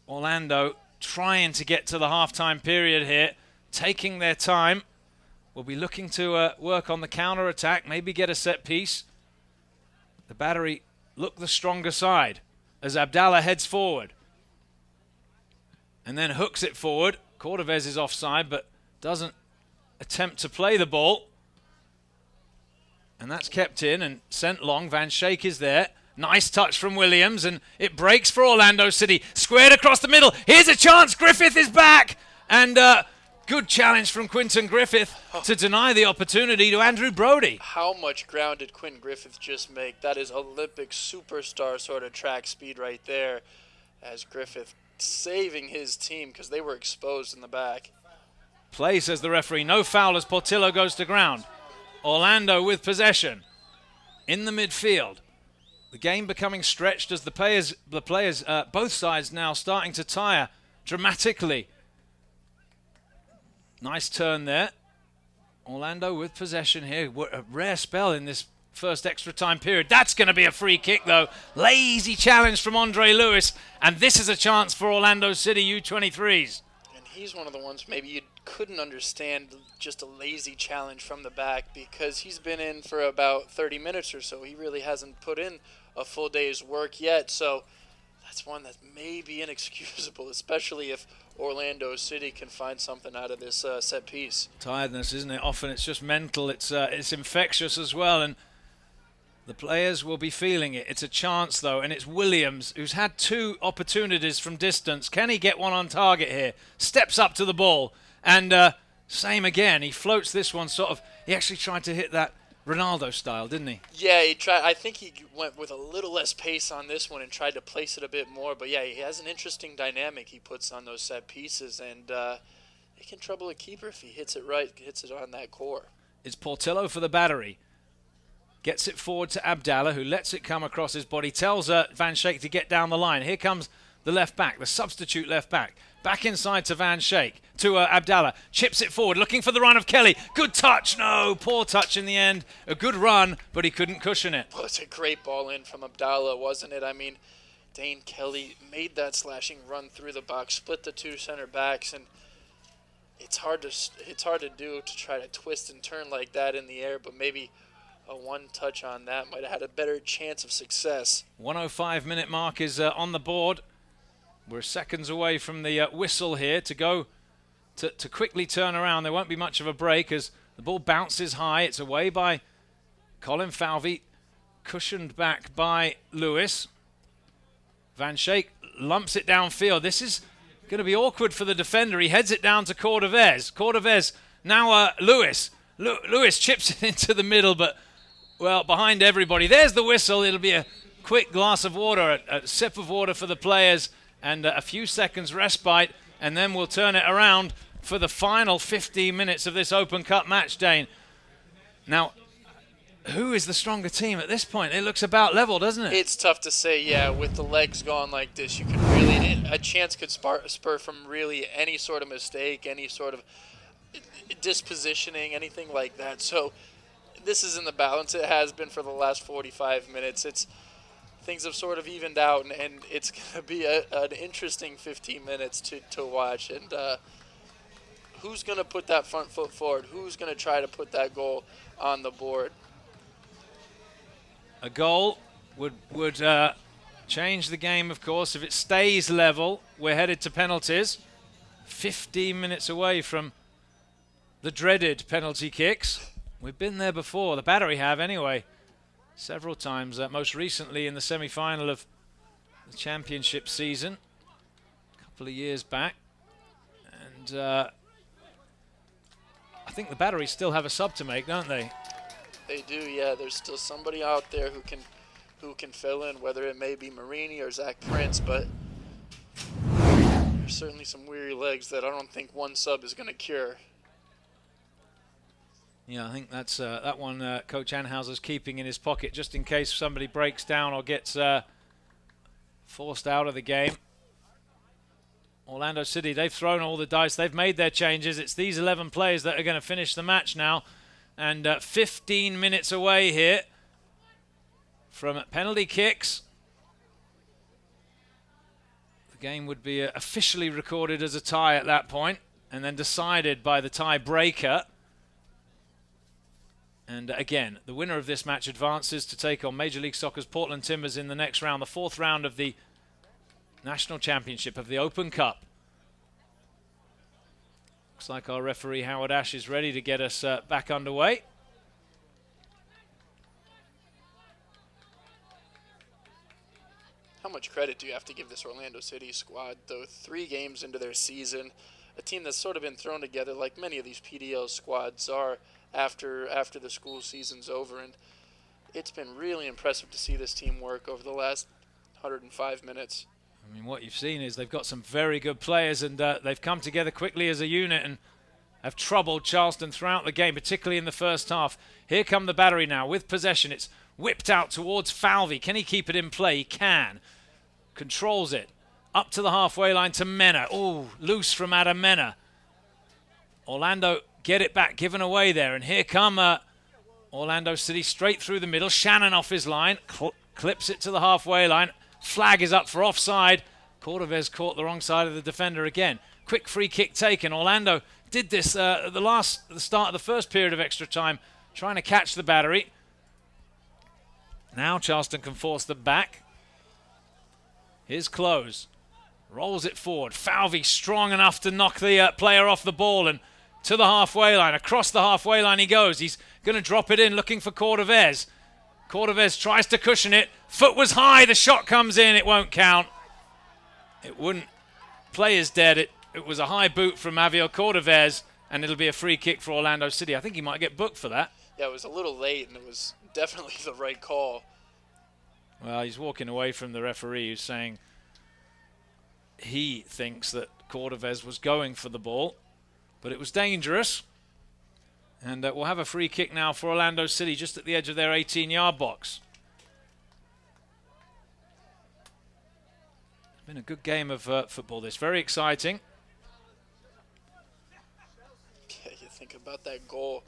Orlando trying to get to the halftime period here, taking their time. We'll be looking to work on the counter-attack, maybe get a set piece. The Battery look the stronger side as Abdallah heads forward. And then hooks it forward. Cordovez is offside, but doesn't attempt to play the ball. And that's kept in and sent long. Van Schaik is there. Nice touch from Williams, and it breaks for Orlando City. Squared across the middle. Here's a chance. Griffith is back. And good challenge from Quinton Griffith to deny the opportunity to Andrew Brody. How much ground did Quinton Griffith just make? That is Olympic superstar sort of track speed right there, as Griffith saving his team because they were exposed in the back. Play, says the referee. No foul as Portillo goes to ground. Orlando with possession in the midfield. The game becoming stretched as the players, both sides now starting to tire dramatically. Nice turn there. Orlando with possession here. A rare spell in this first extra time period. That's going to be a free kick, though. Lazy challenge from Andre Lewis. And this is a chance for Orlando City U23's. And he's one of the ones maybe you couldn't understand just a lazy challenge from the back because he's been in for about 30 minutes or so. He really hasn't put in a full day's work yet. So that's one that's maybe inexcusable, especially if Orlando City can find something out of this set piece. Tiredness, isn't it? Often it's just mental. It's infectious as well, and the players will be feeling it. It's a chance, though, and it's Williams, who's had 2 opportunities from distance. Can he get one on target here? Steps up to the ball, and same again. He floats this one sort of. He actually tried to hit that Ronaldo style, didn't he? Yeah, he tried. I think he went with a little less pace on this one and tried to place it a bit more. But yeah, he has an interesting dynamic he puts on those set pieces, and it can trouble a keeper if he hits it right, hits it on that core. It's Portillo for the Battery. Gets it forward to Abdallah, who lets it come across his body. Tells Van Schaik to get down the line. Here comes the left back, the substitute left back. Back inside to Van Schaik, to Abdallah. Chips it forward, looking for the run of Kelly. Good touch. No, poor touch in the end. A good run, but he couldn't cushion it. Well, it's a great ball in from Abdallah, wasn't it? I mean, Dane Kelly made that slashing run through the box, split the two center backs, and it's hard to do to try to twist and turn like that in the air, but maybe a one touch on that might have had a better chance of success. 105-minute mark is on the board. We're seconds away from the whistle here to go to quickly turn around. There won't be much of a break as the ball bounces high. It's away by Colin Falvey, cushioned back by Lewis. Van Schaik lumps it downfield. This is going to be awkward for the defender. He heads it down to Cordovez. Cordovez, now Lewis. Lewis chips it into the middle, but, well, behind everybody. There's the whistle. It'll be a quick glass of water, a sip of water for the players, and a few seconds respite, and then we'll turn it around for the final 15 minutes of this Open Cup match, Dane. Now, who is the stronger team at this point? It looks about level, doesn't it? It's tough to say, yeah. With the legs gone like this, you can really, a chance could spur from really any sort of mistake, any sort of dispositioning, anything like that. So this is in the balance. It has been for the last 45 minutes. Things have sort of evened out, and it's going to be an interesting 15 minutes to watch. And who's going to put that front foot forward? Who's going to try to put that goal on the board? A goal would change the game, of course. If it stays level, we're headed to penalties. 15 minutes away from the dreaded penalty kicks. We've been there before. The Battery have, anyway. Several times, most recently in the semi-final of the championship season, a couple of years back. And I think the Battery still have a sub to make, don't they? They do, yeah. There's still somebody out there who can fill in, whether it may be Marini or Zach Prince, but there's certainly some weary legs that I don't think one sub is going to cure. Yeah, I think that's that one Coach Anhauser's keeping in his pocket just in case somebody breaks down or gets forced out of the game. Orlando City, they've thrown all the dice. They've made their changes. It's these 11 players that are going to finish the match now. And 15 minutes away here from penalty kicks. The game would be officially recorded as a tie at that point and then decided by the tie-breaker. And again, the winner of this match advances to take on Major League Soccer's Portland Timbers in the next round, the fourth round of the National Championship of the Open Cup. Looks like our referee Howard Ash is ready to get us back underway. How much credit do you have to give this Orlando City squad, though? 3 games into their season, a team that's sort of been thrown together like many of these PDL squads are after the school season's over, and it's been really impressive to see this team work over the last 105 minutes. I mean, what you've seen is they've got some very good players, and they've come together quickly as a unit and have troubled Charleston throughout the game, particularly in the first half. Here come the Battery now with possession. It's whipped out towards Falvey. Can he keep it in play? He can. Controls it. Up to the halfway line to Mena. Oh, loose from Adam Mena. Orlando get it back, given away there. And here come Orlando City straight through the middle. Shannon off his line. Clips it to the halfway line. Flag is up for offside. Cordovez caught the wrong side of the defender again. Quick free kick taken. Orlando did this at the start of the first period of extra time, trying to catch the Battery. Now Charleston can force them back. Here's Close. Rolls it forward. Falvey strong enough to knock the player off the ball and to the halfway line. Across the halfway line he goes. He's going to drop it in looking for Cordovez. Cordovez tries to cushion it. Foot was high. The shot comes in. It won't count. It wouldn't. Play is dead. It was a high boot from Javier Cordovez, and it'll be a free kick for Orlando City. I think he might get booked for that. Yeah, it was a little late, and it was definitely the right call. Well, he's walking away from the referee who's saying he thinks that Cordovez was going for the ball. but it was dangerous. And we'll have a free kick now for Orlando City just at the edge of their 18-yard box. It's been a good game of football this. Very exciting. Yeah, you think about that goal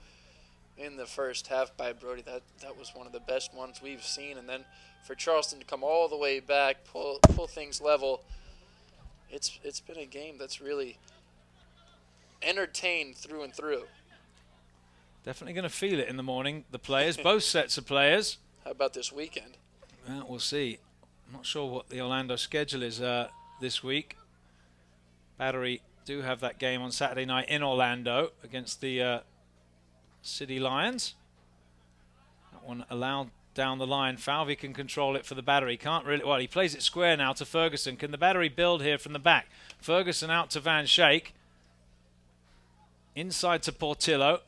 in the first half by Brody. That was one of the best ones we've seen. And then for Charleston to come all the way back, pull things level. It's been a game that's really entertained through and through. Definitely going to feel it in the morning, the players, both sets of players. How about this weekend? Well, we'll see. I'm not sure what the Orlando schedule is this week. Battery do have that game on Saturday night in Orlando against the City Lions. That one allowed down the line. Falvey can control it for the Battery. Can't really. Well, he plays it square now to Ferguson. Can the Battery build here from the back? Ferguson out to Van Schaik. Inside to Portillo.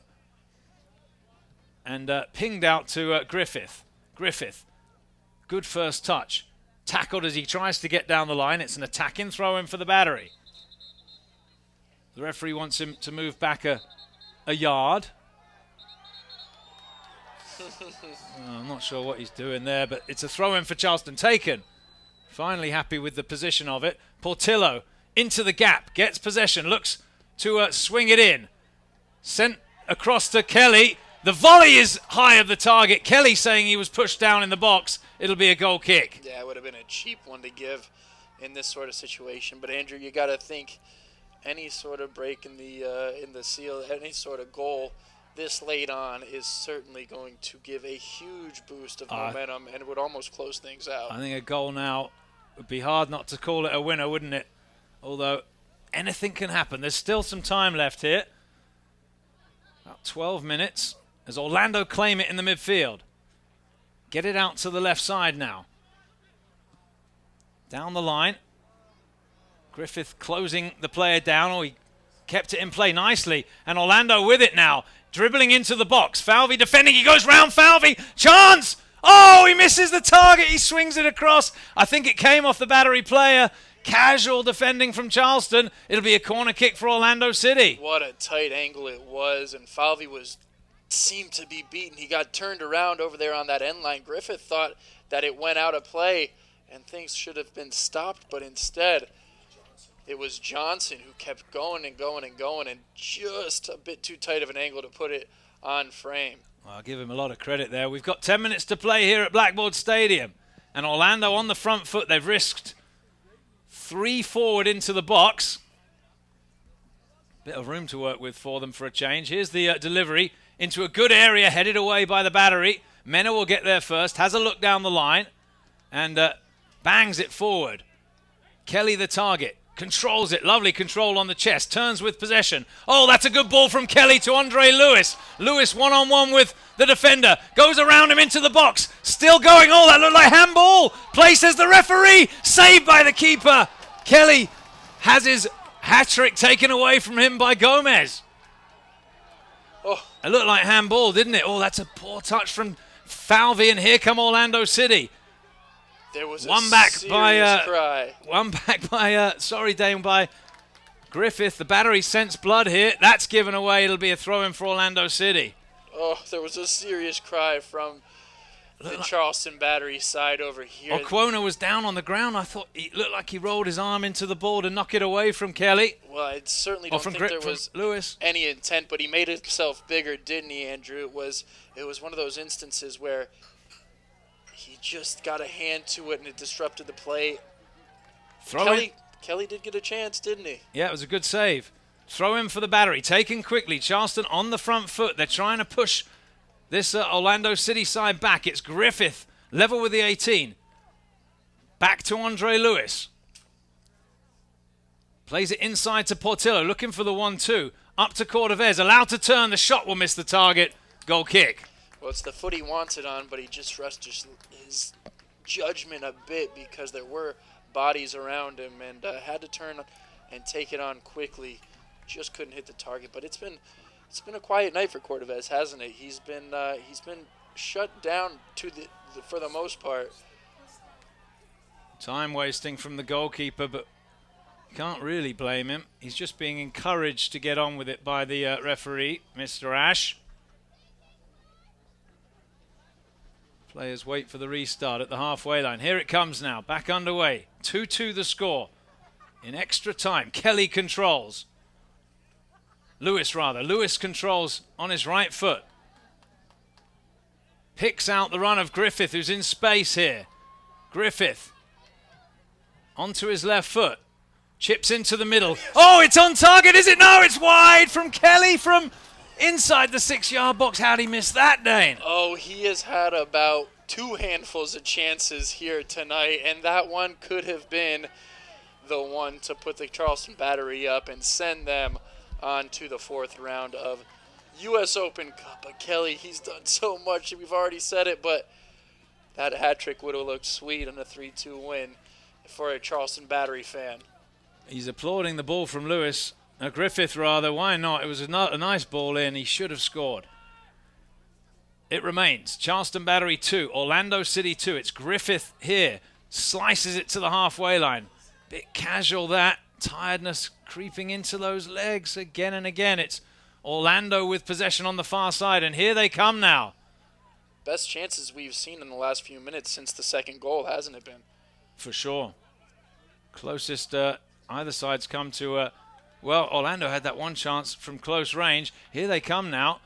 And pinged out to Griffith. Griffith, good first touch. Tackled as he tries to get down the line. It's an attacking throw-in for the Battery. The referee wants him to move back a yard. I'm not sure what he's doing there, but it's a throw-in for Charleston. Taken. Finally happy with the position of it. Portillo into the gap. Gets possession. Looks to swing it in. Sent across to Kelly. The volley is high of the target. Kelly saying he was pushed down in the box. It'll be a goal kick. Yeah, it would have been a cheap one to give in this sort of situation. But Andrew, you got to think any sort of break in the seal, any sort of goal this late on is certainly going to give a huge boost of momentum, and it would almost close things out. I think a goal now would be hard not to call it a winner, wouldn't it? Although anything can happen. There's still some time left here. About 12 minutes. As Orlando claim it in the midfield. Get it out to the left side now. Down the line. Griffith closing the player down. Oh, he kept it in play nicely. And Orlando with it now. Dribbling into the box. Falvey defending. He goes round Falvey. Chance! Oh, he misses the target. He swings it across. I think it came off the Battery player. Casual defending from Charleston. It'll be a corner kick for Orlando City. What a tight angle it was. And Falvey seemed to be beaten. He got turned around over there on that end line. Griffith thought that it went out of play and things should have been stopped, but instead it was Johnson who kept going and going and going, and just a bit too tight of an angle to put it on frame. Well, I'll give him a lot of credit there. We've got 10 minutes to play here at Blackboard Stadium, and Orlando on the front foot. They've risked 3 forward into the box. Bit of room to work with for them for a change. Here's the delivery into a good area, headed away by the Battery. Mena will get there first, has a look down the line, and bangs it forward. Kelly the target, controls it, lovely control on the chest, turns with possession. Oh, that's a good ball from Kelly to Andre Lewis. Lewis one-on-one with the defender, goes around him into the box, still going. Oh, that looked like handball. Places the referee, saved by the keeper. Kelly has his hat-trick taken away from him by Gomez. Oh. It looked like handball, didn't it? Oh, that's a poor touch from Falvey, and here come Orlando City. There was one a back serious by cry. One back by Dane, by Griffith. The Battery sense blood here. That's given away. It'll be a throw-in for Orlando City. Oh, there was a serious cry from the Charleston Battery side over here. Okwona was down on the ground. I thought it looked like he rolled his arm into the ball to knock it away from Kelly. Well, I certainly don't think there was Lewis. any intent, but he made himself bigger, didn't he, Andrew? It was one of those instances where he just got a hand to it and it disrupted the play. Kelly did get a chance, didn't he? Yeah, it was a good save. Throw in for the Battery, taken quickly. Charleston on the front foot. They're trying to push this Orlando City side back. It's Griffith, level with the 18. Back to Andre Lewis. Plays it inside to Portillo, looking for the 1-2. Up to Cordovez, allowed to turn. The shot will miss the target. Goal kick. Well, it's the foot he wants it on, but he just rushed his judgment a bit because there were bodies around him and had to turn and take it on quickly. Just couldn't hit the target, but it's been a quiet night for Cordovez, hasn't it? He's been shut down for the most part. Time wasting from the goalkeeper, but Can't really blame him. He's just being encouraged to get on with it by the referee, Mr. Ash. Players wait for the restart at the halfway line. Here it comes now, back underway. 2-2 the score. In extra time, Kelly controls. Lewis controls on his right foot. Picks out the run of Griffith, who's in space here. Griffith onto his left foot. Chips into the middle. Oh, it's on target, is it? No, it's wide from Kelly from inside the 6-yard box. How'd he miss that, Dane? Oh, he has had about 2 handfuls of chances here tonight, and that one could have been the one to put the Charleston Battery up and send them on to the 4th round of U.S. Open Cup. But Kelly, he's done so much. We've already said it, but that hat trick would have looked sweet on a 3-2 win for a Charleston Battery fan. He's applauding the ball from Lewis. Griffith, rather. Why not? It was a nice ball in. He should have scored. It remains Charleston Battery 2, Orlando City 2. It's Griffith here. Slices it to the halfway line. Bit casual that. Tiredness creeping into those legs again and again. It's Orlando with possession on the far side, and here they come now. Best chances we've seen in the last few minutes since the second goal, hasn't it been? For sure. Closest either side's come to... well, Orlando had that one chance from close range. Here they come now.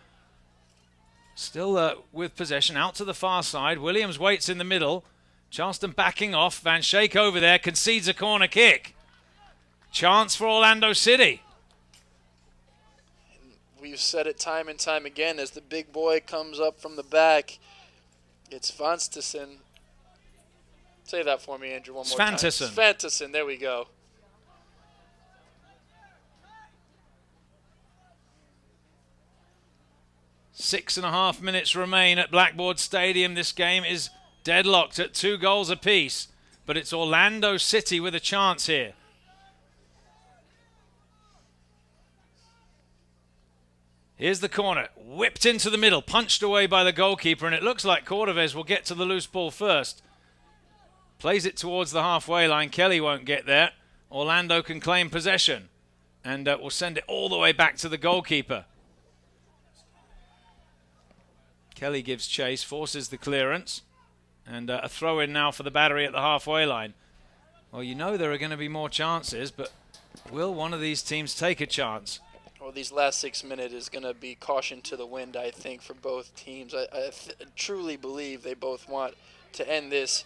Still with possession out to the far side. Williams waits in the middle. Charleston backing off. Van Schaik over there concedes a corner kick. Chance for Orlando City. We've said it time and time again as the big boy comes up from the back. It's Vanstesen. Say that for me, Andrew, one more time. Svantesson, there we go. Six and a half minutes remain at Blackboard Stadium. This game is deadlocked at 2 goals apiece, but it's Orlando City with a chance here. Here's the corner, whipped into the middle, punched away by the goalkeeper, and it looks like Cordovez will get to the loose ball first. Plays it towards the halfway line. Kelly won't get there. Orlando can claim possession and will send it all the way back to the goalkeeper. Kelly gives chase, forces the clearance, and a throw-in now for the Battery at the halfway line. Well, you know there are going to be more chances, but will one of these teams take a chance? Well, these last 6 minutes is going to be caution to the wind, I think, for both teams. I truly believe they both want to end this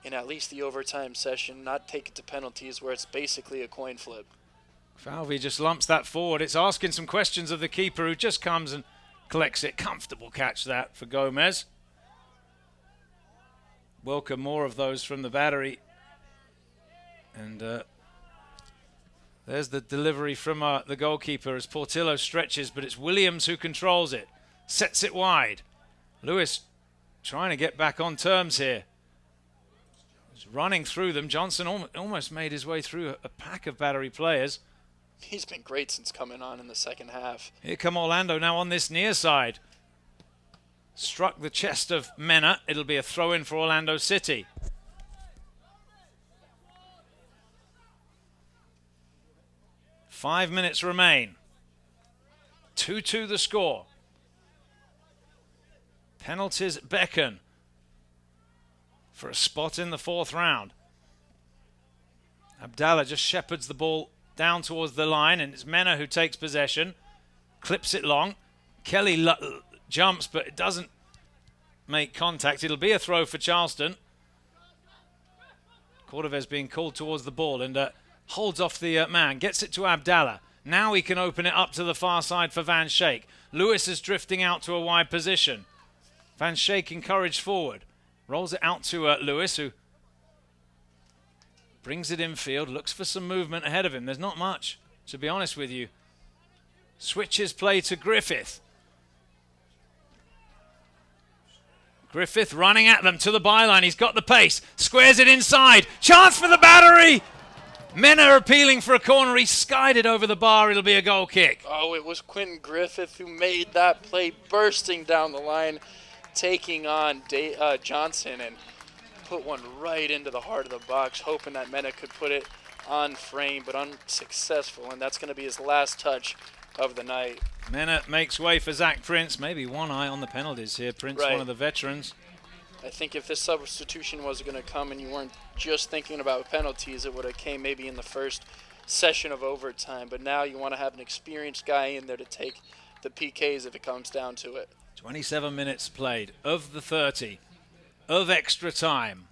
in at least the overtime session, not take it to penalties where it's basically a coin flip. Falvey just lumps that forward. It's asking some questions of the keeper, who just comes and collects it. Comfortable catch that for Gomez. Welcome more of those from the Battery. And there's the delivery from the goalkeeper as Portillo stretches, but it's Williams who controls it. Sets it wide. Lewis trying to get back on terms here. He's running through them. Johnson almost made his way through a pack of Battery players. He's been great since coming on in the second half. Here come Orlando now on this near side. Struck the chest of Mena. It'll be a throw-in for Orlando City. Five minutes remain. 2-2 the score. Penalties beckon for a spot in the 4th round. Abdallah just shepherds the ball down towards the line, and it's Mena who takes possession. Clips it long. Kelly jumps, but it doesn't make contact. It'll be a throw for Charleston. Cordovez being called towards the ball and holds off the man. Gets it to Abdallah. Now he can open it up to the far side for Van Schaik. Lewis is drifting out to a wide position. Van Schaik encouraged forward. Rolls it out to Lewis, who brings it infield, looks for some movement ahead of him. There's not much, to be honest with you. Switches play to Griffith. Griffith running at them to the byline. He's got the pace. Squares it inside. Chance for the Battery. Mena appealing for a corner. He skied it over the bar. It'll be a goal kick. Oh, it was Quinn Griffith who made that play, bursting down the line, taking on Johnson, and put one right into the heart of the box, hoping that Mena could put it on frame, but unsuccessful, and that's going to be his last touch of the night. Mena makes way for Zach Prince. Maybe one eye on the penalties here. Prince, Right. one of the veterans. I think if this substitution was going to come and you weren't just thinking about penalties, it would have came maybe in the first session of overtime. But now you want to have an experienced guy in there to take the PKs if it comes down to it. 27 minutes played of the 30 of extra time.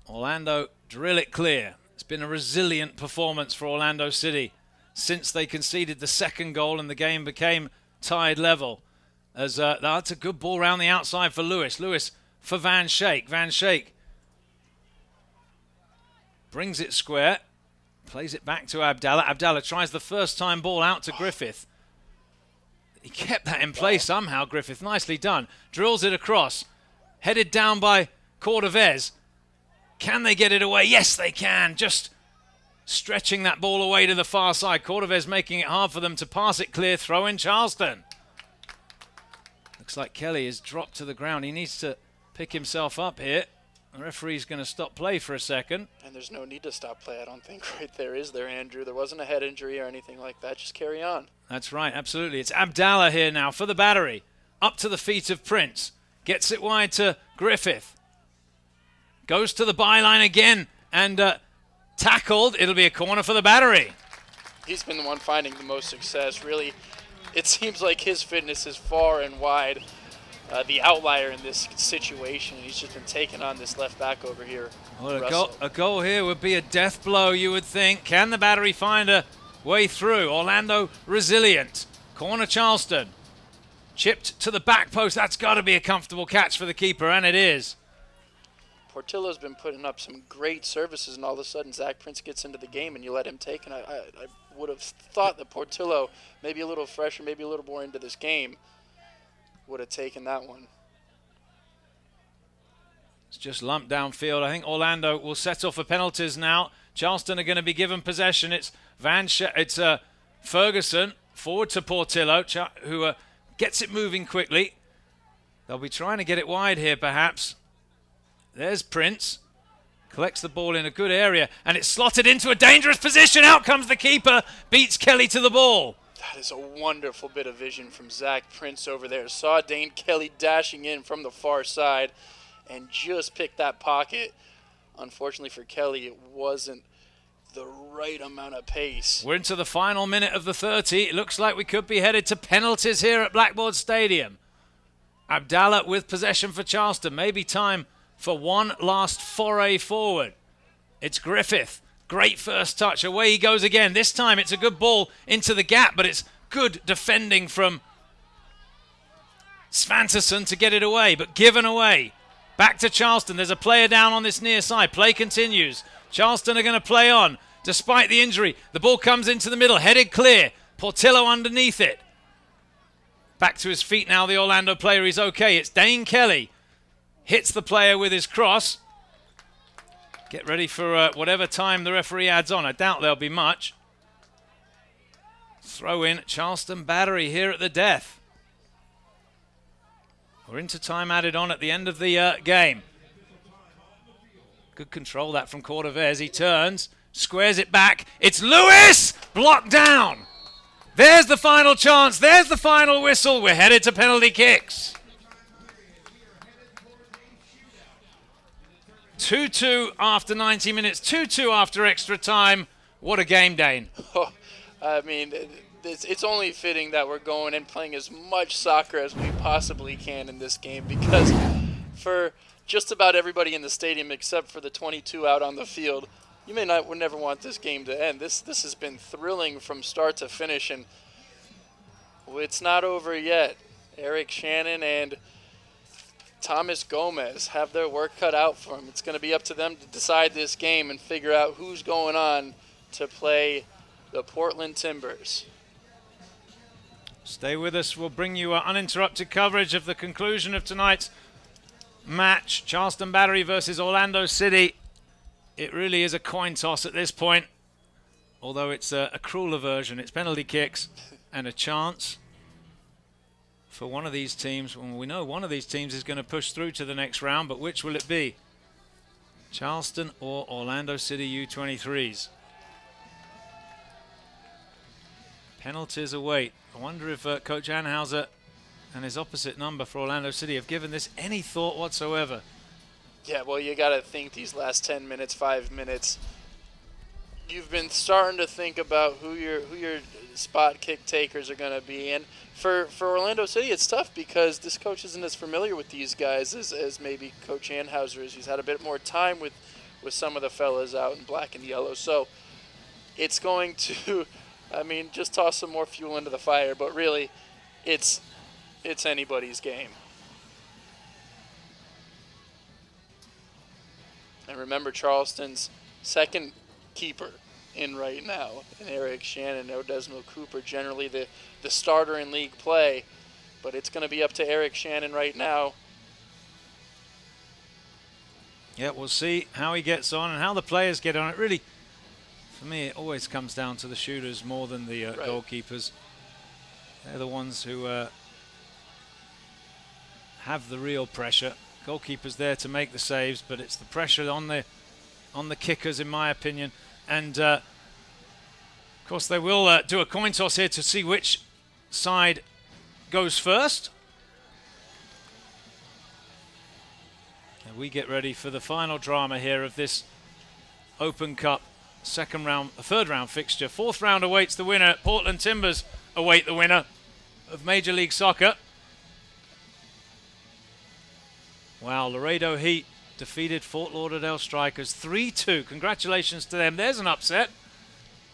Orlando drill it clear. It's been a resilient performance for Orlando City since they conceded the second goal and the game became tied level. As that's a good ball round the outside for Lewis. Lewis for Van Schaik. Van Schaik brings it square. Plays it back to Abdallah. Abdallah tries the first time ball out to Griffith. He kept that in play somehow, Griffith. Nicely done. Drills it across. Headed down by Cordovez. Can they get it away? Yes, they can. Just stretching that ball away to the far side. Cordovez making it hard for them to pass it clear. Throw in Charleston. Looks like Kelly is dropped to the ground. He needs to pick himself up here. The referee's going to stop play for a second. And there's no need to stop play, I don't think, right there, is there, Andrew? There wasn't a head injury or anything like that. Just carry on. That's right, absolutely. It's Abdallah here now for the Battery. Up to the feet of Prince. Gets it wide to Griffith. Goes to the byline again and tackled. It'll be a corner for the Battery. He's been the one finding the most success, really. It seems like his fitness is far and wide the outlier in this situation. He's just been taking on this left back over here. Well, a goal here would be a death blow, you would think. Can the Battery find a way through? Orlando resilient. Corner Charleston. Chipped to the back post. That's got to be a comfortable catch for the keeper, and it is. Portillo's been putting up some great services, and all of a sudden Zach Prince gets into the game and you let him take. And I would have thought that Portillo, maybe a little fresher, maybe a little more into this game, would have taken that one. It's just lumped downfield. I think Orlando will settle for penalties now. Charleston are going to be given possession. It's Ferguson forward to Portillo, who gets it moving quickly. They'll be trying to get it wide here, perhaps. There's Prince. Collects the ball in a good area, and it's slotted into a dangerous position. Out comes the keeper. Beats Kelly to the ball. That is a wonderful bit of vision from Zach Prince over there. Saw Dane Kelly dashing in from the far side and just picked that pocket. Unfortunately for Kelly, it wasn't the right amount of pace. We're into the final minute of the 30. It looks like we could be headed to penalties here at Blackboard Stadium. Abdallah with possession for Charleston. Maybe time for one last foray forward. It's Griffith. Great first touch. Away he goes again. This time it's a good ball into the gap, but it's good defending from Svanterson to get it away, but given away. Back to Charleston. There's a player down on this near side. Play continues. Charleston are going to play on. Despite the injury, the ball comes into the middle. Headed clear. Portillo underneath it. Back to his feet now, the Orlando player. He's okay. It's Dane Kelly. Hits the player with his cross. Get ready for whatever time the referee adds on. I doubt there'll be much. Throw in Charleston Battery here at the death. We're into time added on at the end of the game. Good control that from Cordovez. He turns, squares it back. It's Lewis! Blocked down. There's the final chance. There's the final whistle. We're headed to penalty kicks. 2-2 after 90 minutes, 2-2 after extra time. What a game, Dane. Oh, I mean, it's only fitting that we're going and playing as much soccer as we possibly can in this game, because for just about everybody in the stadium except for the 22 out on the field, you would never want this game to end. This has been thrilling from start to finish, and it's not over yet. Eric Shannon and Thomas Gomez have their work cut out for them. It's going to be up to them to decide this game and figure out who's going on to play the Portland Timbers. Stay with us. We'll bring you uninterrupted coverage of the conclusion of tonight's match. Charleston Battery versus Orlando City. It really is a coin toss at this point, although it's a crueler version. It's penalty kicks and a chance for one of these teams. Well, we know one of these teams is going to push through to the next round, but which will it be? Charleston or Orlando City U23's. Penalties await. I wonder if Coach Anhauser and his opposite number for Orlando City have given this any thought whatsoever. Yeah, well, you got to think these last 10 minutes, 5 minutes. You've been starting to think about who your spot kick takers are going to be. And for Orlando City, it's tough because this coach isn't as familiar with these guys as maybe Coach Anhauser is. He's had a bit more time with some of the fellas out in black and yellow. So it's going to, I mean, just toss some more fuel into the fire. But really, it's anybody's game. And remember, Charleston's second keeper in right now, and Eric Shannon, Odesmo Cooper, generally the starter in league play. But it's going to be up to Eric Shannon right now. Yeah, we'll see how he gets on and how the players get on. It really, for me, it always comes down to the shooters more than the Right. goalkeepers. They're the ones who have the real pressure. Goalkeeper's there to make the saves, but it's the pressure on the kickers, in my opinion. And of course, they will do a coin toss here to see which side goes first. And we get ready for the final drama here of this Open Cup third round fixture. Fourth round awaits the winner. Portland Timbers await the winner of Major League Soccer. Wow, Laredo Heat defeated Fort Lauderdale Strikers 3-2. Congratulations to them. There's an upset.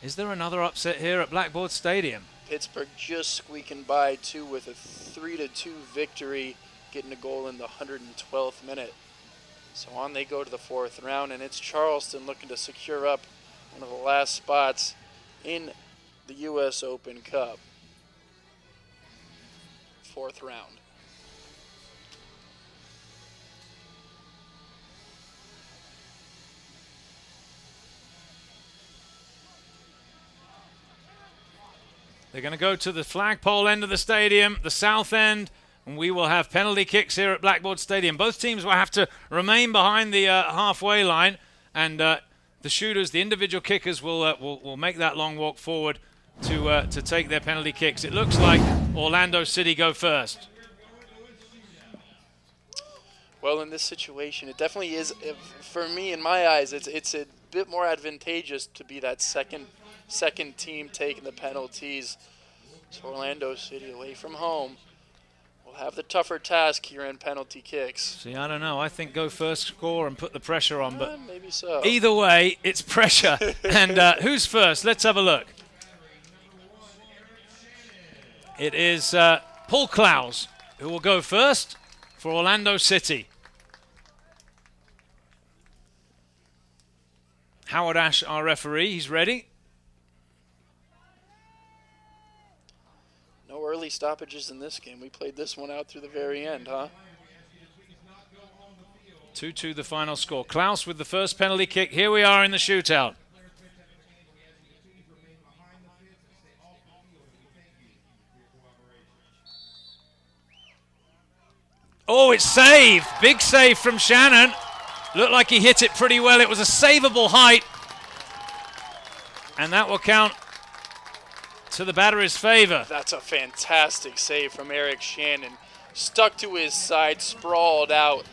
Is there another upset here at Blackboard Stadium? Pittsburgh just squeaking by, too, with a 3-2 victory, getting a goal in the 112th minute. So on they go to the fourth round, and it's Charleston looking to secure up one of the last spots in the U.S. Open Cup. Fourth round. They're going to go to the flagpole end of the stadium, the south end, and we will have penalty kicks here at Blackboard Stadium. Both teams will have to remain behind the halfway line, and the shooters, the individual kickers, will make that long walk forward to take their penalty kicks. It looks like Orlando City go first. Well, in this situation, it definitely is, for me, in my eyes, it's a bit more advantageous to be that second team taking the penalties. So Orlando City, away from home, will have the tougher task here in penalty kicks. See, I don't know. I think go first, score, and put the pressure on. But maybe so. Either way, it's pressure. And who's first? Let's have a look. It is Paul Klaus who will go first for Orlando City. Howard Ash, our referee, he's ready. No early stoppages in this game. We played this one out through the very end, huh? 2-2 the final score. Klaus with the first penalty kick. Here we are in the shootout. Oh, it's saved. Big save from Shannon. Looked like he hit it pretty well. It was a savable height. And that will count to the battery's favor. That's a fantastic save from Eric Shannon. Stuck to his side, sprawled out,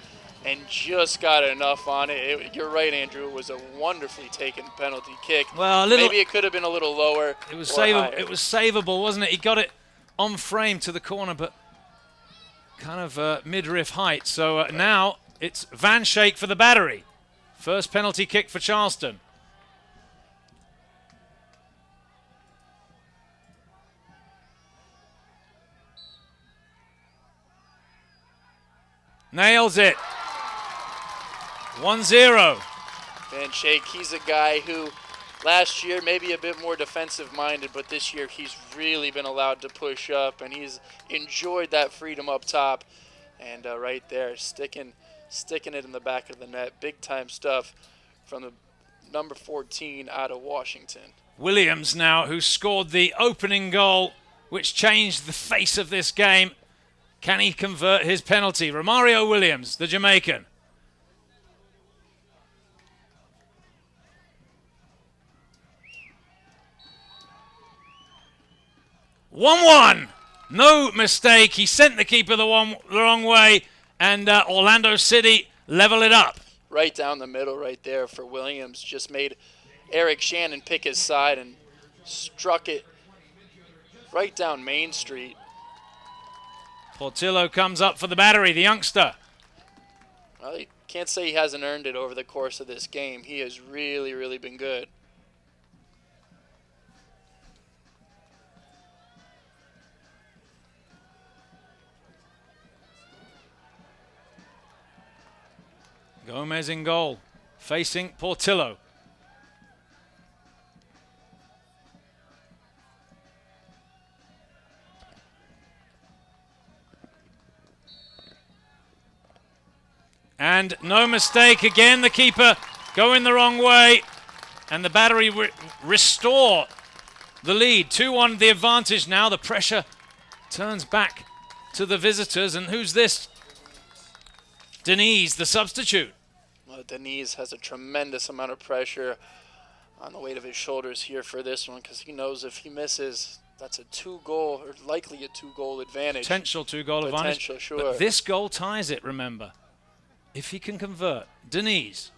and just got enough on it. You're right, Andrew. It was a wonderfully taken penalty kick. Well, maybe it could have been a little lower. It was savable. It was savable, wasn't it? He got it on frame to the corner, but kind of midriff height. So now it's Van Schaik for the battery. First penalty kick for Charleston. Nails it. 1-0. Van Schaik, he's a guy who last year maybe a bit more defensive minded, but this year he's really been allowed to push up, and he's enjoyed that freedom up top. And right there, sticking it in the back of the net. Big time stuff from the number 14 out of Washington. Williams now, who scored the opening goal, which changed the face of this game. Can he convert his penalty? Romario Williams, the Jamaican. 1-1. No mistake. He sent the keeper the wrong way, and Orlando City level it up. Right down the middle right there for Williams. Just made Eric Shannon pick his side and struck it right down Main Street. Portillo comes up for the Battery, the youngster. Well, you can't say he hasn't earned it over the course of this game. He has really, really been good. Gomez in goal, facing Portillo. And no mistake again, the keeper going the wrong way, and the Battery restore the lead. 2-1 the advantage now. The pressure turns back to the visitors, and who's this? Denise, the substitute. Well, Denise has a tremendous amount of pressure on the weight of his shoulders here for this one, because he knows if he misses, that's a 2-goal, or likely a 2-goal advantage. Potential 2-goal advantage. Potential, sure. But this goal ties it, remember. If he can convert. Denise.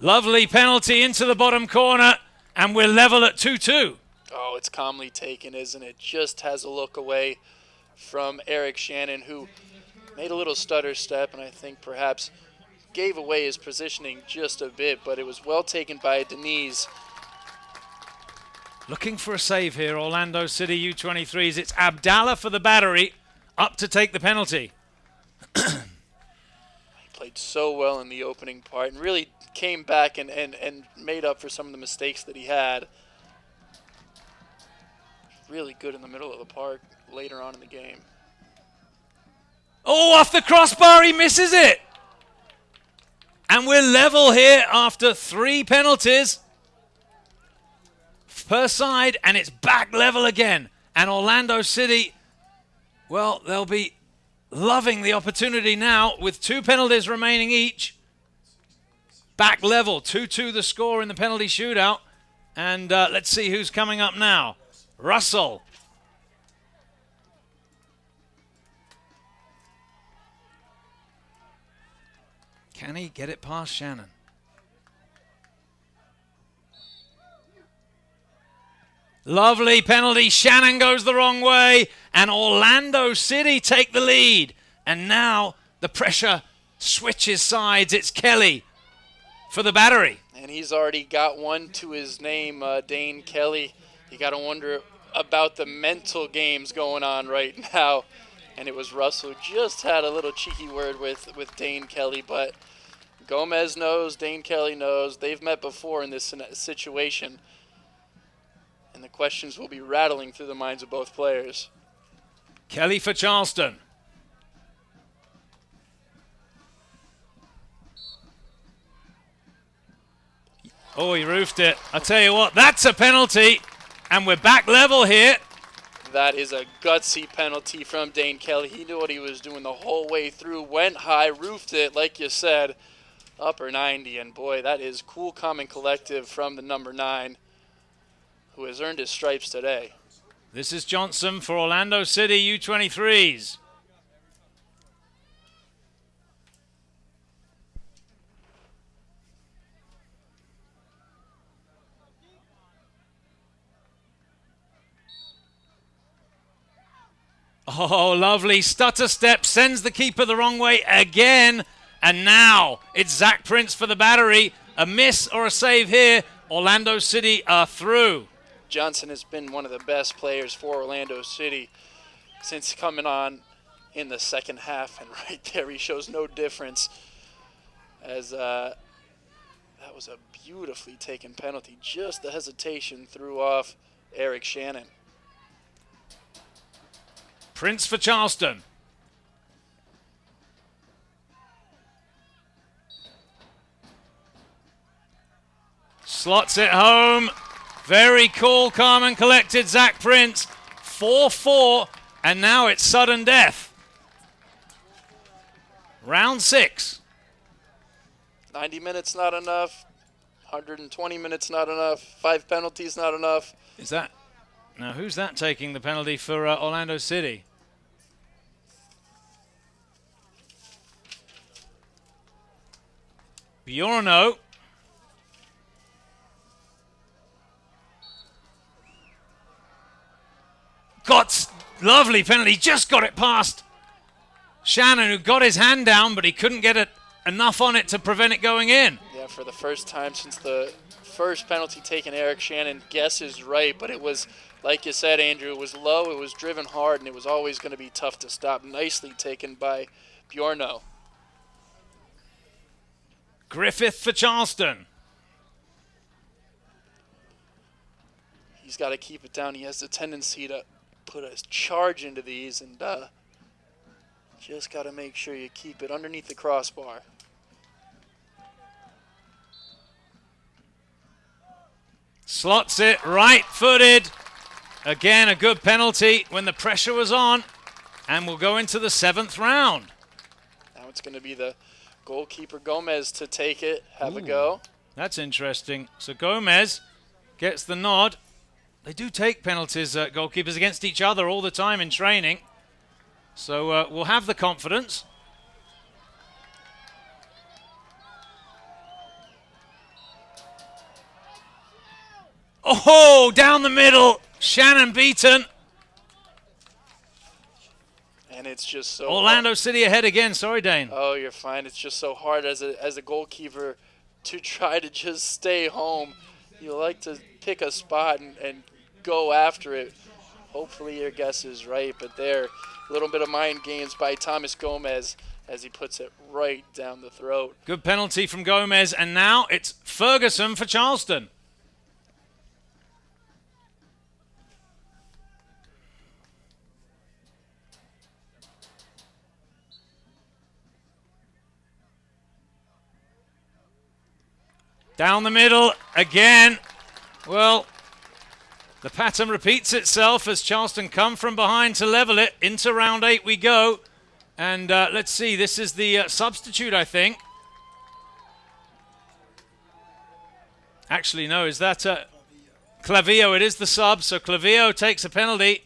Lovely penalty into the bottom corner, and we're level at 2-2. Oh, it's calmly taken, isn't it? Just has a look away from Eric Shannon, who made a little stutter step, and I think perhaps gave away his positioning just a bit, but it was well taken by Denise. Looking for a save here, Orlando City U23's. It's Abdallah for the Battery, up to take the penalty. He played so well in the opening part and really came back and made up for some of the mistakes that he had. Really good in the middle of the park later on in the game. Oh, off the crossbar, he misses it. And we're level here after 3 penalties per side, and it's back level again. And Orlando City, well, they'll be loving the opportunity now with 2 penalties remaining each. Back level, 2-2 the score in the penalty shootout. And let's see who's coming up now. Russell. Can he get it past Shannon? Lovely penalty. Shannon goes the wrong way, and Orlando City take the lead. And now the pressure switches sides. It's Kelly for the Battery. And he's already got one to his name, Dane Kelly. You got to wonder about the mental games going on right now. And it was Russell who just had a little cheeky word with Dane Kelly, but Gomez knows, Dane Kelly knows. They've met before in this situation. And the questions will be rattling through the minds of both players. Kelly for Charleston. Oh, he roofed it. I tell you what, that's a penalty. And we're back level here. That is a gutsy penalty from Dane Kelly. He knew what he was doing the whole way through. Went high, roofed it, like you said, upper 90. And boy, that is cool, calm, and collective from the number 9, who has earned his stripes today. This is Johnson for Orlando City U23's. Oh, lovely. Stutter step sends the keeper the wrong way again. And now it's Zach Prince for the Battery. A miss or a save here. Orlando City are through. Johnson has been one of the best players for Orlando City since coming on in the second half. And right there, he shows no difference, as that was a beautifully taken penalty. Just the hesitation threw off Eric Shannon. Prince for Charleston. Slots it home. Very cool, calm and collected Zach Prince. 4-4, and now it's sudden death. Round 6. 90 minutes not enough. 120 minutes not enough. 5 penalties not enough. Is that... Now, who's that taking the penalty for Orlando City? Bjorno. Got lovely penalty. Just got it past Shannon, who got his hand down, but he couldn't get it enough on it to prevent it going in. Yeah, for the first time since the first penalty taken, Eric Shannon guesses right, but it was, like you said, Andrew, it was low, it was driven hard, and it was always going to be tough to stop. Nicely taken by Bjorno. Griffith for Charleston. He's got to keep it down. He has the tendency to put a charge into these, and just got to make sure you keep it underneath the crossbar. Slots it, right-footed. Again, a good penalty when the pressure was on. And we'll go into the 7th round. Now it's going to be the goalkeeper Gomez to take it, have a go. That's interesting. So Gomez gets the nod. They do take penalties, goalkeepers, against each other all the time in training. So we'll have the confidence. Oh, down the middle. Shannon beaten. And it's just so Orlando hard. City ahead again. Sorry, Dane. Oh, you're fine. It's just so hard as a goalkeeper to try to just stay home. You like to pick a spot and go after it. Hopefully your guess is right, but there, a little bit of mind games by Thomas Gomez as he puts it right down the throat. Good penalty from Gomez, and now it's Ferguson for Charleston. Down the middle again. Well, the pattern repeats itself as Charleston come from behind to level it. Into round 8 we go. And let's see, this is the substitute, I think. Actually, no, is that Clavillo? It is the sub, so Clavillo takes a penalty.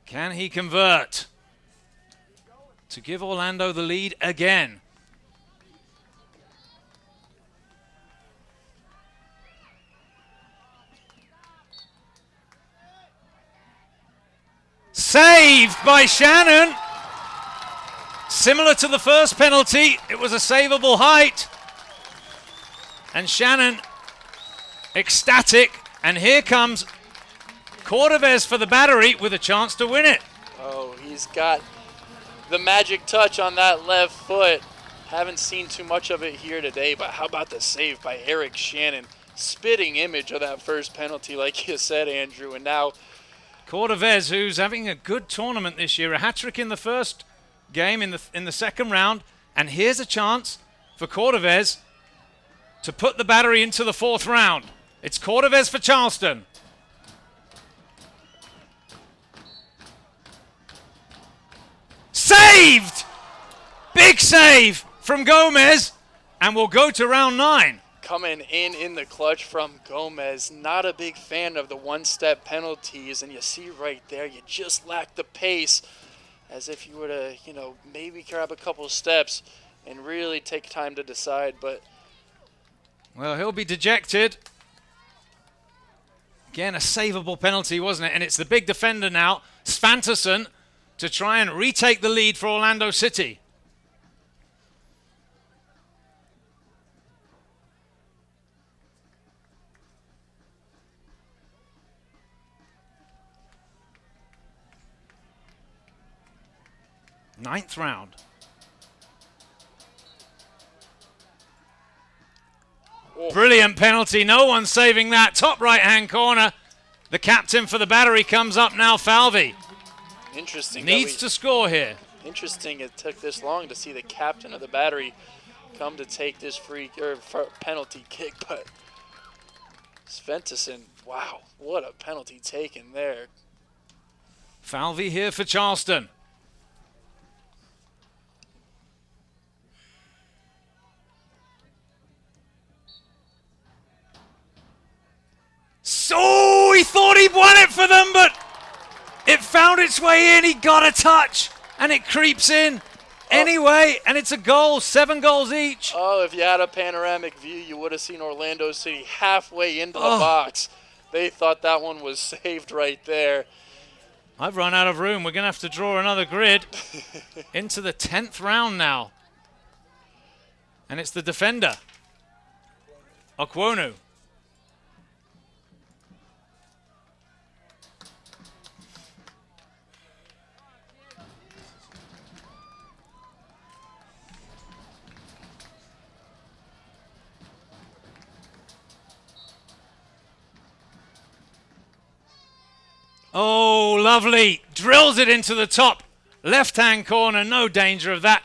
Can he convert to give Orlando the lead again? Saved by Shannon. Similar to the first penalty, it was a savable height. And Shannon ecstatic. And here comes Cordovez for the battery with a chance to win it. Oh, he's got the magic touch on that left foot. Haven't seen too much of it here today, but how about the save by Eric Shannon? Spitting image of that first penalty, like you said, Andrew, and now Cordovez, who's having a good tournament this year, a hat-trick in the first game in the second round, and here's a chance for Cordovez to put the battery into the 4th round. It's Cordovez for Charleston. Saved! Big save from Gomez, and we'll go to round 9. Coming in the clutch from Gomez. Not a big fan of the one-step penalties, and you see right there, you just lack the pace, as if you were to, maybe grab a couple steps and really take time to decide, but... Well, he'll be dejected. Again, a savable penalty, wasn't it? And it's the big defender now, Svanterson, to try and retake the lead for Orlando City. Ninth round. Oh. Brilliant penalty. No one's saving that. Top right-hand corner. The captain for the battery comes up now, Falvey. Interesting. Needs to score here. Interesting it took this long to see the captain of the battery come to take this penalty kick, but Sventerson, wow, what a penalty taken there. Falvey here for Charleston. found its way in. He got a touch, and it creeps in anyway, and it's a goal. 7 goals each. Oh, if you had a panoramic view, you would have seen Orlando City halfway into the box. They thought that one was saved right there. I've run out of room. We're going to have to draw another grid into the 10th round now. And it's the defender, Okwonu. Oh, lovely. Drills it into the top left-hand corner. No danger of that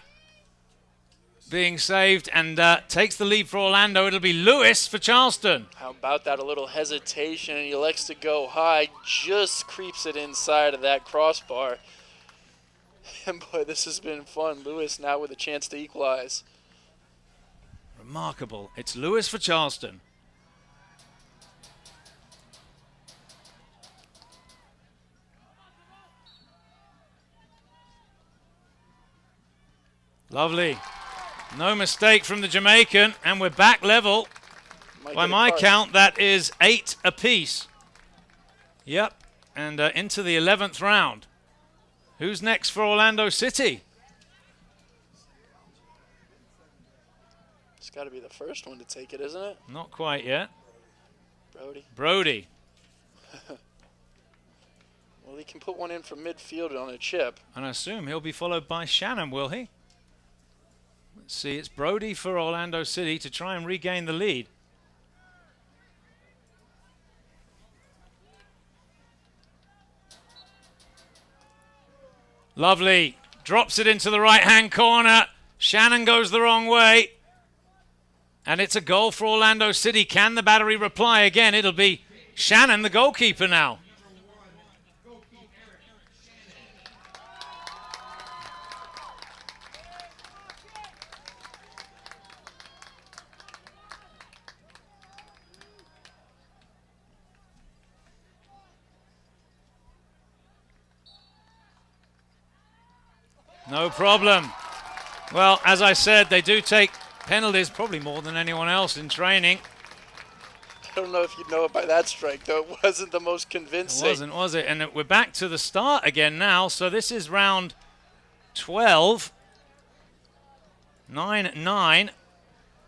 being saved, and takes the lead for Orlando. It'll be Lewis for Charleston. How about that? A little hesitation, and he elects to go high. Just creeps it inside of that crossbar. And boy, this has been fun. Lewis now with a chance to equalize. Remarkable. It's Lewis for Charleston. Lovely. No mistake from the Jamaican, and we're back level. By my count, that is 8 apiece. Yep, and into the 11th round. Who's next for Orlando City? It's got to be the first one to take it, isn't it? Not quite yet. Brody. Well, he can put one in from midfield on a chip. And I assume he'll be followed by Shannon, will he? Let's see, it's Brody for Orlando City to try and regain the lead. Lovely. Drops it into the right-hand corner. Shannon goes the wrong way. And it's a goal for Orlando City. Can the Battery reply again? It'll be Shannon, the goalkeeper now. No problem. Well, as I said, they do take penalties, probably more than anyone else in training. I don't know if you know it by that strike, though. It wasn't the most convincing. It wasn't, was it? And we're back to the start again now. So this is round 12. 9-9.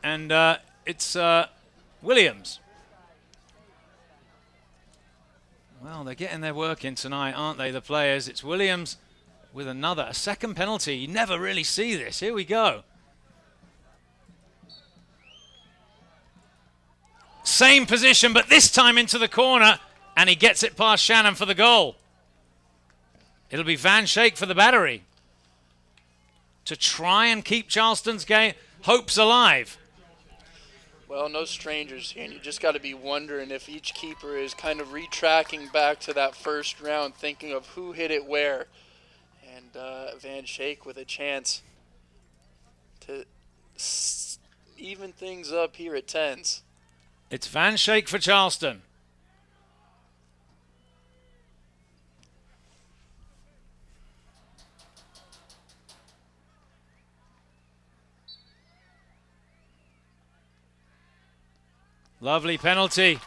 And it's Williams. Well, they're getting their work in tonight, aren't they, the players? It's Williams with a second penalty. You never really see this. Here we go. Same position, but this time into the corner, and he gets it past Shannon for the goal. It'll be Van Schaik for the Battery to try and keep Charleston's game hopes alive. Well, no strangers here, and you just got to be wondering if each keeper is kind of retracking back to that first round, thinking of who hit it where. And Van Schaik with a chance to even things up here at 10s. It's Van Schaik for Charleston. Lovely penalty.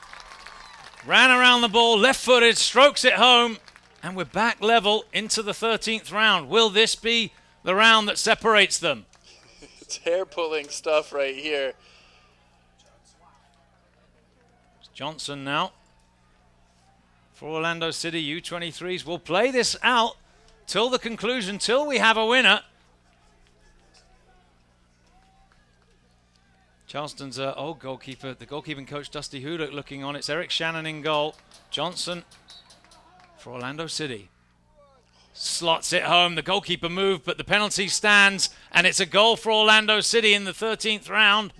Ran around the ball, left-footed, strokes it home. And we're back level into the 13th round. Will this be the round that separates them? It's hair-pulling stuff right here. It's Johnson now for Orlando City. U23's will play this out till the conclusion, till we have a winner. Charleston's old goalkeeper, the goalkeeping coach Dusty Hudak looking on. It's Eric Shannon in goal. Johnson for Orlando City. Slots it home. The goalkeeper moved, but the penalty stands, and it's a goal for Orlando City in the 13th round.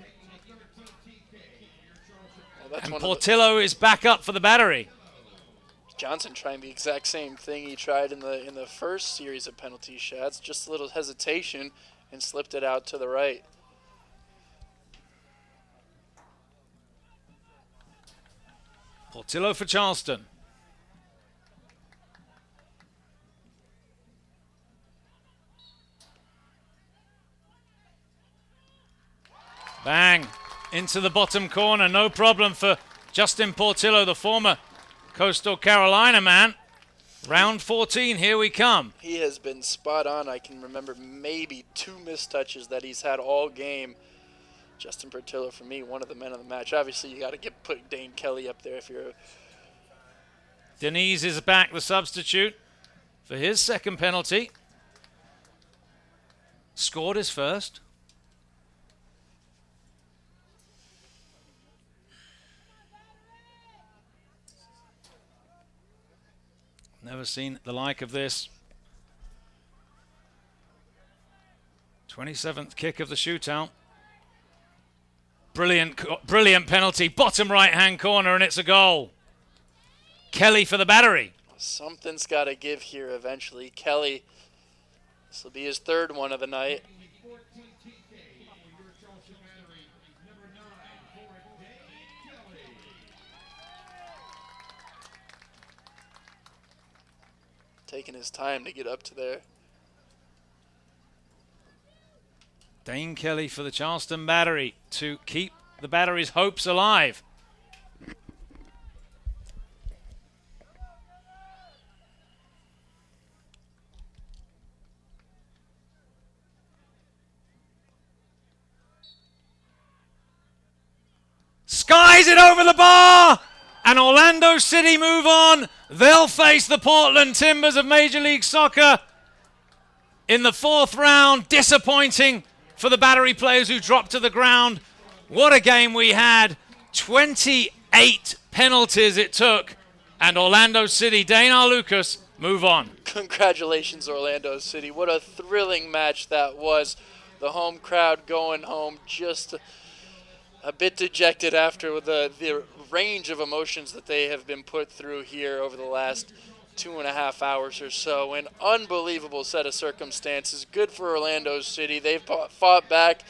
Well, and Portillo is back up for the Battery. Johnson trying the exact same thing he tried in the first series of penalty shots. Just a little hesitation and slipped it out to the right. Portillo for Charleston. Bang. Into the bottom corner. No problem for Justin Portillo, the former Coastal Carolina man. Round 14, here we come. He has been spot on. I can remember maybe 2 mistouches that he's had all game. Justin Portillo, for me, one of the men of the match. Obviously, you got to put Dane Kelly up there if you're... Deniz is back, the substitute, for his second penalty. Scored his first. Never seen the like of this. 27th kick of the shootout. Brilliant penalty. Bottom right-hand corner, and it's a goal. Kelly for the Battery. Something's got to give here eventually. Kelly, this will be his 3rd one of the night. Taking his time to get up to there. Dane Kelly for the Charleston Battery to keep the Battery's hopes alive. Skies it over the bar, and Orlando City move on. They'll face the Portland Timbers of Major League Soccer in the 4th round. Disappointing for the Battery players who dropped to the ground. What a game we had. 28 penalties it took, and Orlando City, Dana Lucas, move on. Congratulations, Orlando City. What a thrilling match that was. The home crowd going home just a bit dejected after the range of emotions that they have been put through here over the last 2.5 hours or so. An unbelievable set of circumstances. Good for Orlando City. They've fought back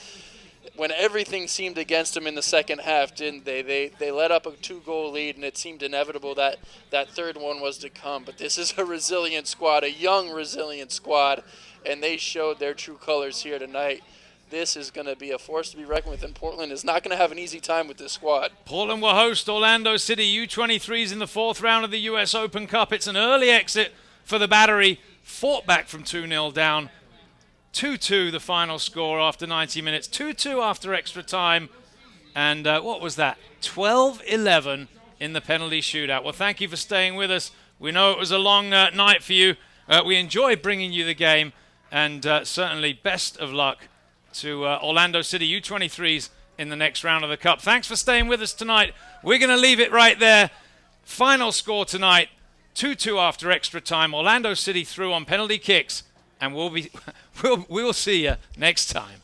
when everything seemed against them in the second half, didn't they? They let up a 2-goal lead, and it seemed inevitable that that 3rd one was to come. But this is a resilient squad, a young, resilient squad, and they showed their true colors here tonight. This is going to be a force to be reckoned with, and Portland is not going to have an easy time with this squad. Portland will host Orlando City U23's in the 4th round of the US Open Cup. It's an early exit for the Battery. Fought back from 2-0 down. 2-2 the final score after 90 minutes. 2-2 after extra time. And what was that? 12-11 in the penalty shootout. Well, thank you for staying with us. We know it was a long night for you. We enjoyed bringing you the game. And certainly best of luck to Orlando City U23's in the next round of the Cup. Thanks for staying with us tonight. We're going to leave it right there. Final score tonight, 2-2 after extra time. Orlando City through on penalty kicks, and we'll see you next time.